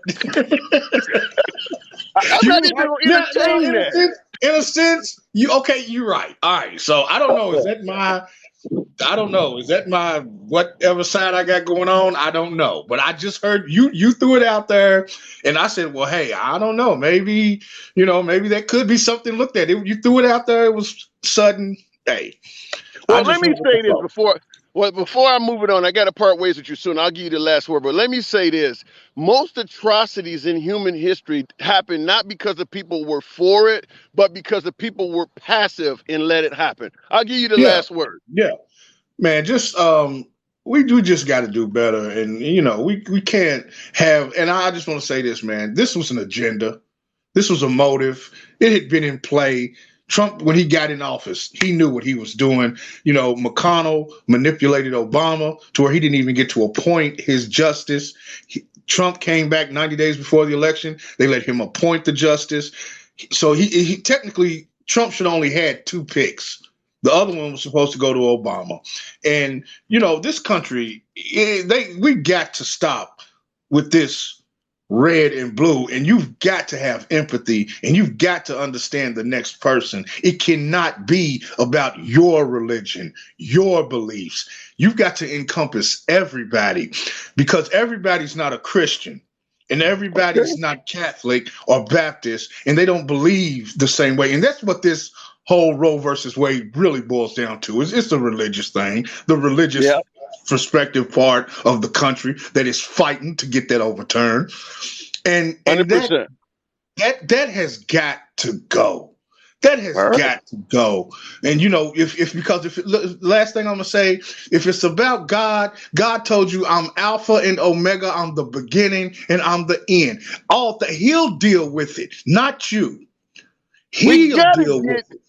I'm you not even gonna now entertain that. in a sense, you're right. All right, so I don't know. I don't know. Is that my whatever side I got going on? I don't know. But I just heard you threw it out there, and I said, well, hey, I don't know. Maybe maybe that could be something looked at. You threw it out there. It was sudden. Hey, I Well, just let me went with the say this flow. before I move it on. I got to part ways with you soon. I'll give you the last word, but let me say this: most atrocities in human history happen not because the people were for it, but because the people were passive and let it happen. I'll give you the Yeah, last word. yeah, man. Just we just got to do better, and we can't have. And I just want to say this, man. This was an agenda. This was a motive. It had been in play. Trump, when he got in office, he knew what he was doing. McConnell manipulated Obama to where he didn't even get to appoint his justice. Trump came back 90 days before the election. They let him appoint the justice. So he technically, Trump should only had two picks. The other one was supposed to go to Obama. And, this country, we got to stop with this red and blue, and you've got to have empathy, and you've got to understand the next person. It cannot be about your religion, your beliefs. You've got to encompass everybody, because everybody's not a Christian, and everybody's not Catholic or Baptist, and they don't believe the same way. And that's what this whole Roe versus Wade really boils down to. It's the religious thing, the religious perspective part of the country that is fighting to get that overturned. And 100%. that has got to go. That has got to go. And last thing I'm gonna say, if it's about God, God told you I'm Alpha and Omega, I'm the beginning and I'm the end. He'll deal with it, not you. We He'll gotta deal with get it.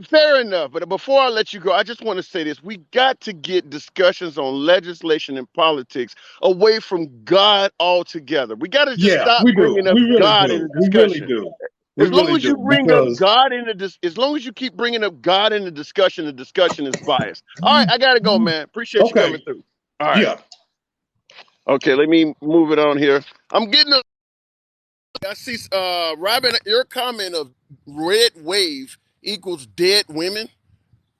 Fair enough, but before I let you go, I just want to say this. We got to get discussions on legislation and politics away from God altogether. We got to just Yeah, stop we do. bringing up We really God in do. the We really discussion. do. We As long really as you do. bring up Because God into this, as long as you keep bringing up God in the discussion is biased. All right, I gotta go, man. Appreciate you coming okay. through. All right, Yeah. okay. Let me move it on here. I'm getting a. I see, Robin, your comment of red wave equals dead women.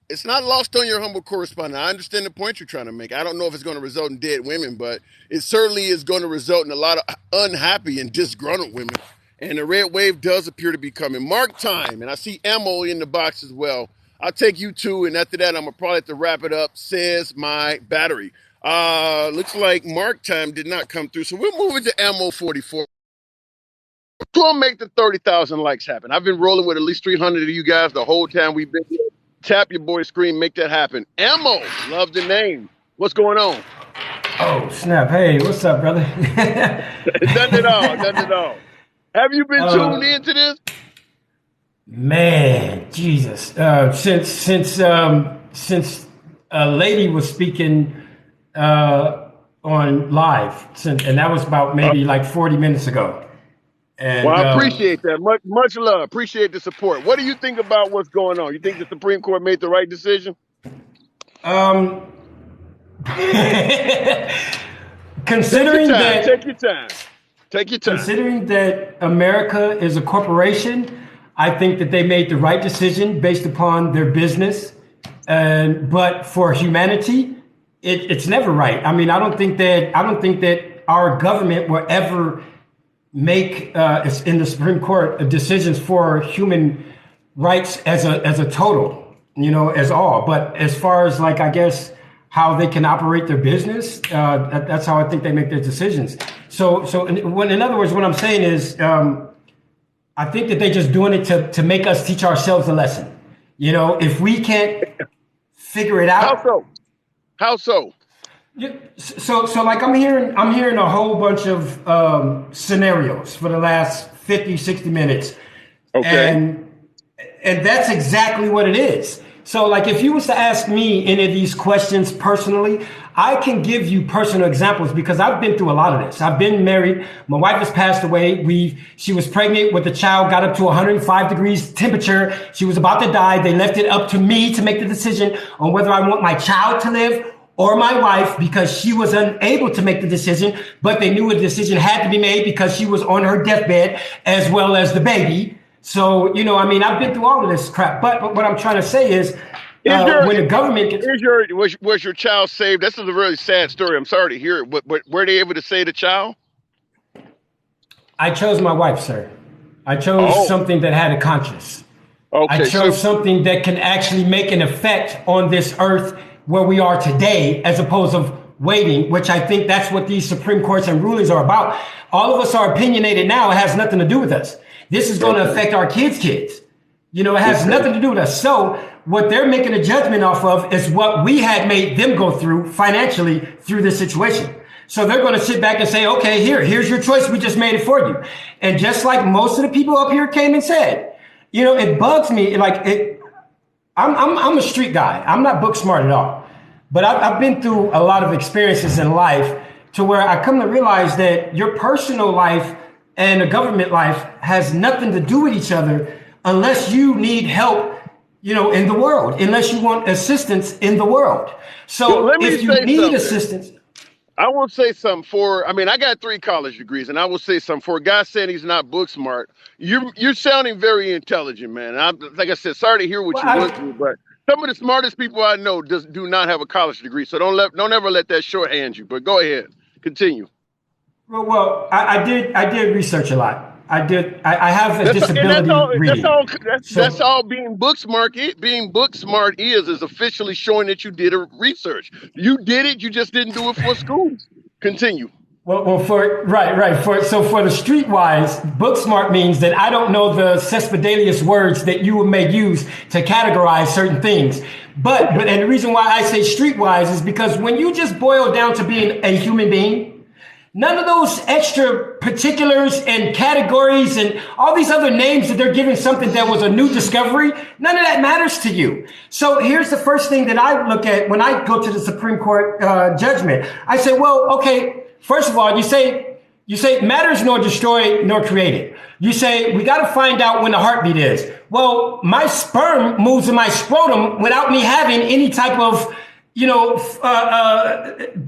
It's not lost on your humble correspondent. I understand the point you're trying to make. I don't know if it's going to result in dead women, but it certainly is going to result in a lot of unhappy and disgruntled women. And the red wave does appear to be coming. Mark time, and I see ammo in the box as well. I'll take you two, and after that, I'm going to probably have to wrap it up, says my battery. Looks like mark time did not come through, so we're moving to ammo 44. We'll make the 30,000 likes happen. I've been rolling with at least 300 of you guys the whole time we've been here. Tap your boy screen, make that happen. Ammo, love the name. What's going on? Oh, snap. Hey, what's up, brother? Done it all, done it all. Have you been tuned into this? Man, Jesus. Since a lady was speaking on live, and that was about maybe like 40 minutes ago. And Well, I appreciate that. Much love. Appreciate the support. What do you think about what's going on? You think the Supreme Court made the right decision? Considering that, take your time. Take your time. Considering that America is a corporation, I think that they made the right decision based upon their business. But for humanity, it's never right. I mean, I don't think that our government will ever make in the Supreme Court decisions for human rights as a total, as all. But as far as I guess how they can operate their business, that's how I think they make their decisions. So in other words, what I'm saying is, I think that they're just doing it to make us teach ourselves a lesson. You know, if we can't figure it How out. so? How so? So like I'm hearing a whole bunch of scenarios for the last 50, 60 minutes. Okay. And that's exactly what it is. So like if you was to ask me any of these questions personally, I can give you personal examples because I've been through a lot of this. I've been married. My wife has passed away. She was pregnant with a child, got up to 105 degrees temperature. She was about to die. They left it up to me to make the decision on whether I want my child to live or my wife, because she was unable to make the decision, but they knew a decision had to be made because she was on her deathbed as well as the baby. So, you know, I mean, I've been through all of this crap, but what I'm trying to say is when the government gets... Was your child saved? This is a really sad story. I'm sorry to hear it. But were they able to save the child? I chose my wife, sir. I chose something that had a conscience. Okay, I chose something that can actually make an effect on this earth where we are today, as opposed to waiting, which I think that's what these Supreme Courts and rulings are about. All of us are opinionated now. It has nothing to do with us. This is going to affect our kids. You know, it has nothing to do with us. So what they're making a judgment off of is what we had made them go through financially through this situation. So they're going to sit back and say, okay, here's your choice. We just made it for you. And just like most of the people up here came and said, you know, it bugs me. I'm a street guy. I'm not book smart at all, but I've been through a lot of experiences in life to where I come to realize that your personal life and the government life has nothing to do with each other unless you need help, you know, in the world, unless you want assistance in the world. So if you need assistance. I will say something I got 3 college degrees, and I will say something for a guy saying he's not book smart. You're sounding very intelligent, man. Like I said, sorry to hear what you went through, but some of the smartest people I know do not have a college degree. So don't ever let that shorthand you. But go ahead, continue. Well, I did research a lot. I have a disability. That's all being book smart. Being book smart is officially showing that you did a research. You did it. You just didn't do it for school. Continue. Well, for the streetwise, book smart means that I don't know the cespedalious words that you may use to categorize certain things. But and the reason why I say streetwise is because when you just boil down to being a human being, none of those extra particulars and categories and all these other names that they're giving something that was a new discovery, none of that matters to you. So here's the first thing that I look at when I go to the Supreme Court judgment. I say, well, okay, first of all, you say matter is nor destroyed nor created. You say we got to find out when the heartbeat is. Well, my sperm moves in my scrotum without me having any type of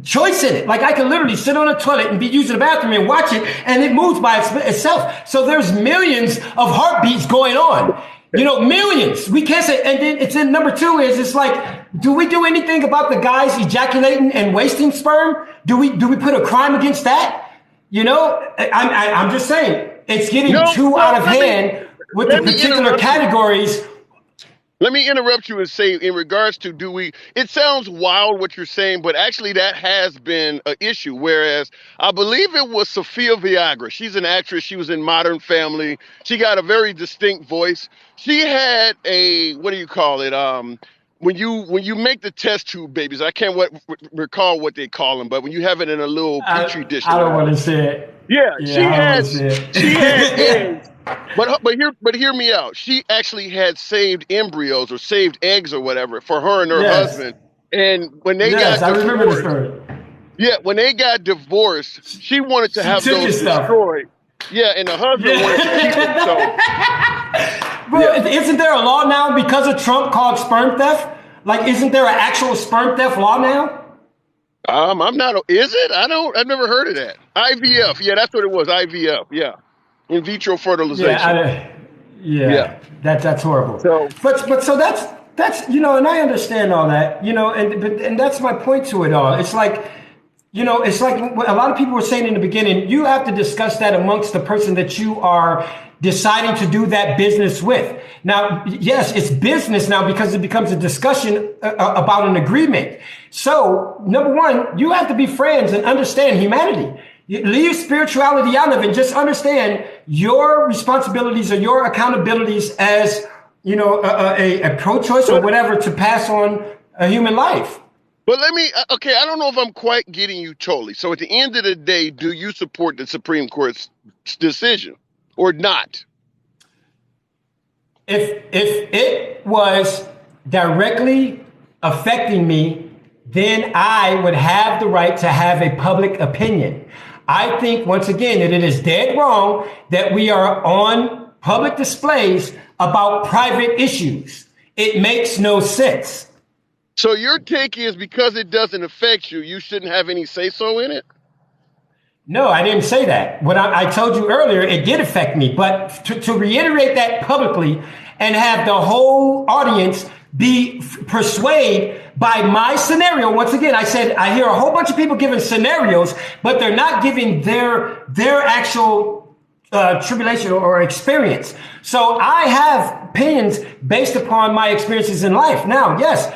choice in it. Like I can literally sit on a toilet and be using the bathroom and watch it, and it moves by itself. So there's millions of heartbeats going on. Millions. We can't say. And then it's in number 2 is it's like, do we do anything about the guys ejaculating and wasting sperm? Do we put a crime against that? I'm just saying it's getting too out of hand with the particular categories. Let me interrupt you and say, in regards to it sounds wild what you're saying, but actually that has been an issue. Whereas I believe it was Sophia Viagra. She's an actress. She was in Modern Family. She got a very distinct voice. She had what do you call it? When you make the test tube babies, I can't recall what they call them, but when you have it in a little petri dish. I don't want to say it. Yeah, she had eggs. But hear me out. She actually had saved embryos or saved eggs or whatever for her and her husband. And when they got divorced, I remember the story. Yeah, when they got divorced, she wanted to have those destroyed. Yeah, and the husband wanted to keep them. So, isn't there a law now because of Trump called sperm theft? Like, isn't there an actual sperm theft law now? I'm not. Is it? I've never heard of that. IVF. Yeah, that's what it was. IVF. Yeah. In vitro fertilization. That's horrible. So that's and I understand all that, and that's my point to it all. It's like, it's like what a lot of people were saying in the beginning. You have to discuss that amongst the person that you are deciding to do that business with. Now, yes, it's business now because it becomes a discussion about an agreement. So, number one, you have to be friends and understand humanity. Leave spirituality out of it. Just understand your responsibilities or your accountabilities as, a pro-choice or whatever to pass on a human life. But I don't know if I'm quite getting you totally. So at the end of the day, do you support the Supreme Court's decision or not? If it was directly affecting me, then I would have the right to have a public opinion. I think, once again, that it is dead wrong that we are on public displays about private issues. It makes no sense. So your take is because it doesn't affect you, you shouldn't have any say-so in it? No, I didn't say that. What I told you earlier, it did affect me. But to reiterate that publicly and have the whole audience be persuaded by my scenario. Once again, I said I hear a whole bunch of people giving scenarios, but they're not giving their actual tribulation or experience. So I have opinions based upon my experiences in life. Now, yes,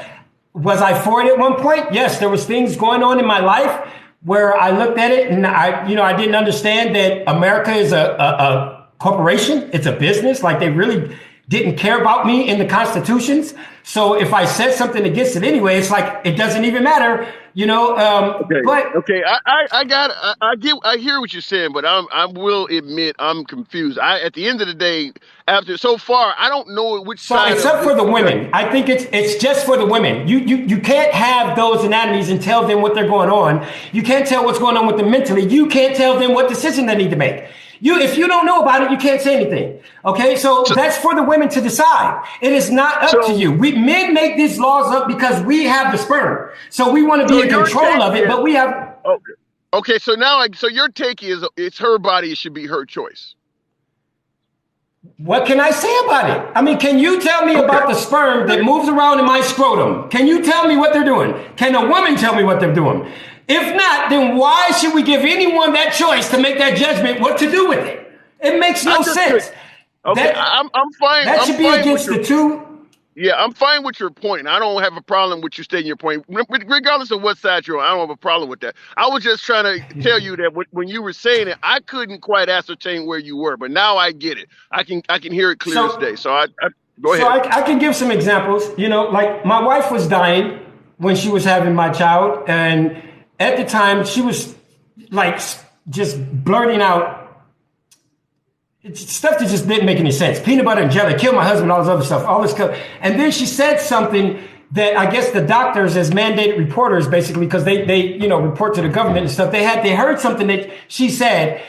was I for it at one point? Yes, there was things going on in my life where I looked at it and I didn't understand that America is a corporation. It's a business. Like, they really didn't care about me in the constitutions. So if I said something against it anyway, it's like, it doesn't even matter, Okay. But Okay, I hear what you're saying, but I will admit I'm confused. At the end of the day, after so far, I don't know which side. Except for the women, I think it's just for the women. You can't have those anatomies and tell them what they're going on. You can't tell what's going on with them mentally. You can't tell them what decision they need to make. If you don't know about it, you can't say anything. Okay, so that's for the women to decide. It is not up to you. Men make these laws up because we have the sperm, so we want to be in control of it. But we have. Okay. So now, so your take is it's her body; it should be her choice. What can I say about it? I mean, can you tell me about the sperm that moves around in my scrotum? Can you tell me what they're doing? Can a woman tell me what they're doing? If not, then why should we give anyone that choice to make that judgment what to do with it? It makes no sense. Okay, I'm fine. That should be against the two. Yeah, I'm fine with your point. I don't have a problem with you stating your point. Regardless of what side you're on, I don't have a problem with that. I was just trying to tell you that when you were saying it, I couldn't quite ascertain where you were, but now I get it. I can hear it clear as day. So I go ahead. So I can give some examples. Like, my wife was dying when she was having my child, and at the time she was like just blurting out stuff that just didn't make any sense. Peanut butter and jelly, kill my husband, all this other stuff, all this stuff. And then she said something that I guess the doctors, as mandated reporters, basically, because they report to the government and stuff, they heard something that she said,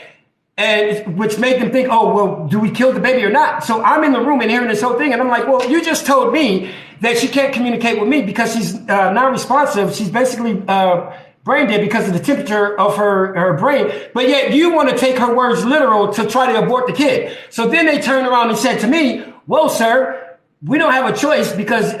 and which made them think, oh, well, do we kill the baby or not? So I'm in the room and hearing this whole thing, and I'm like, well, you just told me that she can't communicate with me because she's non-responsive. She's basically brain dead because of the temperature of her brain, but yet you want to take her words literal to try to abort the kid. So then they turned around and said to me, well, sir, we don't have a choice because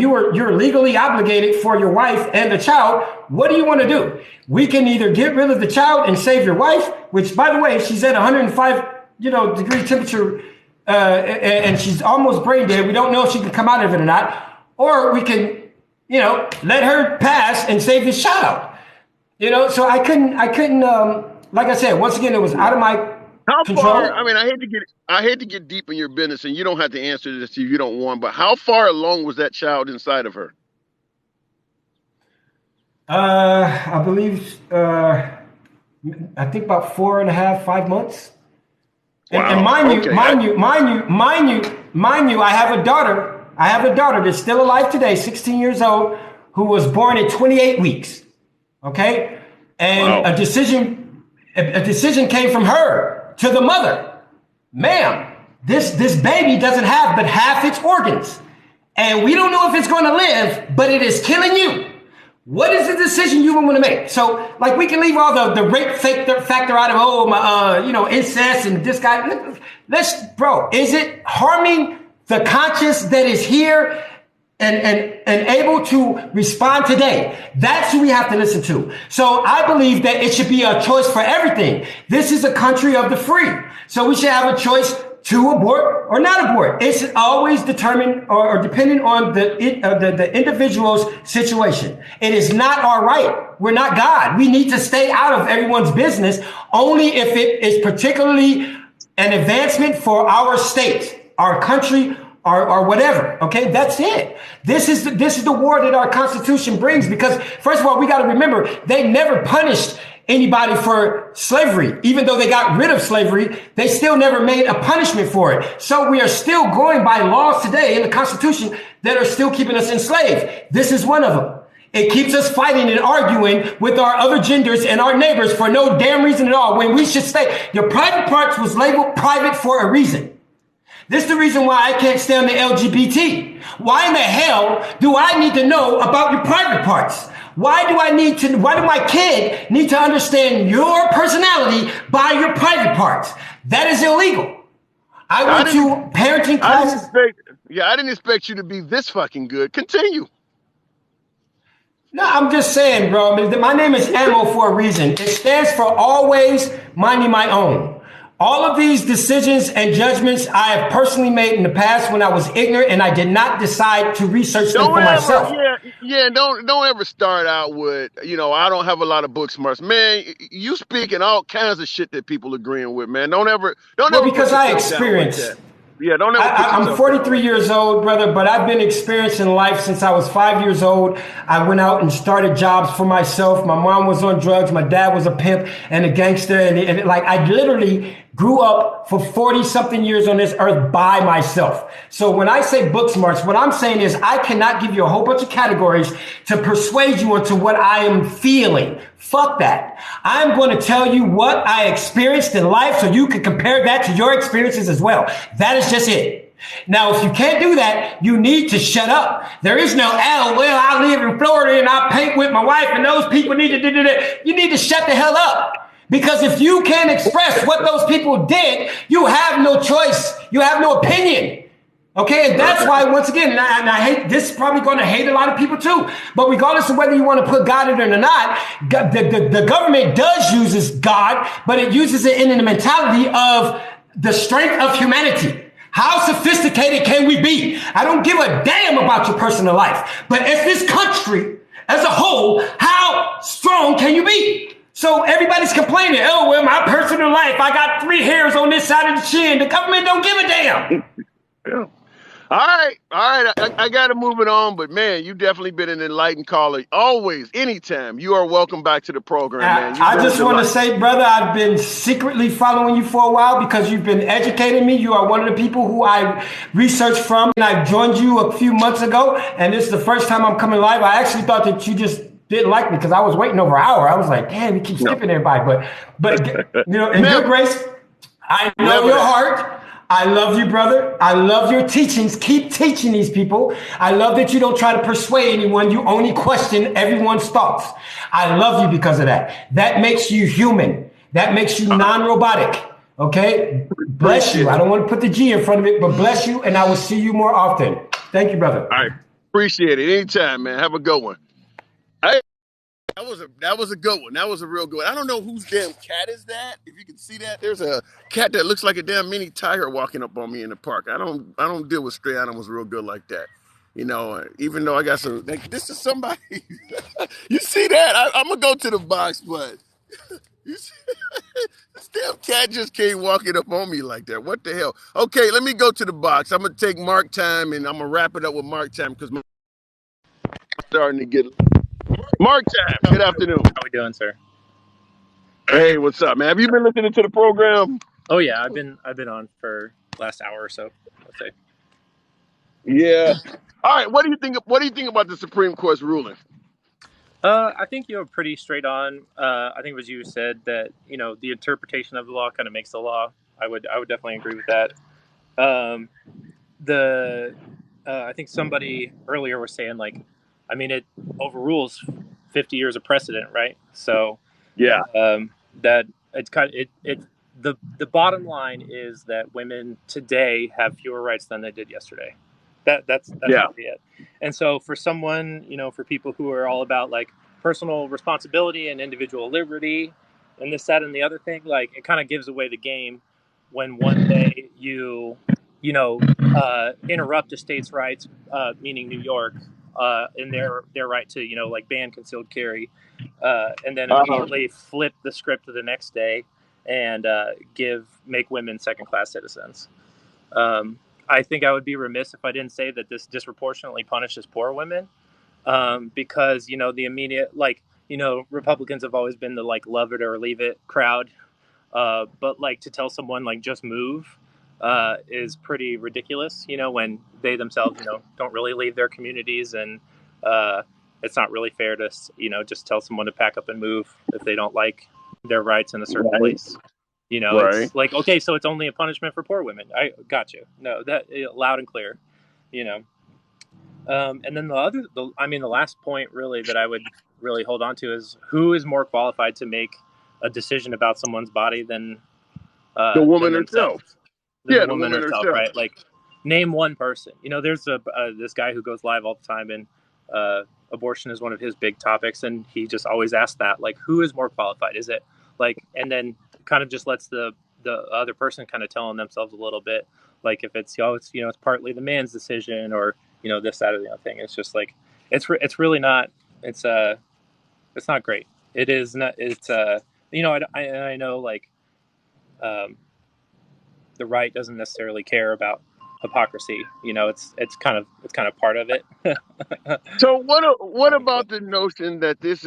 you're legally obligated for your wife and the child. What do you want to do? We can either get rid of the child and save your wife, which, by the way, she's at 105 degree temperature and she's almost brain dead. We don't know if she can come out of it or not, or we can let her pass and save this child. So I couldn't, like I said, once again, it was out of my control. Far, I mean, I hate to get deep in your business, and you don't have to answer this if you don't want, but how far along was that child inside of her? I believe, I think about 4.5, 5 months. Wow. And mind you, I have a daughter that's still alive today, 16 years old, who was born at 28 weeks. Okay. And wow. a decision came from her to the mother. Ma'am, this baby doesn't have but half its organs. And we don't know if it's going to live, but it is killing you. What is the decision you want to make? So, like, we can leave all the rape factor out of, incest and this guy. Is it harming the conscious that is here and able to respond today? That's who we have to listen to. So I believe that it should be a choice for everything. This is a country of the free. So we should have a choice to abort or not abort. It's always determined or dependent on the individual's situation. It is not our right. We're not God. We need to stay out of everyone's business only if it is particularly an advancement for our state, our country, or whatever. Okay, that's it. This is the war that our Constitution brings, because first of all, we got to remember they never punished anybody for slavery. Even though they got rid of slavery, they still never made a punishment for it. So we are still going by laws today in the Constitution that are still keeping us enslaved. This is one of them. It keeps us fighting and arguing with our other genders and our neighbors for no damn reason at all, when we should stay. Your private parts was labeled private for a reason. This is the reason why I can't stand the LGBT. Why in the hell do I need to know about your private parts? Why do my kid need to understand your personality by your private parts? That is illegal. I went to parenting classes. I didn't expect you to be this fucking good. Continue. No, I'm just saying, bro. My name is Ammo for a reason. It stands for always minding my own. All of these decisions and judgments I have personally made in the past when I was ignorant and I did not decide to research them for myself. Don't ever start out with, I don't have a lot of book smarts. Man, you speaking all kinds of shit that people agreeing with, man. Don't ever because I experienced. Yeah, don't ever. I'm 43 years old, brother, but I've been experiencing life since I was 5 years old. I went out and started jobs for myself. My mom was on drugs. My dad was a pimp and a gangster. And like, I literally grew up for 40 something years on this earth by myself. So when I say book smarts, what I'm saying is I cannot give you a whole bunch of categories to persuade you into what I am feeling. Fuck that. I'm going to tell you what I experienced in life so you can compare that to your experiences as well. That is just it. Now, if you can't do that, you need to shut up. There is no, I live in Florida and I paint with my wife and those people need to do that. You need to shut the hell up. Because if you can't express what those people did, you have no choice. You have no opinion. Okay, and that's why, once again, and I hate, this is probably going to hate a lot of people too, but regardless of whether you want to put God in it or not, the government does uses God, but it uses it in the mentality of the strength of humanity. How sophisticated can we be? I don't give a damn about your personal life, but as this country as a whole, how strong can you be? So everybody's complaining, oh, well, my personal life, I got 3 hairs on this side of the chin. The government don't give a damn. Yeah. All right. I got to move it on, but man, you definitely been an enlightened caller. Always, anytime. You are welcome back to the program, man. I just want to say, brother, I've been secretly following you for a while because you've been educating me. You are one of the people who I researched from, and I joined you a few months ago, and this is the first time I'm coming live. I actually thought that you just didn't like me because I was waiting over an hour. I was like, damn, you keep skipping everybody. But in your grace, I know your heart. I love you, brother. I love your teachings. Keep teaching these people. I love that you don't try to persuade anyone. You only question everyone's thoughts. I love you because of that. That makes you human. That makes you non-robotic. Okay? Bless you. I don't want to put the G in front of it, but bless you, and I will see you more often. Thank you, brother. All right. Appreciate it. Anytime, man. Have a good one. Hey, that was a good one. That was a real good one. I don't know whose damn cat is that. If you can see that, there's a cat that looks like a damn mini tiger walking up on me in the park. I don't deal with stray animals real good like that. Even though I got some, this is somebody. You see that? I'm gonna go to the box, but you see, this damn cat just came walking up on me like that. What the hell? Okay, let me go to the box. I'm gonna take Mark time, and I'm gonna wrap it up with Mark time because I'm starting to get. Mark time. Good afternoon. How we doing, sir? Hey, what's up, man? Have you been listening to the program? Oh yeah, I've been on for last hour or so, let's say. Yeah. All right. What do you think about the Supreme Court's ruling? I think you were pretty straight on. I think it was you said that the interpretation of the law kind of makes the law. I would definitely agree with that. I think somebody earlier was saying it overrules 50 years of precedent, right? So yeah, that it's kind of the bottom line is that women today have fewer rights than they did yesterday. That's really it. And so for someone, for people who are all about personal responsibility and individual liberty and this, that, and the other thing, it kind of gives away the game when one day you interrupt a state's rights, meaning New York, in their right to like ban concealed carry, and then immediately flip the script the next day and make women second-class citizens. I think I would be remiss if I didn't say that this disproportionately punishes poor women, because the immediate Republicans have always been the love it or leave it crowd, but to tell someone just move is pretty ridiculous. When they themselves don't really leave their communities, and it's not really fair to just tell someone to pack up and move if they don't like their rights in a certain place. It's like, okay, so it's only a punishment for poor women. I got you. No, that loud and clear. And then the last point really that I would really hold on to is who is more qualified to make a decision about someone's body than The woman themselves, herself. the woman herself, right? Like, name one person. There's this guy who goes live all the time, and abortion is one of his big topics, and he just always asks that, like, who is more qualified? Is it and then kind of just lets the other person kind of tell on themselves a little bit, like if it's it's partly the man's decision, or this, that, or the other thing. It's just like it's really not. It's not great. It is not. It's I know the right doesn't necessarily care about hypocrisy. It's kind of part of it. So what about the notion that this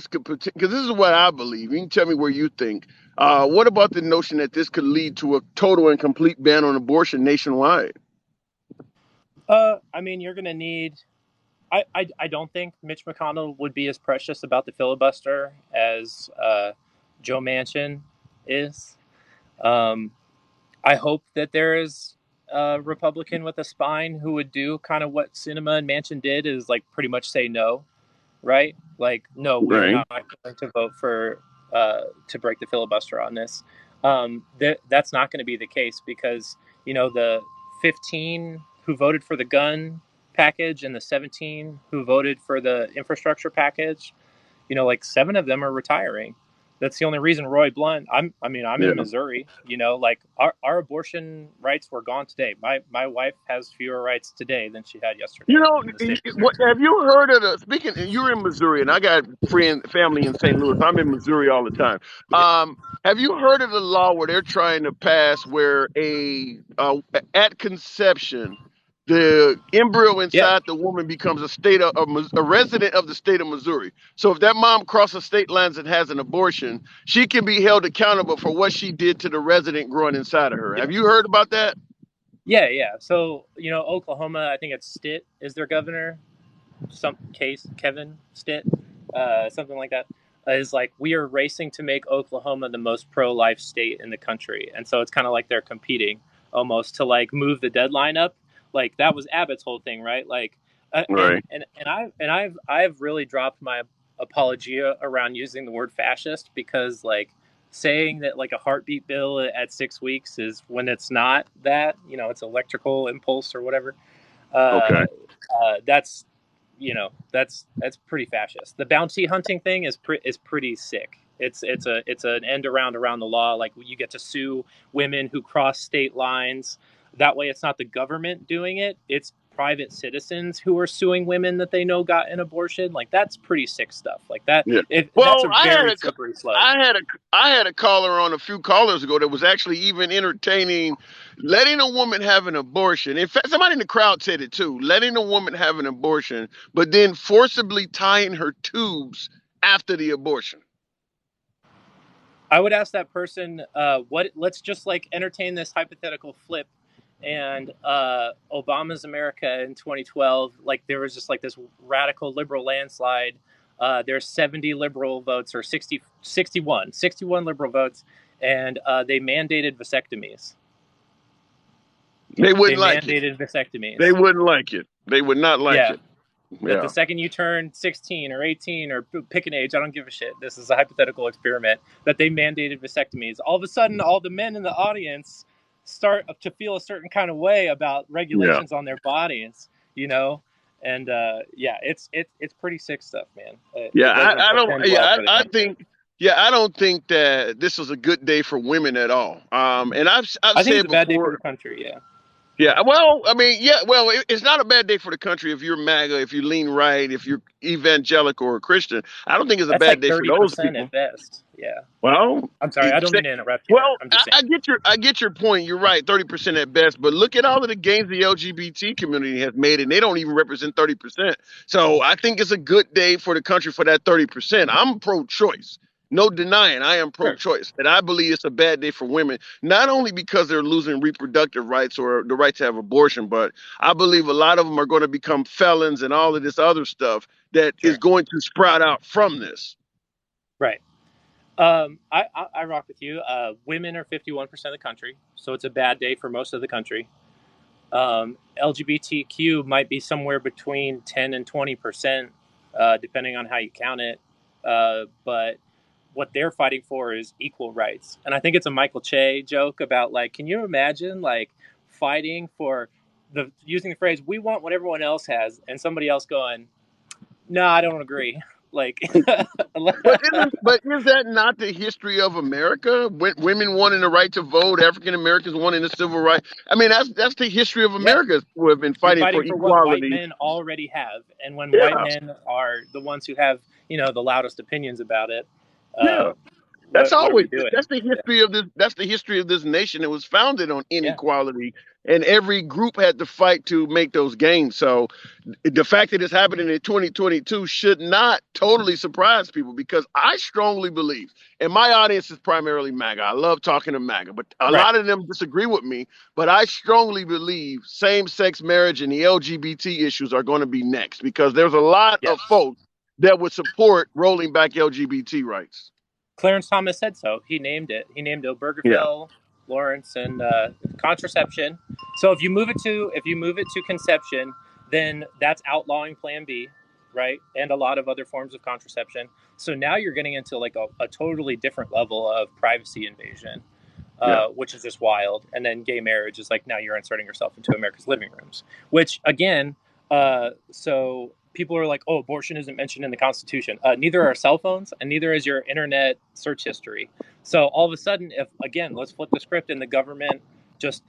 could, because this is what I believe. You can tell me where you think. What about the notion that this could lead to a total and complete ban on abortion nationwide? You're going to need. I don't think Mitch McConnell would be as precious about the filibuster as Joe Manchin is. I hope that there is a Republican with a spine who would do kind of what Sinema and Manchin did, is pretty much say no, right? No, we are not going to vote for to break the filibuster on this. That's not going to be the case, because the 15 who voted for the gun package and the 17 who voted for the infrastructure package, 7 of them are retiring. That's the only reason Roy Blunt. I'm in Missouri. Our abortion rights were gone today. My wife has fewer rights today than she had yesterday. Have you heard of the speaking? You're in Missouri, and I got family in St. Louis. I'm in Missouri all the time. Have you heard of the law where they're trying to pass where at conception, the embryo inside the woman becomes a resident of the state of Missouri? So if that mom crosses state lines and has an abortion, she can be held accountable for what she did to the resident growing inside of her. Have you heard about that? Yeah. So Oklahoma, I think it's Stitt is their governor. Kevin Stitt, something like that, is we are racing to make Oklahoma the most pro-life state in the country, and so it's kind of like they're competing almost to move the deadline up. That was Abbott's whole thing, right? Right. And I've really dropped my apologia around using the word fascist, because saying that a heartbeat bill at 6 weeks is, when it's not that, it's electrical impulse or whatever. Okay. That's pretty fascist. The bounty hunting thing is pretty sick. It's an end around the law. You get to sue women who cross state lines. That way, it's not the government doing it. It's private citizens who are suing women that they know got an abortion. That's pretty sick stuff. Yeah. That's a very slippery slope. I had a caller on a few callers ago that was actually even entertaining letting a woman have an abortion. In fact, somebody in the crowd said it too, letting a woman have an abortion, but then forcibly tying her tubes after the abortion. I would ask that person, let's just entertain this hypothetical flip. And Obama's America in 2012, there was just this radical liberal landslide. There's 70 liberal votes, or 61 liberal votes, and they mandated vasectomies. They wouldn't like it. Vasectomies. They wouldn't like it. They would not like it. But the second you turn 16 or 18 or pick an age, I don't give a shit. This is a hypothetical experiment, that they mandated vasectomies. All of a sudden, all the men in the audience start to feel a certain kind of way about regulations on their bodies, and it's pretty sick stuff, man. I think Yeah, I don't think that this is a good day for women at all. And I've I think it's said a bad day for the before. country. Yeah. Yeah, well, I mean, yeah, well, it's not a bad day for the country if you're MAGA, if you lean right, if you're evangelical or Christian. I don't think it's a That's bad like day for those 30% people. at best. Yeah. Well, I'm sorry. I don't mean to interrupt here. well, I'm just I saying. get your point. You're right, 30% at best. But look at all of the gains the LGBT community has made, and they don't even represent 30%. So I think it's a good day for the country for that 30%. I'm pro-choice. No denying, I am Sure. pro-choice, and I believe it's a bad day for women, not only because they're losing reproductive rights or the right to have abortion, but I believe a lot of them are going to become felons and all of this other stuff that is Sure. going to sprout out from this. Right. I rock with you. Women are 51% of the country, so it's a bad day for most of the country. LGBTQ might be somewhere between 10 and 20%, depending on how you count it. But what they're fighting for is equal rights. And I think it's a Michael Che joke about, like, can you imagine, like, fighting for using the phrase, we want what everyone else has, and somebody else going, no, I don't agree. Like, But is that not the history of America? Women wanting the right to vote, African Americans wanting the civil right. I mean, that's the history of yeah, America, who have been you're fighting fighting for for what white equality. men already have. And when white Yeah, men are the ones who have, the loudest opinions about it, yeah. what are we doing? That's the history of this. That's the history of this nation. It was founded on Yeah, inequality, and every group had to fight to make those gains. So the fact that it's happening in 2022 should not totally surprise people, because I strongly believe, and my audience is primarily MAGA. I love talking to MAGA, but a right. lot of them disagree with me. But I strongly believe same-sex marriage and the LGBT issues are going to be next, because there's a lot Yeah. of folks that would support rolling back LGBT rights. Clarence Thomas said so. He named it. He named Yeah. Obergefell, Lawrence, and contraception. So if you move it to conception, then that's outlawing Plan B, right? And a lot of other forms of contraception. So now you're getting into like a totally different level of privacy invasion, Yeah. which is just wild. And then gay marriage is like, now you're inserting yourself into America's living rooms, which again, so people are like, oh, abortion isn't mentioned in the Constitution. Neither are cell phones, and neither is your internet search history. So all of a sudden, if, again, let's flip the script and the government just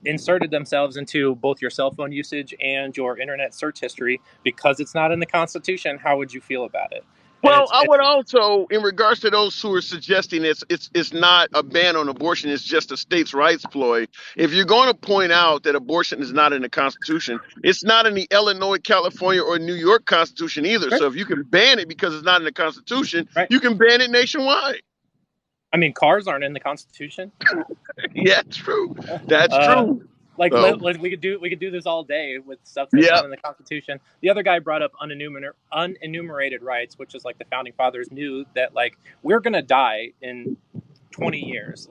inserted themselves into both your cell phone usage and your internet search history because it's not in the Constitution, how would you feel about it? And Well, I would also, in regards to those who are suggesting it's not a ban on abortion, it's just a states' rights ploy. If you're going to point out that abortion is not in the Constitution, it's not in the Illinois, California, or New York Constitution either. right, So if you can ban it because it's not in the Constitution, right. you can ban it nationwide. I mean, cars aren't in the Constitution. Yeah, true. That's true. Like So, we could do this all day with stuff that's yeah. not in the Constitution. The other guy brought up unenumerated rights, which is like the founding fathers knew that, like, we're gonna die in 20 years.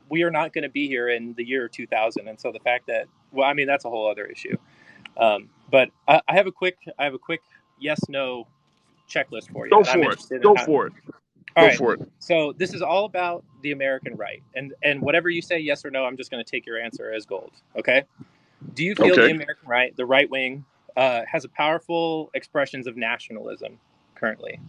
We are not going to be here in the year 2000, and so the fact that, well, I mean, that's a whole other issue. But I have a quick yes/no checklist for you. Go And I'm for it. interested in Go how. for it. All Go right. for it. So this is all about the American right, and whatever you say, yes or no, I'm just going to take your answer as gold. Okay. Do you feel the Okay. American right, the right wing, has a powerful expressions of nationalism currently?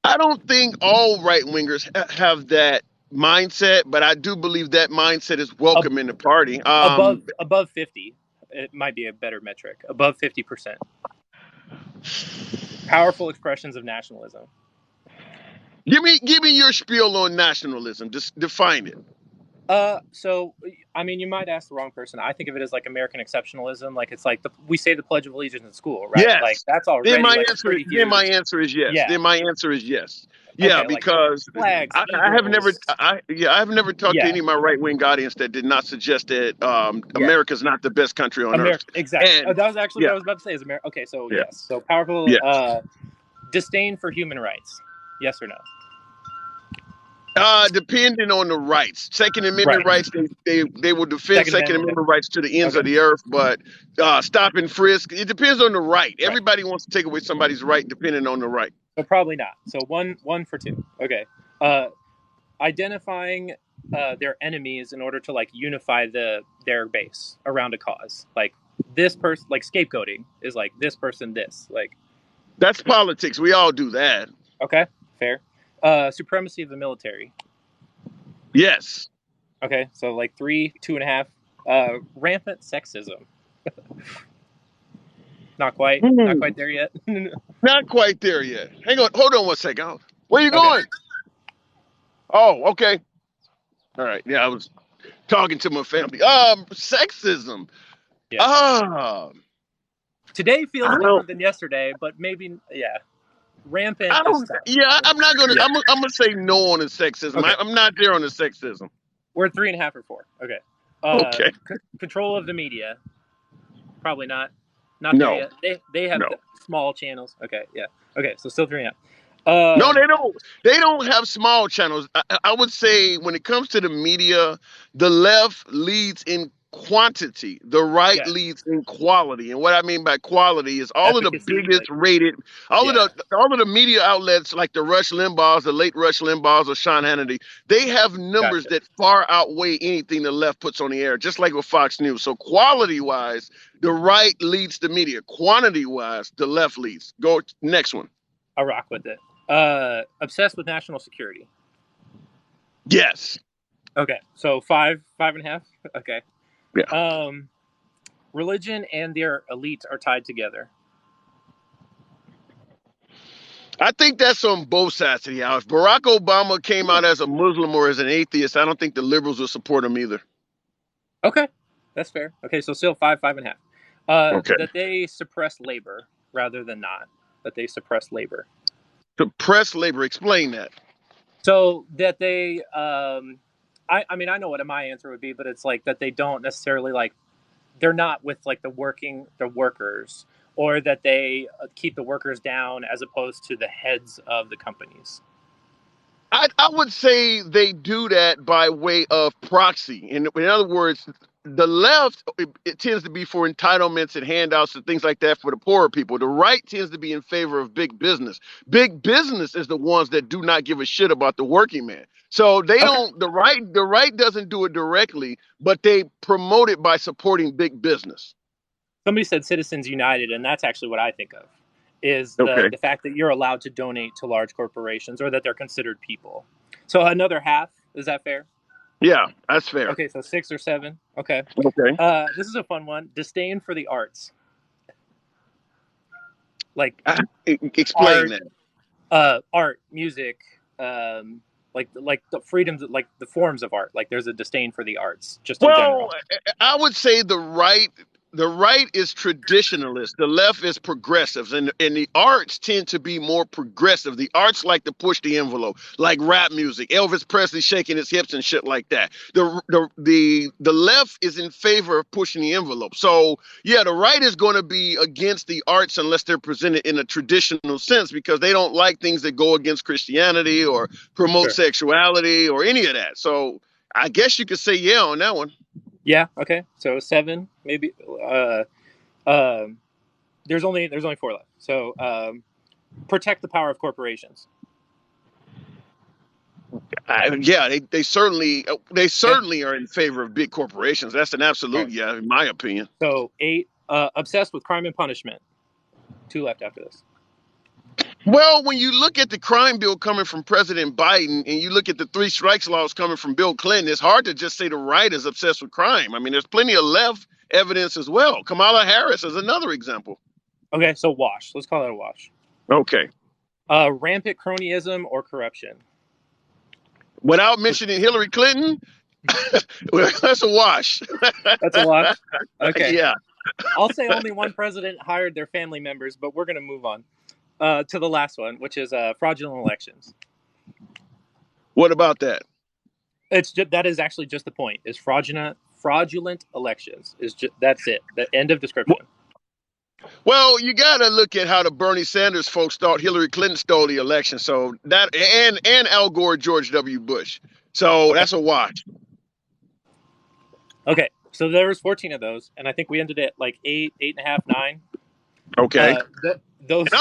I don't think all right wingers have that mindset, but I do believe that mindset is welcome in the party. Above 50, it might be a better metric. Above 50%. Powerful expressions of nationalism. Give me your spiel on nationalism. Just define it. So I mean, you might ask the wrong person. I think of it as like American exceptionalism. Like, it's like we say the Pledge of Allegiance in school, right? Yes. Like that's already Then my like answer. pretty huge. Then my answer is yes. Yeah. Then my answer is yes. Yeah, Okay, because like flags, I have never. eagles. I've never talked to Yeah. any of my right wing audience that did not suggest that Yeah. America's not the best country on America, earth. exactly. And That was actually yeah, what I was about to say. Is America? Okay, so yeah, yes. So powerful. yeah. Disdain for human rights. Yes or no? Depending on the rights, Second Amendment Right. rights, they will defend Second Amendment. Amendment rights to the ends Okay. of the earth. But stop and frisk, it depends on the right. Right. Everybody wants to take away somebody's right, depending on the right. So probably not. So one for two. Okay. Identifying their enemies in order to like unify their base around a cause. Like this person, like scapegoating is like this person, this like. That's politics. We all do that. Okay, Fair. Supremacy of the military. Yes. Okay, so like 3, 2.5. Rampant sexism. Not quite there yet. Not quite there yet. Hang on. Hold on one second. Where you Okay. going? Oh, okay. All right. Yeah, I was talking to my family. Sexism. Yeah. Today feels I don't. different than yesterday, but maybe rampant I is don't. tough. Yeah, I'm not gonna. Yeah. I'm gonna say no on the sexism. Okay. I'm not there on the sexism. We're at 3.5 or 4. Okay. Okay. Control of the media. Probably not. Not there No. yet. They have No. small channels. Okay. Yeah. Okay. So still 3.5. No, they don't. They don't have small channels. I would say when it comes to the media, the left leads in quantity, the right leads in quality. And what I mean by quality is all of the Efficacy, biggest rated, all of the media outlets like the Rush Limbaughs, the late Rush Limbaughs, or Sean Hannity, they have numbers that far outweigh anything the left puts on the air, just like with Fox News. So quality wise, the right leads the media. Quantity wise, the left leads. Go next one. I'll rock with it. Obsessed with national security. Yes. Okay, so 5.5. Okay. Yeah. Religion and their elite are tied together. I think that's on both sides of the aisle. If Barack Obama came out as a Muslim or as an atheist, I don't think the liberals would support him either. Okay, that's fair. Okay, so still 5.5. Okay. That they suppress labor rather than not. That they suppress labor. Suppress labor. Explain that. So that they, I mean, I know what my answer would be, but it's like that they don't necessarily they're not with like the workers, or that they keep the workers down as opposed to the heads of the companies. I would say they do that by way of proxy. In other words, the left, it tends to be for entitlements and handouts and things like that for the poorer people. The right tends to be in favor of big business. Big business is the ones that do not give a shit about the working man. So they don't, the right doesn't do it directly, but they promote it by supporting big business. Somebody said Citizens United, and that's actually what I think of, is the fact that you're allowed to donate to large corporations, or that they're considered people. So another half, is that fair? Yeah, that's fair. Okay, so 6 or 7. Okay. Okay. This is a fun one. Disdain for the arts. Like explain that. Art, music, like the freedoms, like the forms of art. Like there's a disdain for the arts, just in general. I would say the right is traditionalist, the left is progressives, and the arts tend to be more progressive. The arts like to push the envelope, like rap music, Elvis Presley shaking his hips and shit like that. The left is in favor of pushing the envelope. So yeah, the right is going to be against the arts unless they're presented in a traditional sense, because they don't like things that go against Christianity or promote sexuality or any of that. So I guess you could say yeah on that one. Yeah. Okay. So 7, maybe. There's only 4 left. So protect the power of corporations. Yeah, they certainly are in favor of big corporations. That's an absolute yeah, in my opinion. So 8, obsessed with crime and punishment. 2 left after this. Well, when you look at the crime bill coming from President Biden and you look at the 3 strikes laws coming from Bill Clinton, it's hard to just say the right is obsessed with crime. I mean, there's plenty of left evidence as well. Kamala Harris is another example. Okay, so wash. Let's call that a wash. Okay. Rampant cronyism or corruption. Without mentioning Hillary Clinton, that's a wash. That's a wash? Okay. Yeah. I'll say only one president hired their family members, but we're going to move on to the last one, which is fraudulent elections. What about that? That is actually just the point. Is fraudulent elections is that's it. The end of description. Well, you got to look at how the Bernie Sanders folks thought Hillary Clinton stole the election. So that and Al Gore, George W. Bush. So that's a wash. Okay, so there was 14 of those, and I think we ended at like 8, 8.5, 9. Okay. Those and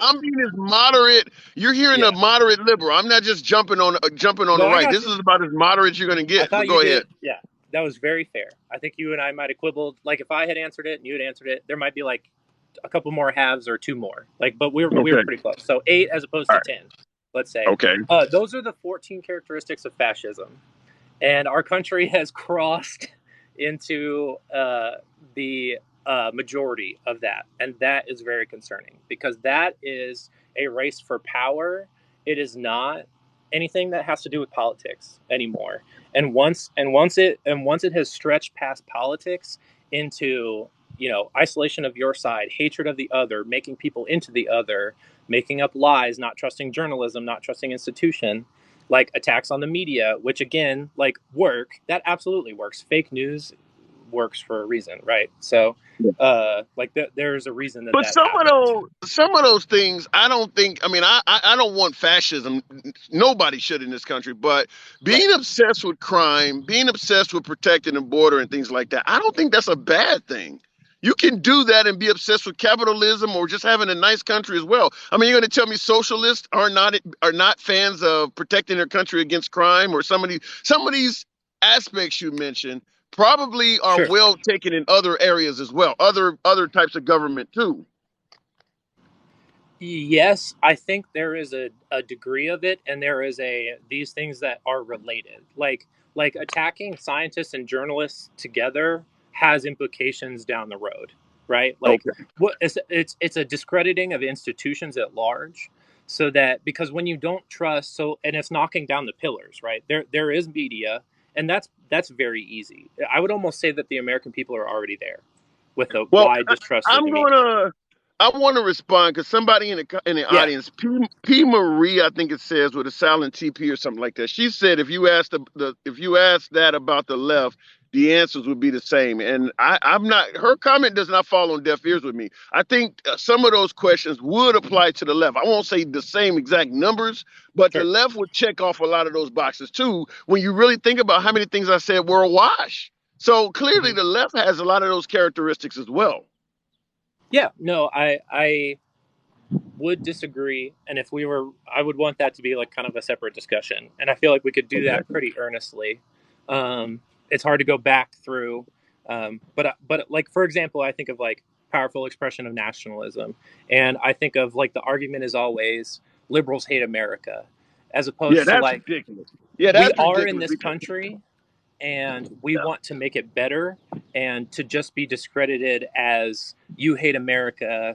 I'm being as moderate. You're hearing a moderate liberal. I'm not just jumping on the right. This is about as moderate as you're going to get. But go ahead. Yeah, that was very fair. I think you and I might have quibbled. Like if I had answered it and you had answered it, there might be like a couple more halves or 2 more. Like, but we were pretty close. So 8 as opposed to 10. let's say. Okay. Those are the 14 characteristics of fascism. And our country has crossed into the majority of that. And that is very concerning because that is a race for power. It is not anything that has to do with politics anymore. And once it has stretched past politics into, isolation of your side, hatred of the other, making people into the other, making up lies, not trusting journalism, not trusting institution, like attacks on the media, which again, like work, that absolutely works. Fake news works for a reason, right? So, there's a reason that But that happens. some of those things, I don't think. I mean, I don't want fascism. Nobody should in this country. But Right. being obsessed with crime, being obsessed with protecting the border and things like that, I don't think that's a bad thing. You can do that and be obsessed with capitalism or just having a nice country as well. I mean, you're going to tell me socialists are not fans of protecting their country against crime, or some of these aspects you mentioned probably are Sure. well taken in other areas as well, other types of government too. Yes, I think there is a degree of it, and there is these things that are related. Like attacking scientists and journalists together has implications down the road, right? Like Okay. what it's a discrediting of institutions at large, so that because when you don't trust, so and it's knocking down the pillars, right? There is media, and that's very easy. I would almost say that the American people are already there with a Well, wide distrust of I'm the media. gonna. I want to respond because somebody in the Yeah, audience, P Marie, I think it says with a silent TP or something like that. She said if you ask if you ask that about the left, the answers would be the same. And I'm not. Her comment does not fall on deaf ears with me. I think some of those questions would apply to the left. I won't say the same exact numbers, but the sure. left would check off a lot of those boxes too. When you really think about how many things I said were a wash. So clearly, Mhm. the left has a lot of those characteristics as well. Yeah, no, I would disagree, and if we were, I would want that to be like kind of a separate discussion, and I feel like we could do that pretty earnestly. It's hard to go back through, but like for example, I think of like powerful expression of nationalism, and I think of like the argument is always liberals hate America, as Yeah, opposed to that's like ridiculous. Yeah, we that's are in ridiculous this because country and we want to make it better, and to just be discredited as you hate America,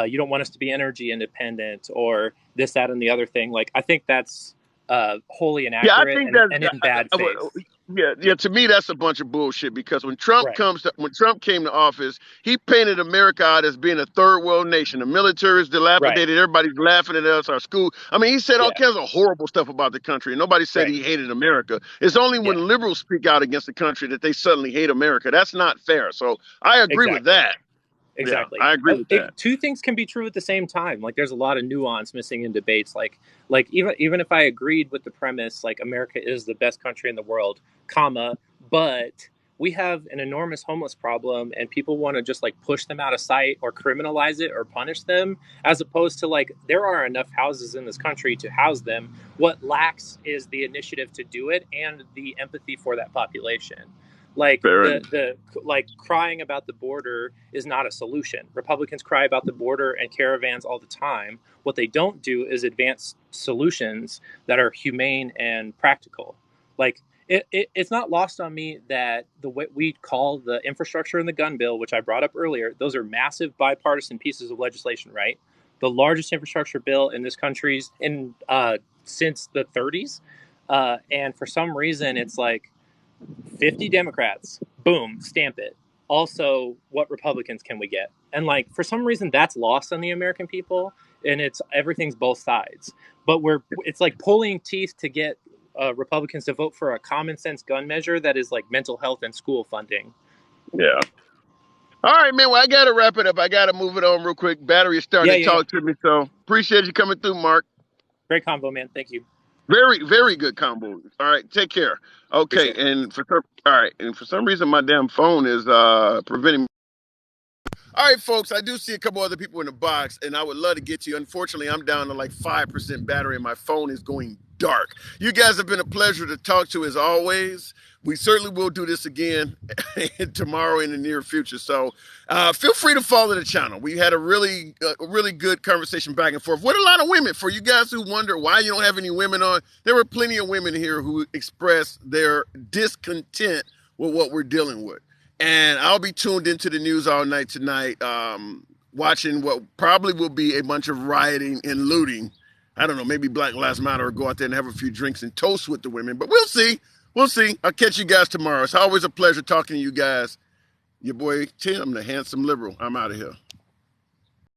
you don't want us to be energy independent or this, that, and the other thing. Like I think that's wholly yeah, I inaccurate think and, that's and in bad faith. yeah. To me, that's a bunch of bullshit because Right. when Trump came to office, he painted America out as being a third world nation. The military is Right. dilapidated. Everybody's laughing at us. Our school. I mean, he said all Yeah. kinds of horrible stuff about the country, and nobody said Right. he hated America. It's only Yeah. when liberals speak out against the country that they suddenly hate America. That's not fair. So I agree with Exactly. that. Yeah, Exactly. I agree with that. Two things can be true at the same time. Like there's a lot of nuance missing in debates. Like even if I agreed with the premise, like America is the best country in the world, comma, but we have an enormous homeless problem, and people want to just like push them out of sight or criminalize it or punish them, as opposed to like there are enough houses in this country to house them. What lacks is the initiative to do it and the empathy for that population. Like Fair enough. the like crying about the border is not a solution. Republicans cry about the border and caravans all the time. What they don't do is advance solutions that are humane and practical. Like it's not lost on me that the way we call the infrastructure and the gun bill, which I brought up earlier, those are massive bipartisan pieces of legislation, right? The largest infrastructure bill in this country's in since the 30s, and for some reason it's like 50 Democrats, boom, stamp it. Also, what Republicans can we get? And like for some reason that's lost on the American people, and it's everything's both sides. But it's like pulling teeth to get Republicans to vote for a common sense gun measure that is like mental health and school funding. Yeah. All right, man. Well, I got to wrap it up. I got to move it on real quick. Battery is starting to Yeah. talk to me. So appreciate you coming through, Mark. Great combo, man. Thank you. Very, very good combo. All right. Take care. Okay. Appreciate it. All right. And for some reason, my damn phone is preventing me. All right, folks, I do see a couple other people in the box, and I would love to get to you. Unfortunately, I'm down to like 5% battery, and my phone is going dark. You guys have been a pleasure to talk to as always. we certainly will do this again tomorrow in the near future. So feel free to follow the channel. We had a really good conversation back and forth with a lot of women. For you guys who wonder why you don't have any women on, there were plenty of women here who expressed their discontent with what we're dealing with. And I'll be tuned into the news all night tonight, watching what probably will be a bunch of rioting and looting. I don't know, maybe Black Lives Matter, or go out there and have a few drinks and toast with the women, but we'll see. We'll see. I'll catch you guys tomorrow. It's always a pleasure talking to you guys. Your boy Tim, the handsome liberal. I'm out of here.